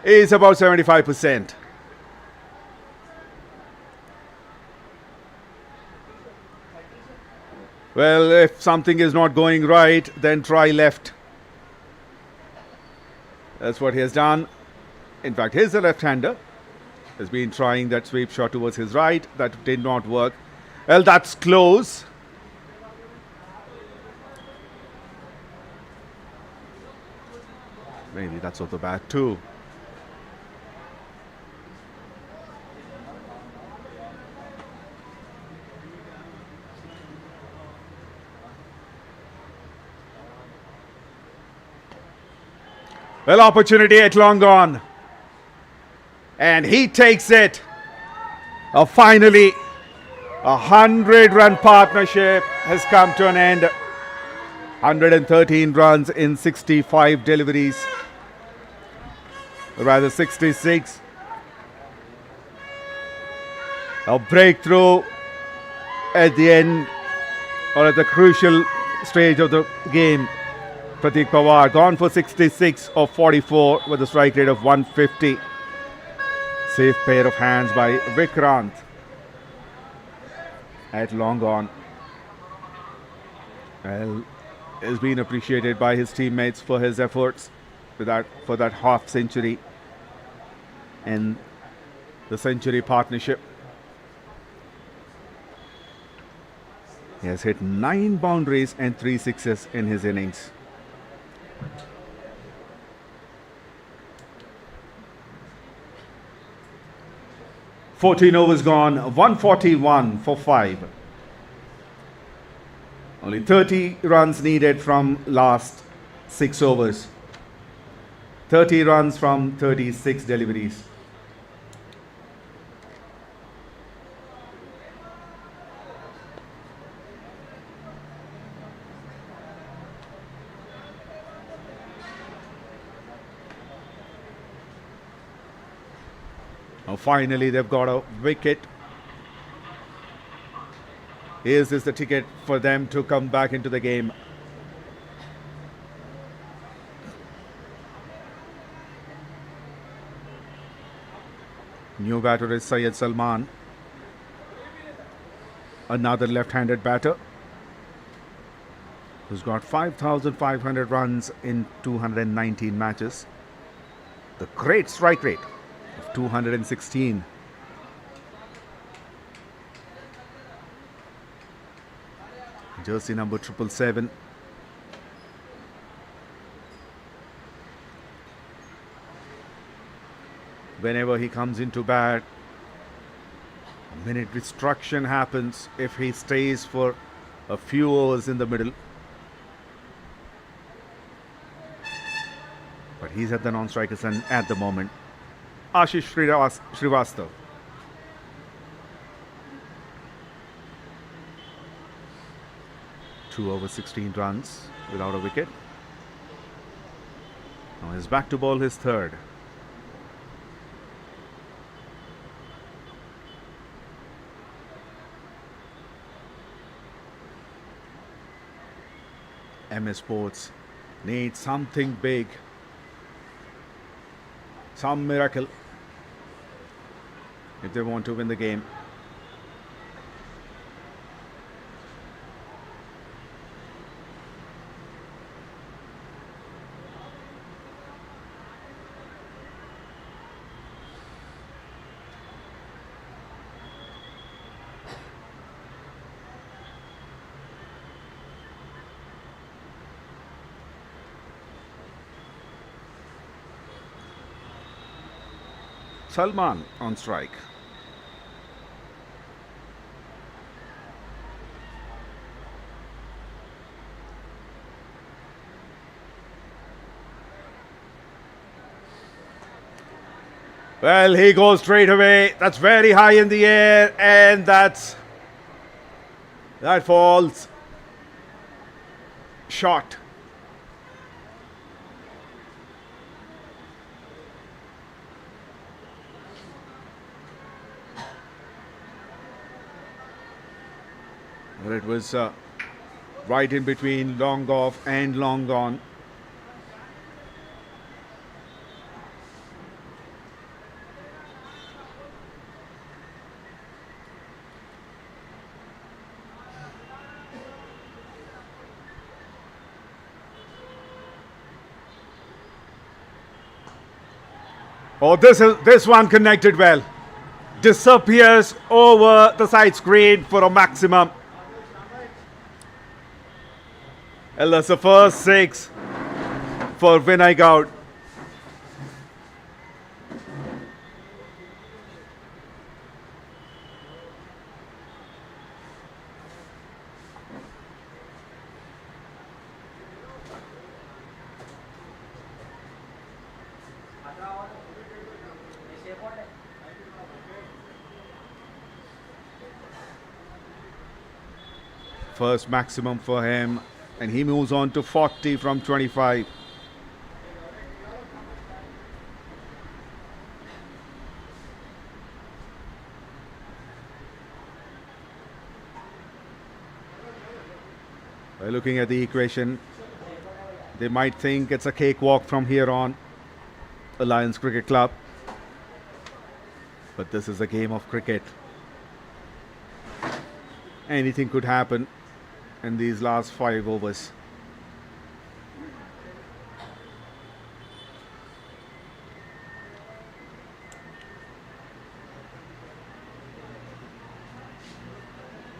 is about 75%. Well, if something is not going right, then try left. That's what he has done. In fact, he's a left-hander. Has been trying that sweep shot towards his right. That did not work. Well, that's close. Maybe that's off the bat too. Well, opportunity at long gone. And he takes it. Finally, a 100-run partnership has come to an end. 113 runs in 65 deliveries. Or rather 66. A breakthrough at the end, or at the crucial stage of the game. Pratik Pawar gone for 66 of 44 with a strike rate of 150. Safe pair of hands by Vikrant at long on. Well, has been appreciated by his teammates for his efforts for that half century in the century partnership. He has hit 9 boundaries and 3 sixes in his innings. "14 overs gone, 141 for 5. Only 30 runs needed from last 6 overs. 30 runs from 36 deliveries. Now finally they've got a wicket. Is this the ticket for them to come back into the game? New batter is Syed Salman. Another left-handed batter who's got 5,500 runs in 219 matches. The great strike rate of 216. Jersey number 777. Whenever he comes into bat, a minute destruction happens if he stays for a few overs in the middle. But he's at the non-strikers and at the moment. Ashish Srivastav. Two over 16 runs without a wicket. Now he's back to bowl his third. MS Sports needs something big, some miracle if they want to win the game. Salman on strike. Well, he goes straight away. That's very high in the air, and that falls short. But it was right in between long off and long on. Oh, this one connected well. Disappears over the side screen for a maximum. Well, that's the first six for Vinay Goud. First maximum for him, and he moves on to 40 from 25. By looking at the equation, they might think it's a cakewalk from here on, Alliance Cricket Club. But this is a game of cricket. Anything could happen in these last 5 overs.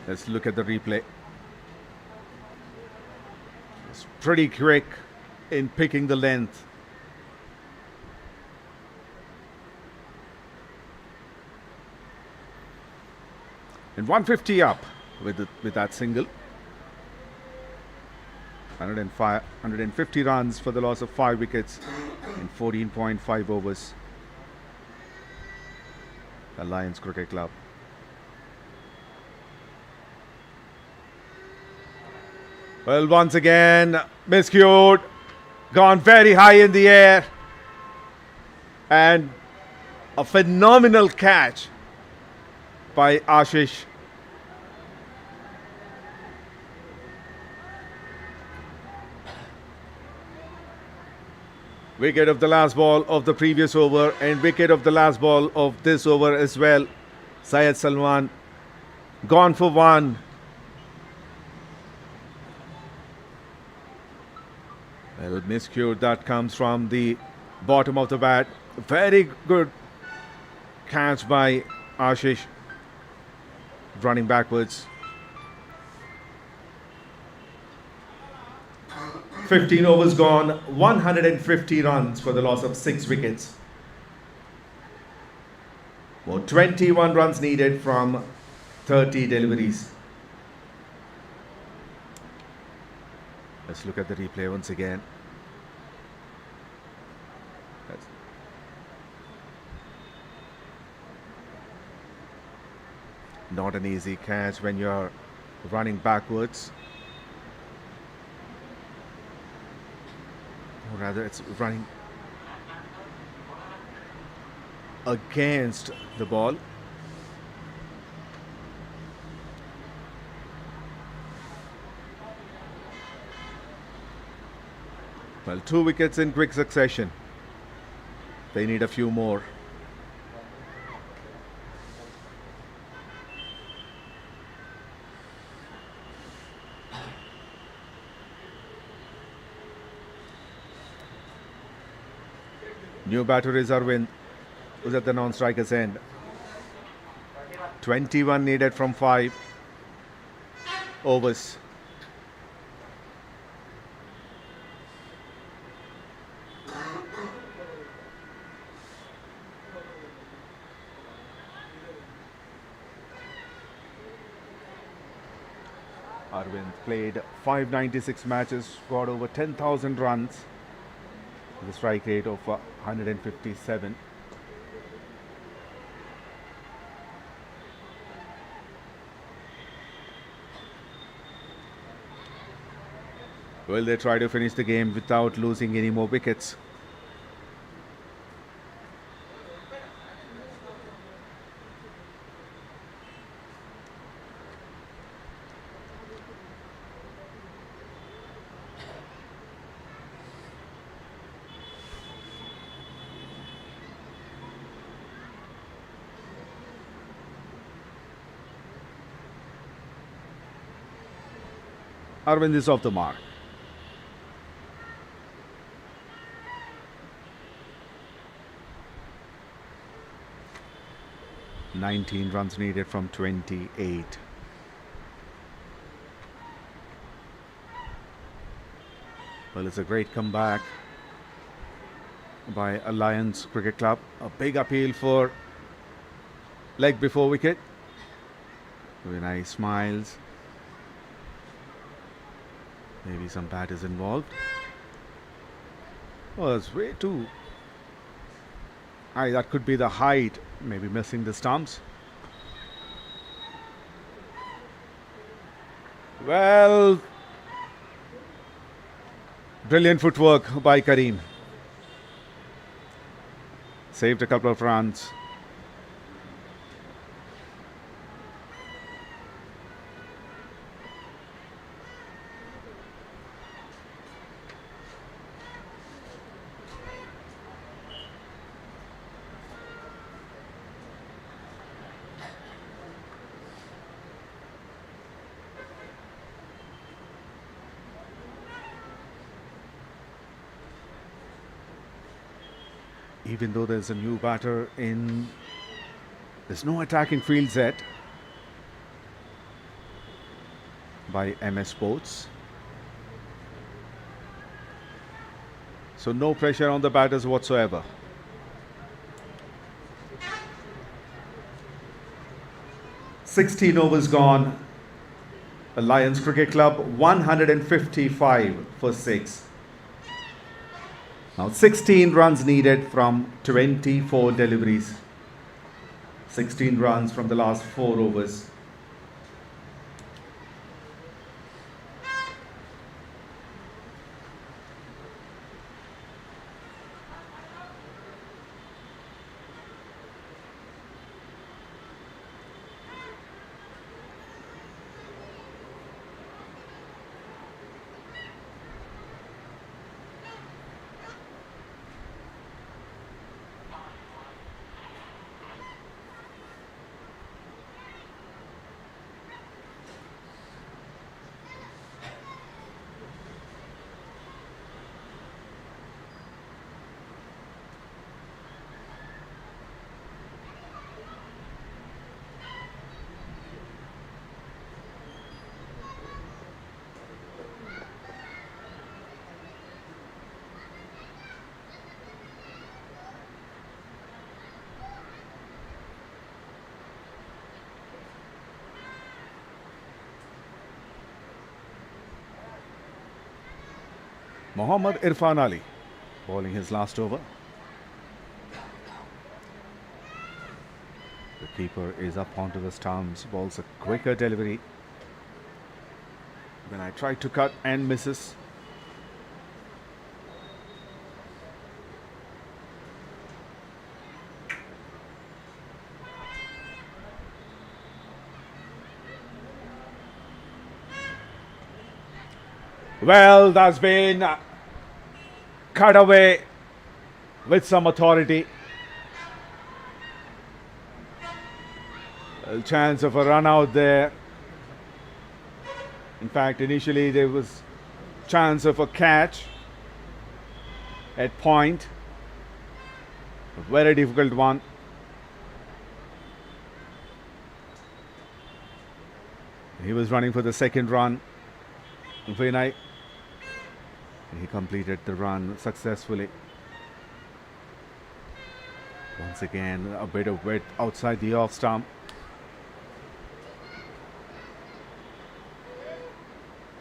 Let's look at the replay. It's pretty quick in picking the length. And 150 up with that single. 150 runs for the loss of 5 wickets in 14.5 overs. Alliance Cricket Club. Well, once again, miscued, gone very high in the air, and A phenomenal catch by Ashish. Wicket of the last ball of the previous over and wicket of the last ball of this over as well. Syed Salman gone for one. Well, miscued that comes from the bottom of the bat. Very good catch by Ashish. Running backwards. 15 overs gone, 150 runs for the loss of 6 wickets. More 21 runs needed from 30 deliveries. Let's look at the replay once again. That's not an easy catch when you're running backwards. Or rather, it's running against the ball. Well, 2 wickets in quick succession. They need a few more. New batter is Arvind, who's at the non-striker's end. 21 needed from 5 overs. Arvind played 596 matches, scored over 10,000 runs with a strike rate of 157. Will they try to finish the game without losing any more wickets? Arvind is off the mark. "19 runs needed from 28. Well, it's a great comeback by Alliance Cricket Club. A big appeal for leg before wicket. Very nice smiles. Maybe some bat is involved. Oh, that's way too high. That could be the height. Maybe missing the stumps. Well, brilliant footwork by Kareem. Saved a couple of runs. Even though there's a new batter in, there's no attacking field set by MS Sports. So no pressure on the batters whatsoever. "16 overs gone. Alliance Cricket Club 155 for 6. Now 16 runs needed from 24 deliveries. 16 runs from the last 4 overs. Mohammad Irfan Ali bowling his last over. The keeper is up onto the stumps, bowls a quicker delivery. When I try to cut and misses. Well, that's been cut away with some authority. A chance of a run out there. In fact, initially there was chance of a catch at point. A very difficult one. He was running for the second run. Vinay. He completed the run successfully. Once again, a bit of width outside the off stump.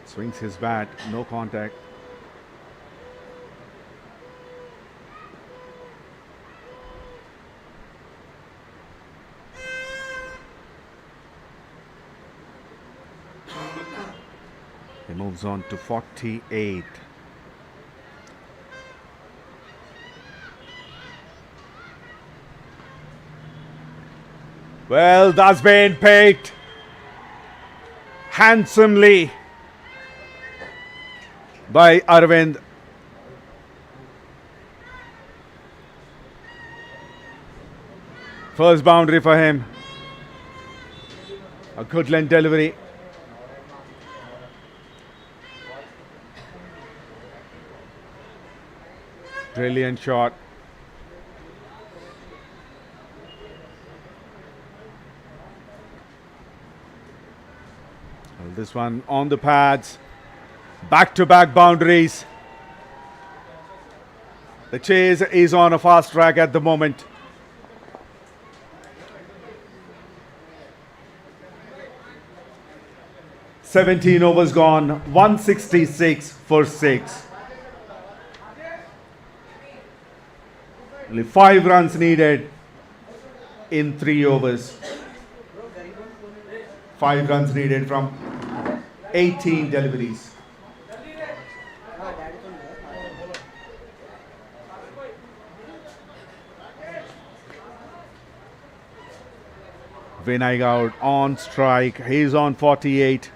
Swings his bat, no contact. He moves on to 48. Well, that's been picked handsomely by Arvind. First boundary for him. A good length delivery. Brilliant shot. Well, this one on the pads. Back-to-back boundaries. The chase is on a fast track at the moment. "17 overs gone, 166 for 6. Only 5 runs needed in 3 overs. 5 runs needed from 18 deliveries. Vinay out on strike. He's on 48.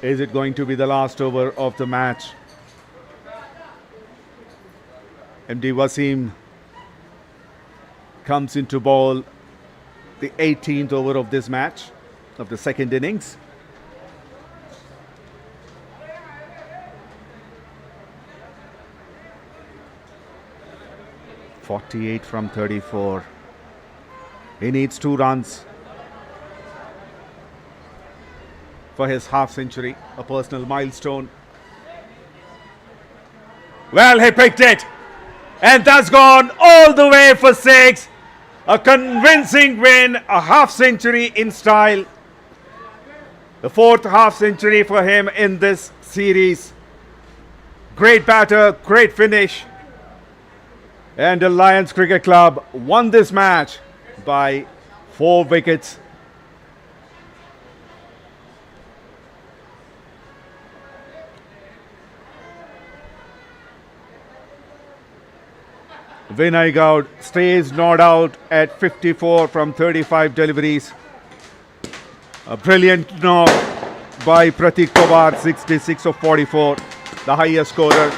Is it going to be the last over of the match? MD Wasim comes into ball the 18th over of this match, of the second innings. "48 from 34. He needs 2 runs for his half century, a personal milestone. Well, he picked it, and that's gone all the way for 6. A convincing win, a half century in style. The 4th half century for him in this series. Great batter, great finish. And the Lions Cricket Club won this match by 4 wickets. Vinay Gaud stays not out at 54 from 35 deliveries. A brilliant knock by Pratik Pawar, 66 of 44, the highest scorer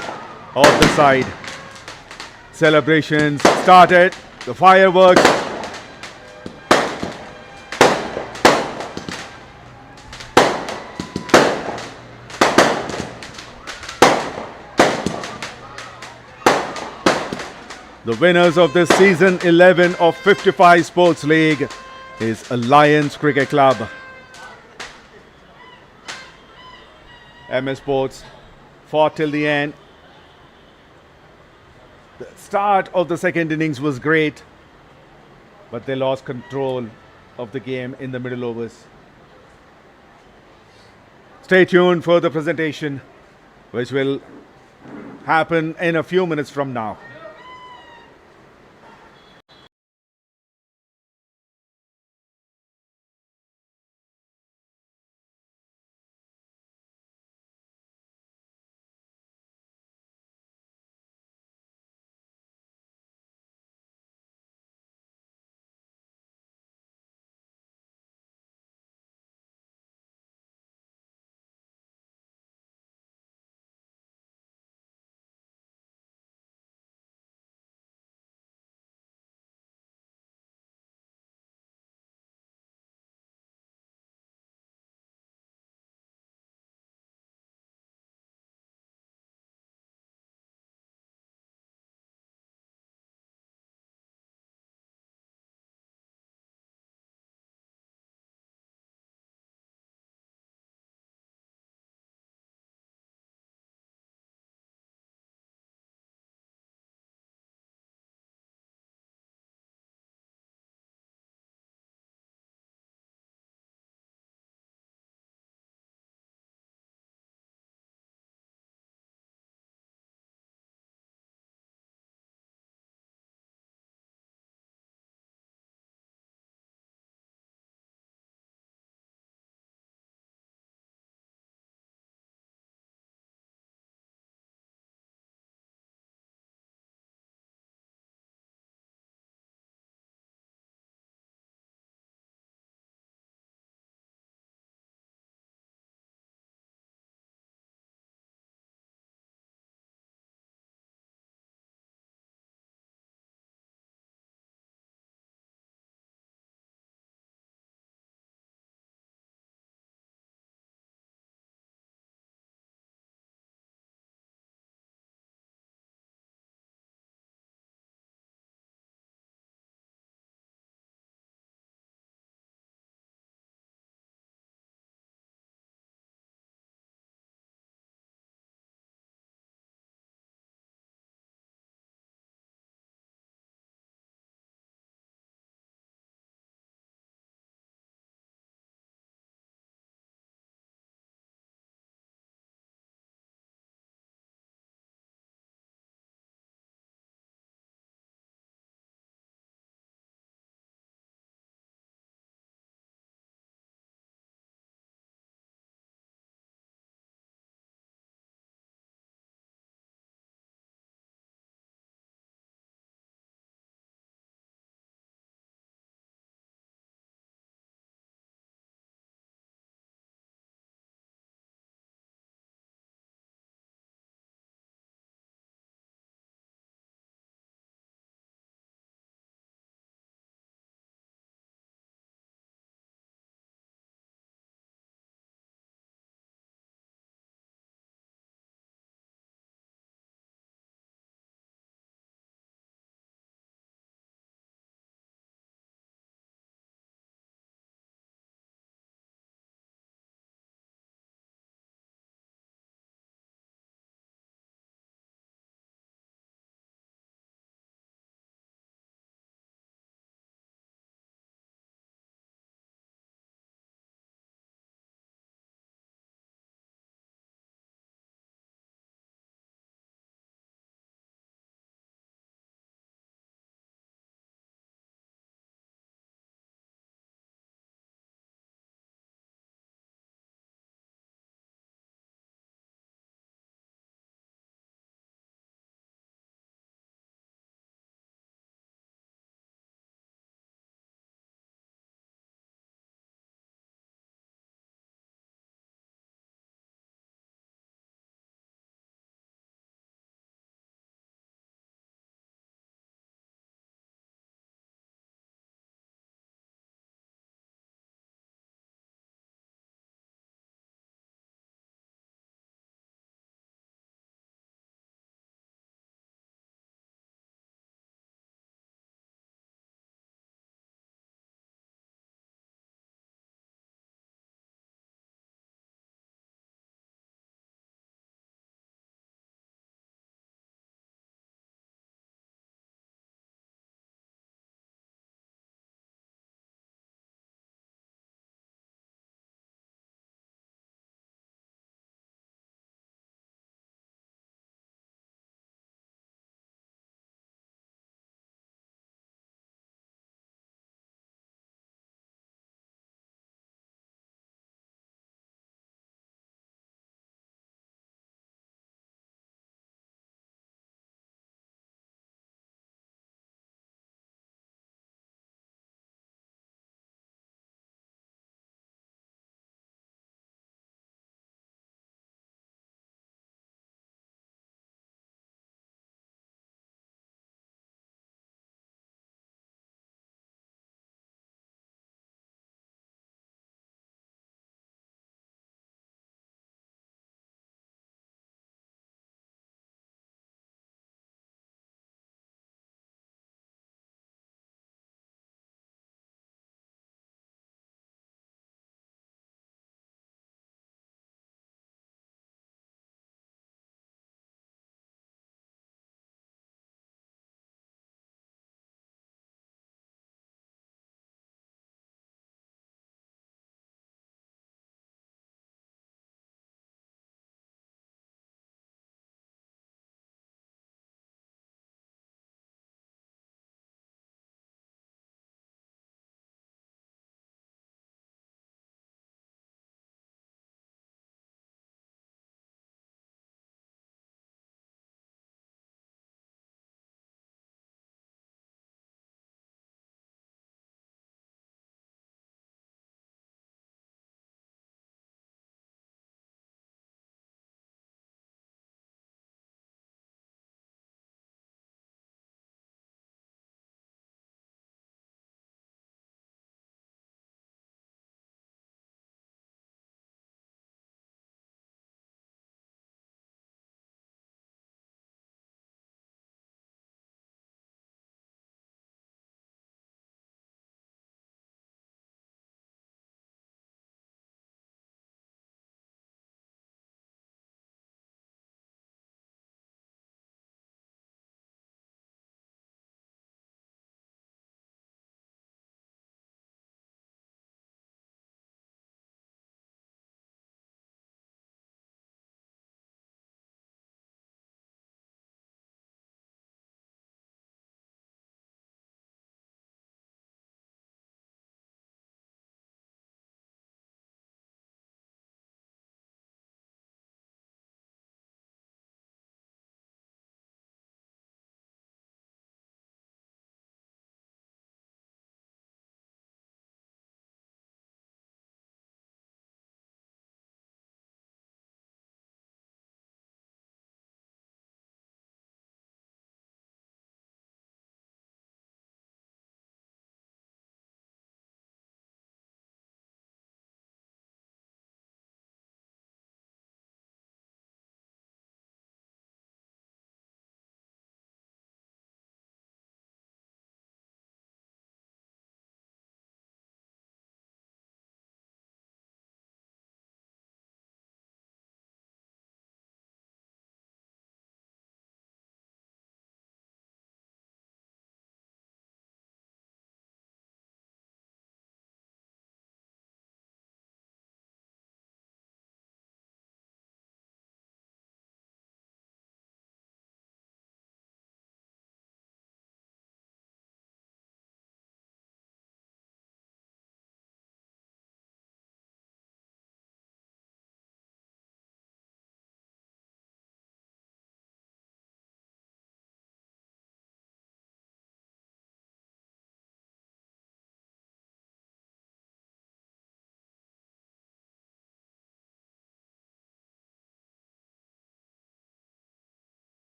of the side. Celebrations started, the fireworks. The winners of this season 11 of 55 Sports League is Lions Cricket Club. MS Sports fought till the end. The start of the second innings was great. but they lost control of the game in the middle overs. Stay tuned for the presentation, which will happen in a few minutes from now.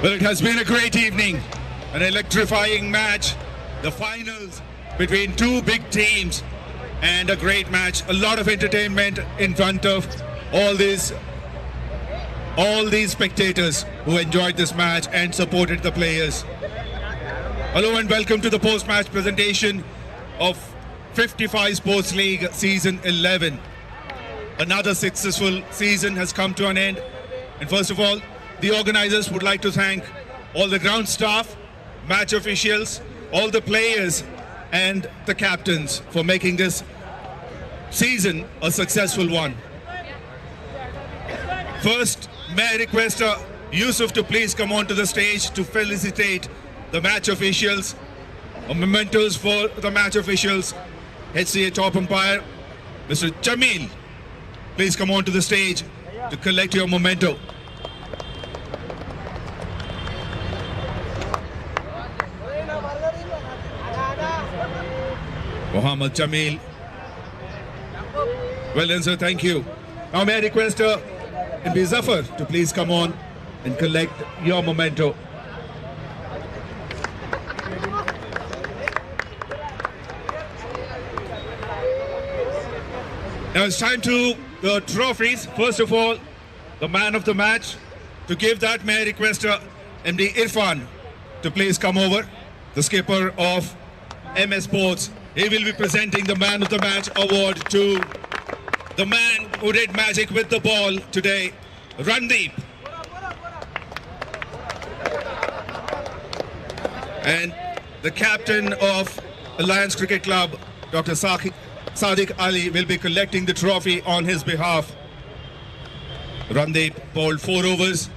Well, it has been a great evening, an electrifying match, the finals between two big teams, and a great match. A lot of entertainment in front of all these spectators who enjoyed this match and supported the players. Hello and welcome to the post-match presentation of 55 Sports League Season 11. Another successful season has come to an end. And first of all, the organizers would like to thank all the ground staff, match officials, all the players and the captains for making this season a successful one. First, may I request Yusuf to please come onto the stage to felicitate the match officials. Mementos for the match officials. HCA top umpire, Mr. Jamil, please come onto the stage to collect your memento. Mohammad Jamil. Well done, sir. Thank you. Now may I request MB Zafar to please come on and collect your memento. Now it's time to the trophies. First of all, the man of the match. To give that, may I request MD Irfan to please come over, the skipper of MS Sports. He will be presenting the man of the match award to the man who did magic with the ball today, Randeep. And the captain of Alliance Cricket Club, Dr. Sadiq Ali, will be collecting the trophy on his behalf. Randeep bowled 4 overs,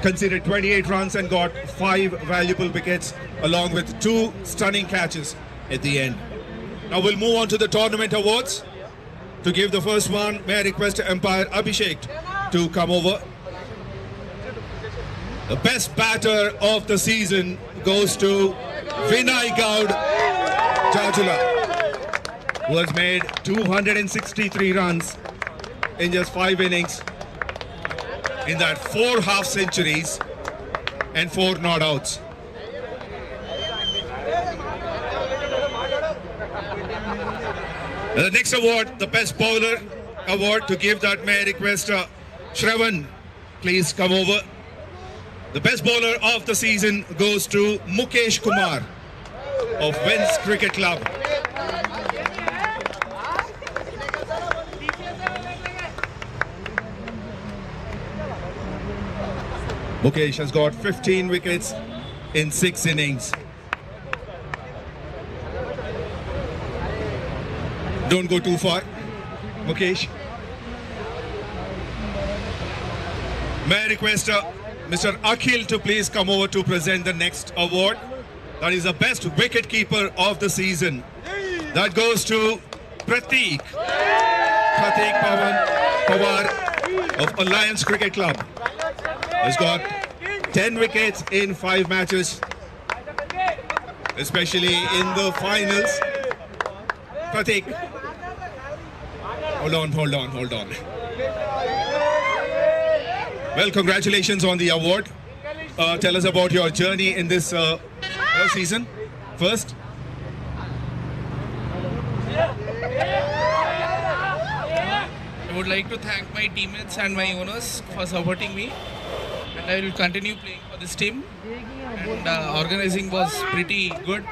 conceded 28 runs and got 5 valuable wickets along with 2 stunning catches at the end. Now we'll move on to the tournament awards. To give the first one, may I request umpire Abhishek to come over. The best batter of the season goes to Vinay Gaud Jajula, who has made 263 runs in just 5 innings. In that 4 half centuries and 4 not outs. The next award, the best bowler award, to give that, may I request Shravan, please come over. The best bowler of the season goes to Mukesh Kumar of Wins Cricket Club. Mukesh has got 15 wickets in 6 innings. Don't go too far, Mukesh. May I request Mr. Akhil to please come over to present the next award. That is the best wicket keeper of the season. That goes to Prateek Pawar of Alliance Cricket Club. Has got 10 wickets in 5 matches, especially in the finals. Prateek, hold on. Well, congratulations on the award. Tell us about your journey in this season first. I would like to thank my teammates and my owners for supporting me. And I will continue playing for this team. And organizing was pretty good.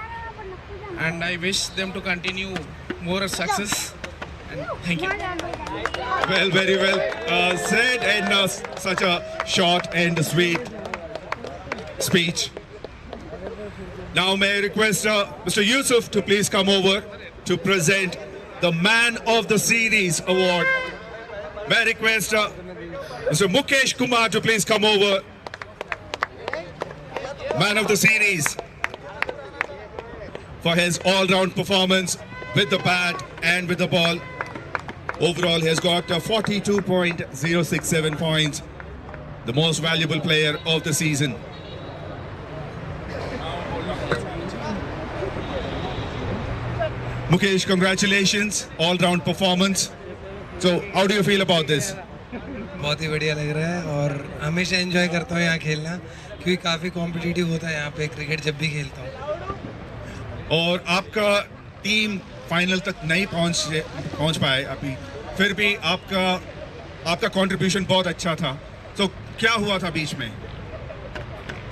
And I wish them to continue more success. And thank you. Well, very well said, and such a short and sweet speech. Now may I request Mr. Yusuf to please come over to present the Man of the Series award. May I request Mr. Mukesh Kumar to please come over. Man of the Series for his all-round performance with the bat and with the ball. Overall, he has got 42.067 points. The most valuable player of the season. Mukesh, congratulations. All-round performance. So, how do you feel about this? बहुत ही बढ़िया लग रहा है और हमेशा enjoy करता हूँ यहाँ खेलना, क्योंकि काफ़ी कॉम्पिटिटिव होता है यहाँ पे क्रिकेट जब भी खेलता हूँ। और आपका टीम फाइनल तक नहीं पहुंच पाए अभी, फिर भी आपका कंट्रीब्यूशन बहुत अच्छा था। तो क्या हुआ था बीच में?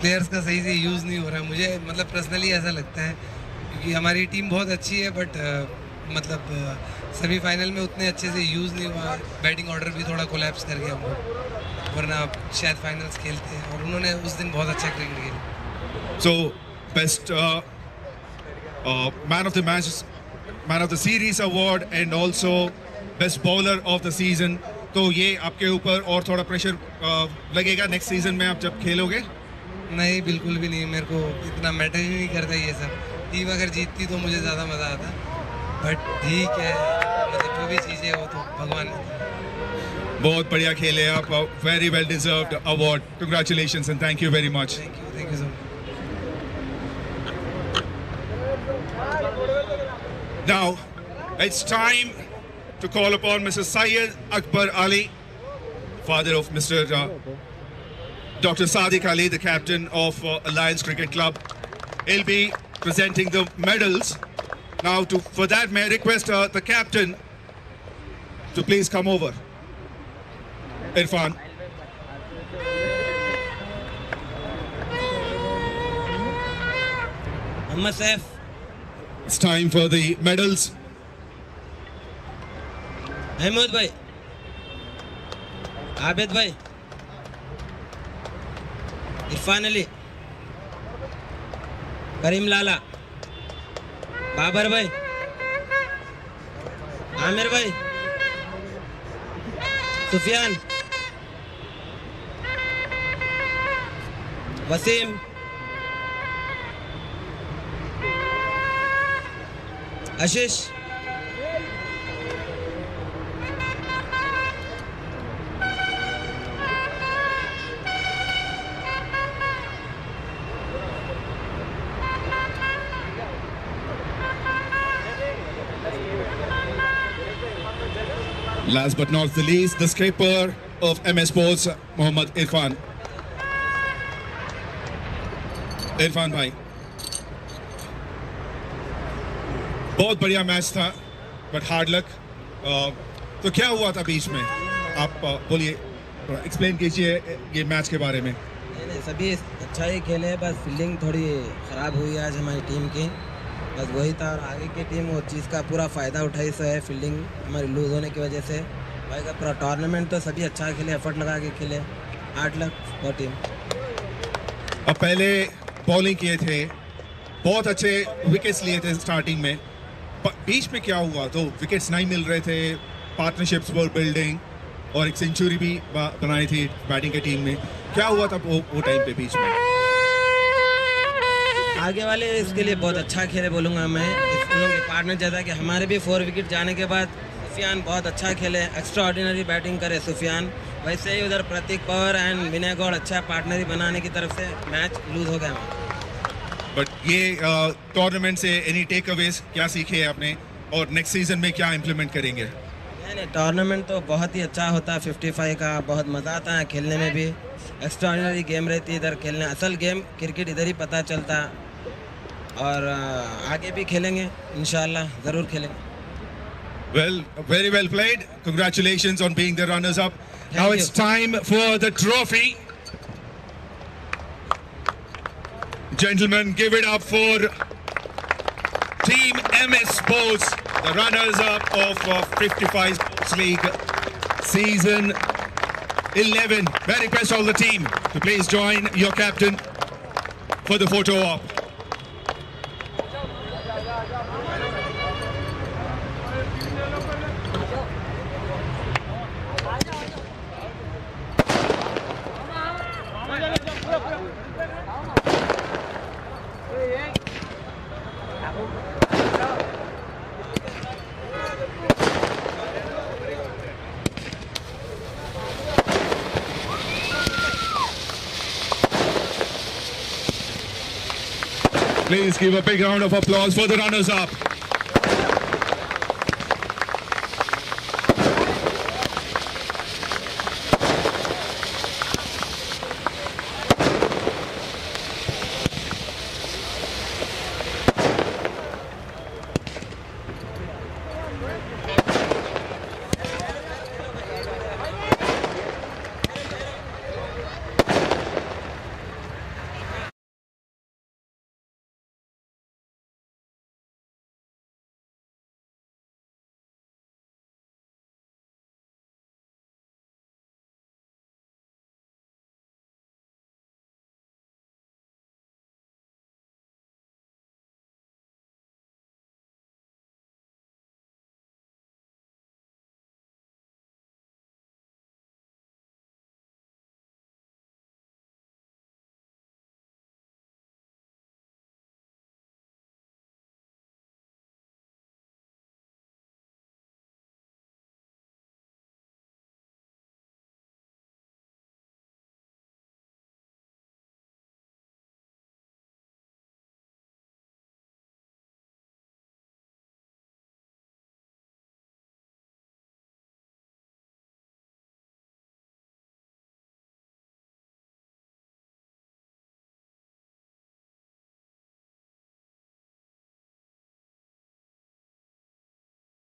प्लेयर्स का सही से यूज़ नहीं हो रहा है, मुझे मतलब पर्सनली ऐसा लगता है, क्योंकि हमारी टीम बहुत अच्छी है बट मतलब सेमीफाइनल में उतने अच्छे से यूज़ नहीं हुआ। बैटिंग ऑर्डर भी थोड़ा कोलैप्स कर गया हम लोग, वरना शायद फाइनल्स खेलते हैं, और उन्होंने उस दिन बहुत अच्छा क्रिकेट खेला। So best man of the match, man of the series award and also best bowler of the season, तो ये आपके ऊपर और थोड़ा प्रेशर लगेगा नेक्स्ट सीजन में आप जब खेलोगे? नहीं, बिल्कुल भी नहीं, मेरे को इतना मैटर ही नहीं करता ये सब। टीम अगर जीतती तो मुझे ज़्यादा मज़ा आता, बट ठीक है, मतलब जो भी चीज़ें हो तो भगवान ने। बहुत बढ़िया खेले आप, very well deserved award, congratulations and thank you very much. Thank you so much. Now it's time to call upon Mr. Syed Akbar Ali, father of Mr. Dr. Sadiq Ali, the captain of Alliance Cricket Club. He'll be presenting the medals. Now, for that, may I request the captain to please come over. Irfan. Muhammad Saif. It's time for the medals. Mahmood भाई, आबिद भाई, इरफान अली, करीम लाला, बाबर भाई, आमिर भाई, सुफियान, वसीम, आशीष, Last but not the least, the skipper of MS Sports, Mohammad Irfan. Irfan भाई, बहुत बढ़िया match था but hard luck. तो क्या हुआ था बीच में, आप बोलिए, एक्सप्लेन कीजिए ये मैच के बारे में। नहीं, सभी अच्छा ही खेले, बस फील्डिंग थोड़ी ख़राब हुई आज हमारी टीम की, बस वही था। और आगे की टीम वो चीज़ का पूरा फ़ायदा उठाई सो है, फील्डिंग हमारी लूज़ होने की वजह से। भाई का पूरा टूर्नामेंट तो सभी अच्छा खेले, एफर्ट लगा के खेले, 8 लाख वो टीम। अब पहले बॉलिंग किए थे, बहुत अच्छे विकेट्स लिए थे स्टार्टिंग में, बीच में क्या हुआ? तो विकेट्स नहीं मिल रहे थे, पार्टनरशिप्स वर बिल्डिंग, और एक सेंचुरी भी बनाई थी बैटिंग की टीम में। क्या हुआ था वो टाइम पे बीच में? आगे वाले इसके लिए बहुत अच्छा खेले बोलूँगा मैं, इस लोगों के पार्टनर जैसा कि हमारे भी 4 विकेट जाने के बाद सुफियान बहुत अच्छा खेले, एक्स्ट्रा ऑर्डिनरी बैटिंग करे सुफियान। वैसे ही उधर प्रतीक पवार एंड विनय गौड़ अच्छा पार्टनरी बनाने की तरफ से मैच लूज हो गया। बट ये टूर्नामेंट से एनी टेक अवेज क्या सीखे आपने, और नेक्स्ट सीजन में क्या इम्प्लीमेंट करेंगे? नहीं, टूर्नामेंट तो बहुत ही अच्छा होता है, 55 का बहुत मज़ा आता है खेलने में भी, एक्स्ट्रा ऑर्डिनरी गेम रहती है इधर खेलने, असल गेम क्रिकेट इधर ही पता चलता, और आगे भी खेलेंगे इंशाल्लाह, ज़रूर खेलेंगे। Well, very well played. Congratulations on being the runners-up. Now it's time for the trophy. Gentlemen, give it up for Team MS Sports, the runners-up of 55 Sports League Season 11. May I request all the team to please join your captain for the photo op. Please give a big round of applause for the runners-up.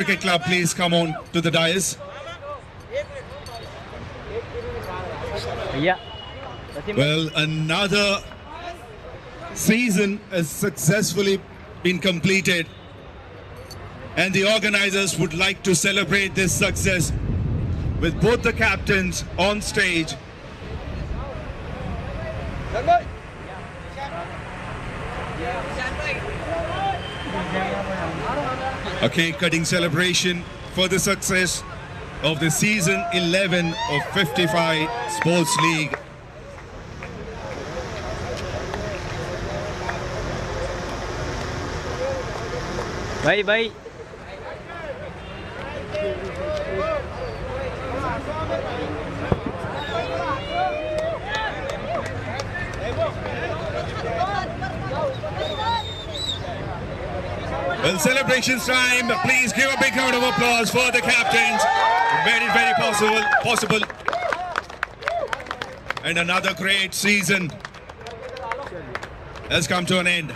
Cricket Club please come on to the dais? भैया Well, another season has successfully been completed, and the organizers would like to celebrate this success with both the captains on stage. A cake cutting celebration for the success of the season 11 of 55 Sports League. भाई भाई Well, celebrations time. Please give a big round of applause for the captains. Very possible. And another great season has come to an end.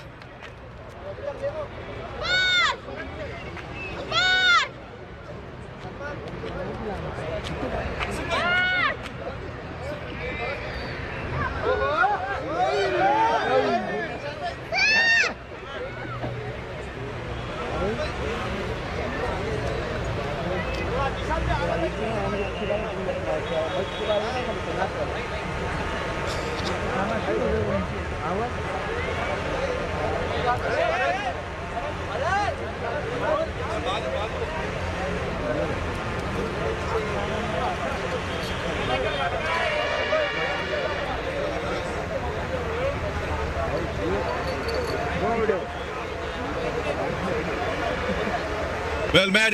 Well, may I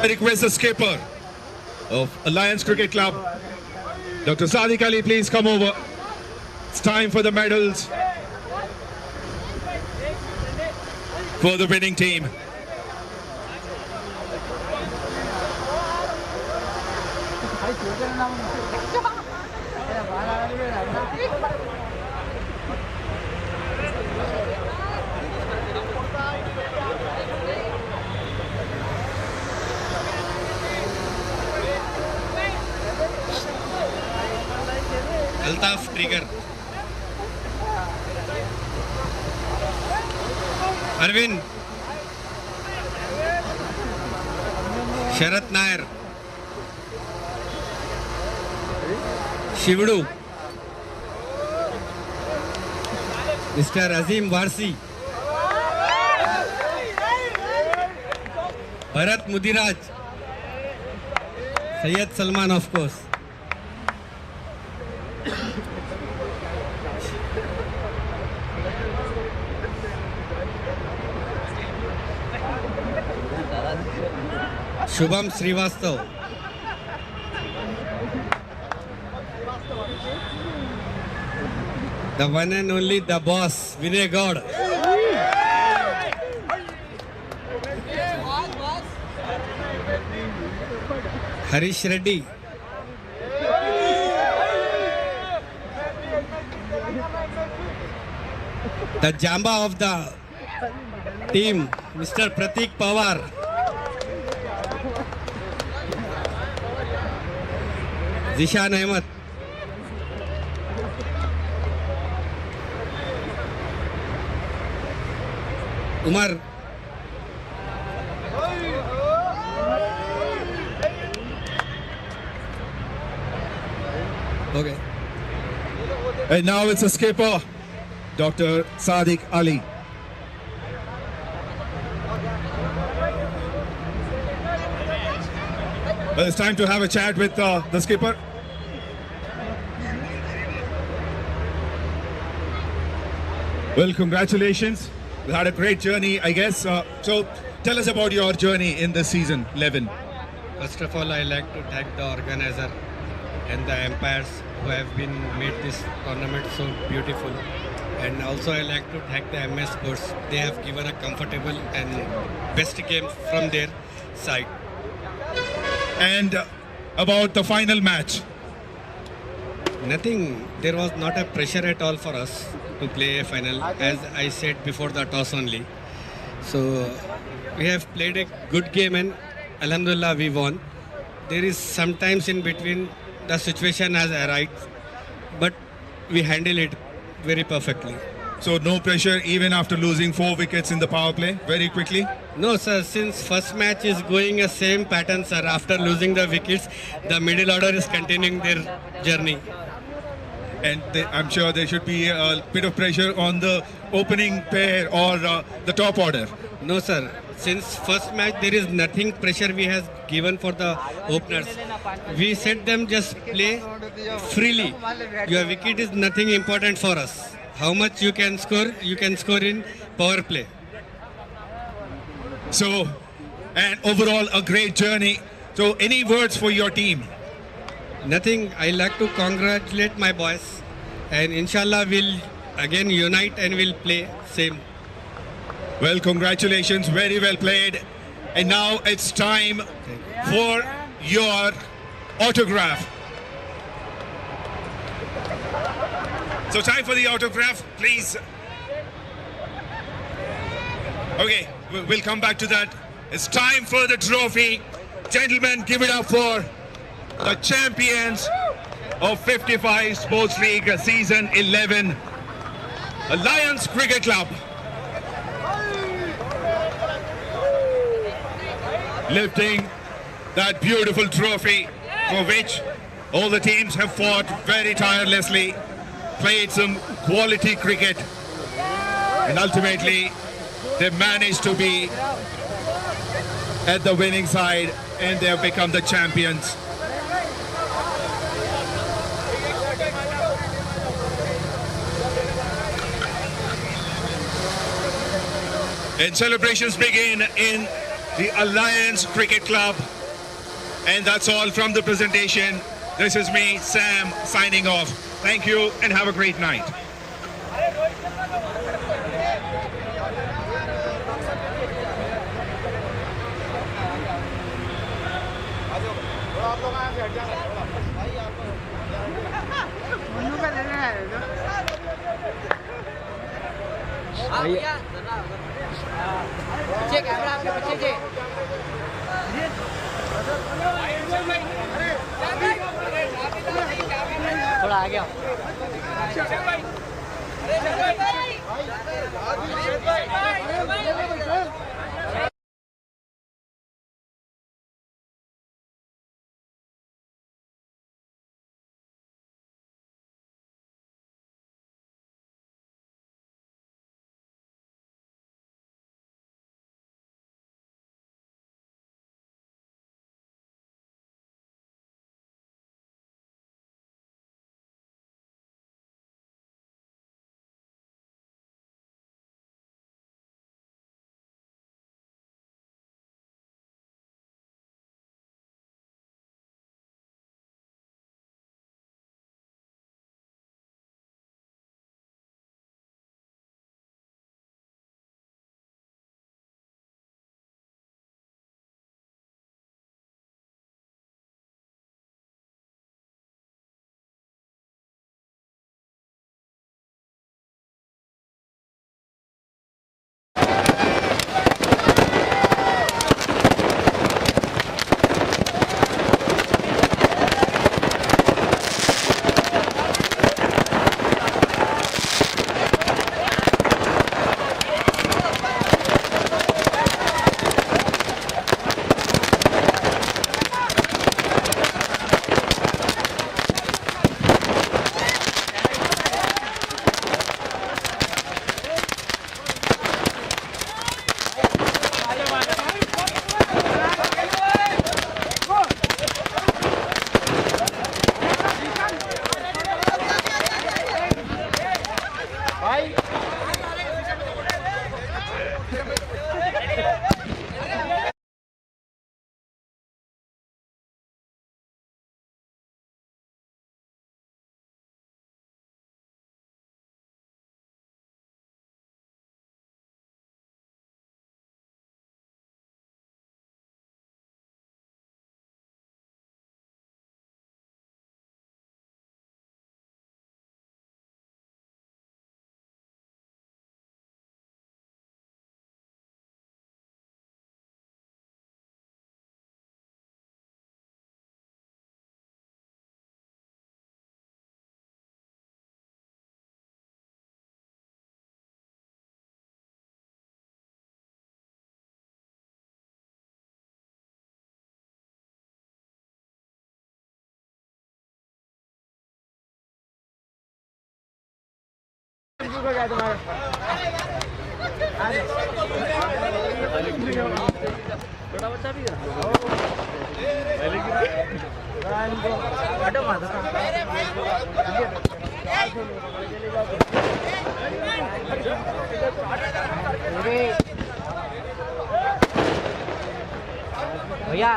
request the skipper of Alliance Cricket Club, Dr. Sadiq Ali, please come over. It's time for the medals for the winning team. Altaf trigger, Arvind, Sharat Nair, Shivdu, mister Azeem Warsi, Bharat Mudiraj, Syed Salman of course, Shubham Srivastava, the one and only the boss, Vinay God, Harish Reddy, the Jamba of the team, Mr. Pratik Pawar, Zishan Ahmed, Umar, And now it's a skipper, Dr. Sadiq Ali. Well, it's time to have a chat with the skipper. Well, congratulations. You had a great journey, I guess. So tell us about your journey in this season 11. First of all, I like to thank the organizer and the umpires who have been made this tournament so beautiful. And also I like to thank the MS Sports. They have given a comfortable and best game from their side. And about the final match. Nothing, there was not a pressure at all for us to play a final, as I said before the toss only. So we have played a good game and Alhamdulillah we won. There is sometimes in between the situation has arrived, but we handle it very perfectly. So no pressure even after losing 4 wickets in the power play very quickly? No sir, since first match is going a same pattern sir, after losing the wickets, the middle order is continuing their journey. And I'm sure there should be a bit of pressure on the opening pair or the top order. No sir, since first match there is nothing pressure we have given for the openers. We said them just play freely. Your wicket is nothing important for us. How much you can score in power play. So, and overall a great journey. So any words for your team? Nothing, I like to congratulate my boys and inshallah we'll again unite and we'll play same. Well, congratulations, very well played. And now it's time for your autograph. So time for the autograph, please. Okay, we'll come back to that. It's time for the trophy. Gentlemen, give it up for the champions of 55 Sports League Season 11, Lions Cricket Club. Lifting that beautiful trophy for which all the teams have fought very tirelessly, played some quality cricket, and ultimately they managed to be at the winning side and they have become the champions. And celebrations begin in the Alliance Cricket Club. And that's all from the presentation. This is me, Sam, signing off. Thank you and have a great night. पीछे camera आपके पीछे थोड़ा आ गया छोटा बच्चा भी हटो माता भैया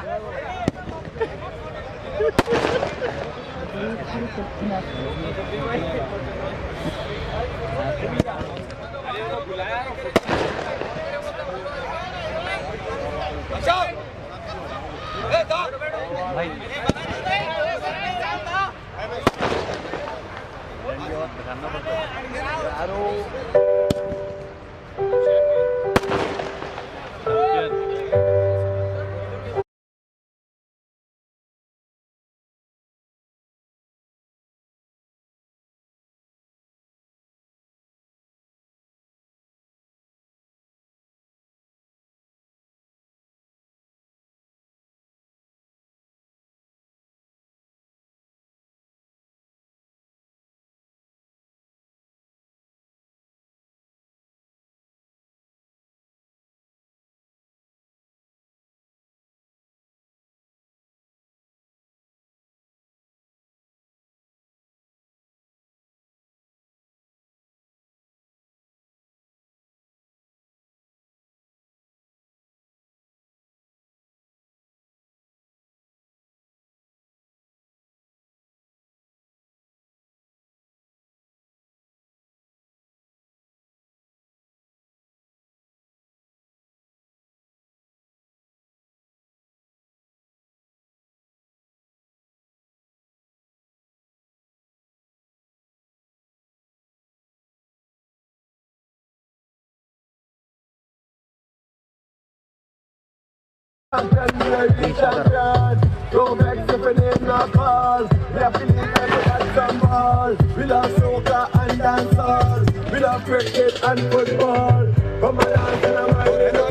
भाई बताना पड़ता Go back to the name of cause. We have to leave everybody some ball. We love soca and dancehall. We love cricket and football. Come on, dance and I'm